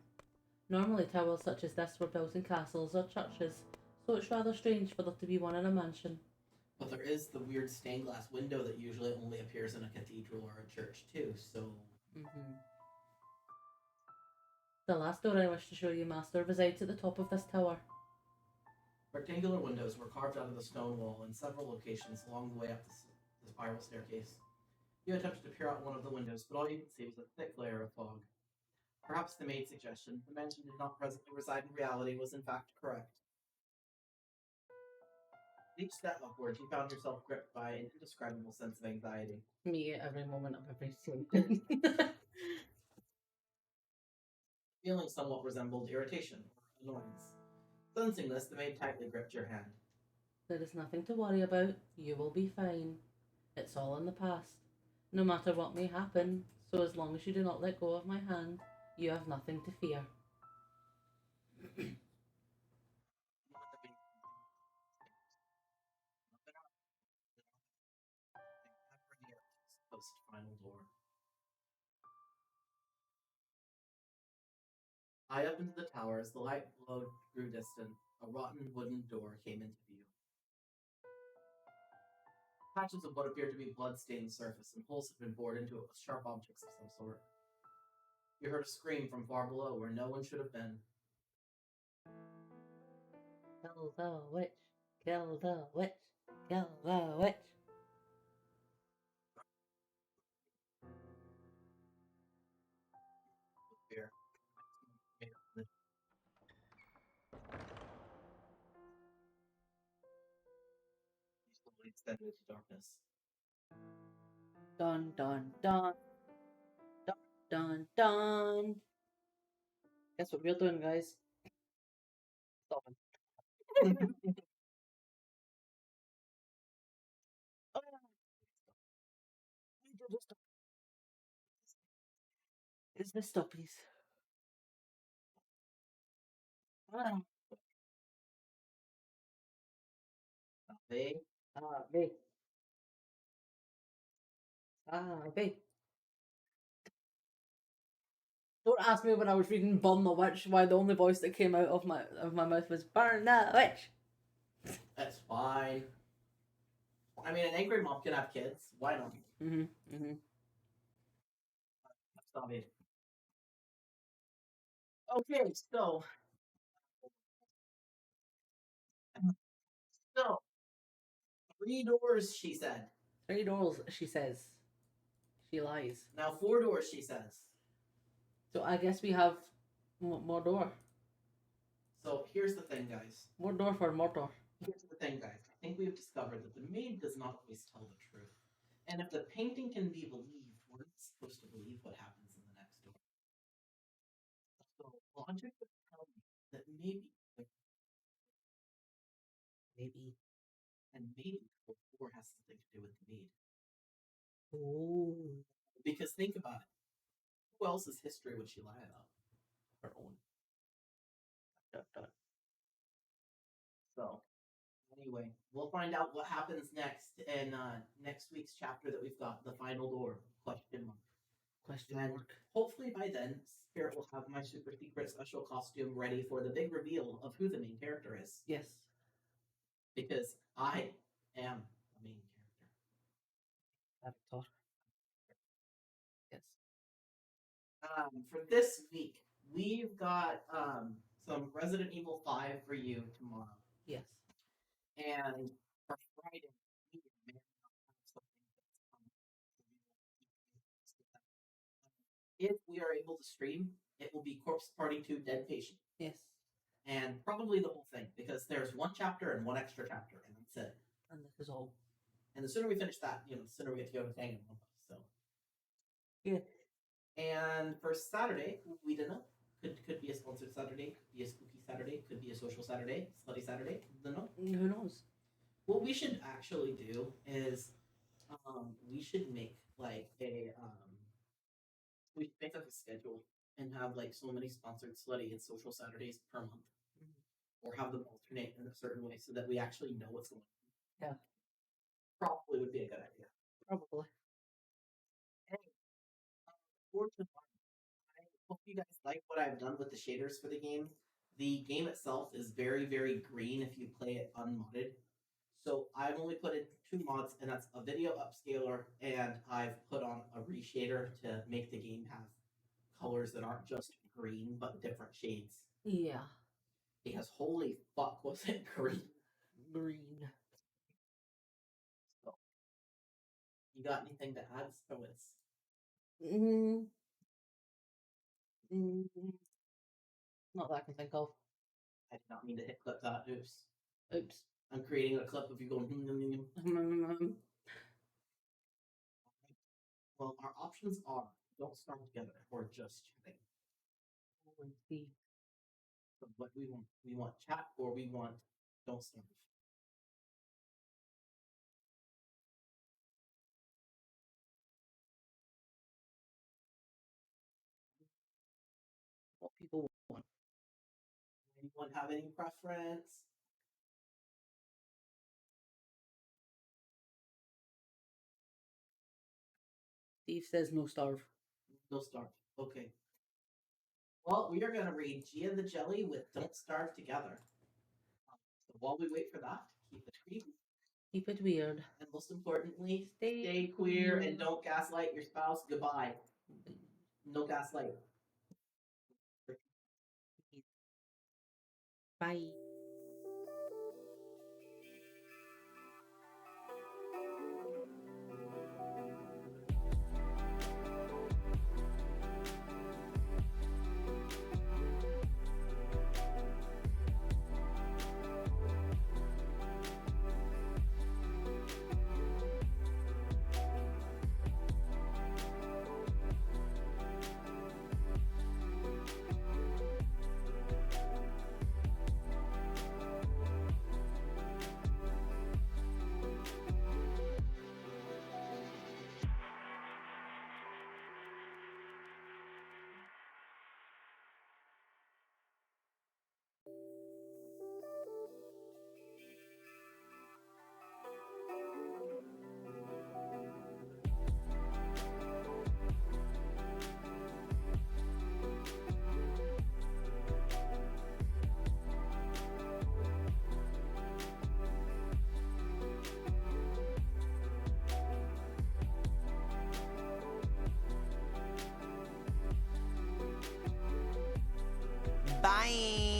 Normally towers such as this were built in castles or churches, so it's rather strange for there to be one in a mansion. But there is the weird stained glass window that usually only appears in a cathedral or a church too, so... The last door I wish to show you, Master, resides at the top of this tower. Rectangular windows were carved out of the stone wall in several locations along the way up the spiral staircase. You attempted to peer out one of the windows, but all you could see was a thick layer of fog. Perhaps the maid's suggestion, the mansion did not presently reside in reality, was in fact correct. Each step upwards, you found yourself gripped by an indescribable sense of anxiety. Me at every moment of every sleep. Feeling somewhat resembled irritation or annoyance. Sensing this, the maid tightly gripped your hand. There is nothing to worry about. You will be fine. It's all in the past. No matter what may happen, so as long as you do not let go of my hand, you have nothing to fear. Final door. High up into the tower, as the light below grew distant, a rotten wooden door came into view. Patches of what appeared to be blood stained the surface, and holes had been bored into it with sharp objects of some sort. You heard a scream from far below, where no one should have been. Kill the witch! Kill the witch! Kill the witch! Fear. You slowly descended into darkness. Dun dun dun! Dun dun dun! Guess what we're doing, guys? Stopping. Is this stoppies? They B. B. Don't ask me when I was reading Burn the Witch why the only voice that came out of my mouth was Burn the Witch. That's fine. I mean, an angry mom can have kids. Why not? Stop it. Okay, so 3 doors, she said. 3 doors, she says. She lies. Now 4 doors, she says. So I guess we have more door. So here's the thing, guys. More door for more door. Here's the thing, guys. I think we've discovered that the maid does not always tell the truth. And if the painting can be believed, we're not supposed to believe what happens in the next door. So logic would tell me that maybe, and maybe the 4 has something to do with the maid. Oh. Because think about it. Who else's history would she lie about? Her own. So, anyway, we'll find out what happens next in next week's chapter that we've got, the final door, question mark. And hopefully by then, Spirit will have my super secret special costume ready for the big reveal of who the main character is. Yes. Because I am the main character. Avatar. Yes. For this week, we've got some Resident Evil 5 for you tomorrow. Yes. And for Friday, we may not have something that's coming. If we are able to stream, it will be Corpse Party 2 Dead Patient. Yes. And probably the whole thing, because there's 1 chapter and 1 extra chapter, and that's it. And this is all. And the sooner we finish that, the sooner we get to go to Tangan. So. Yeah. And for Saturday, we don't know. Could be a sponsored Saturday, could be a spooky Saturday, could be a social Saturday, slutty Saturday. Don't know. Who knows? What we should actually do is, we should make like a we should make like a schedule and have like so many sponsored slutty and social Saturdays per month. or have them alternate in a certain way so that we actually know what's going on. Yeah. Probably would be a good idea. Probably. Fortunately, I hope you guys like what I've done with the shaders for the game. The game itself is very, very green if you play it unmodded. So I've only put in 2 mods, and that's a video upscaler, and I've put on a reshader to make the game have colors that aren't just green, but different shades. Yeah. Because holy fuck, was it green? Green. So, you got anything to add, Spirits? Mm, not that I can think of. I did not mean to hit clip that. Oops. Oops. I'm creating a clip of you going. Well, our options are don't starve together or just chatting. So what we want chat or we want don't starve. What people want. Anyone have any preference? Steve says no starve. No starve. Okay. Well, we are going to read Gia the Jelly with Don't Starve Together. So while we wait for that, keep it creepy. Keep it weird. And most importantly, Stay stay queer queer. and don't gaslight your spouse. Goodbye. No gaslight. Bye. Bye.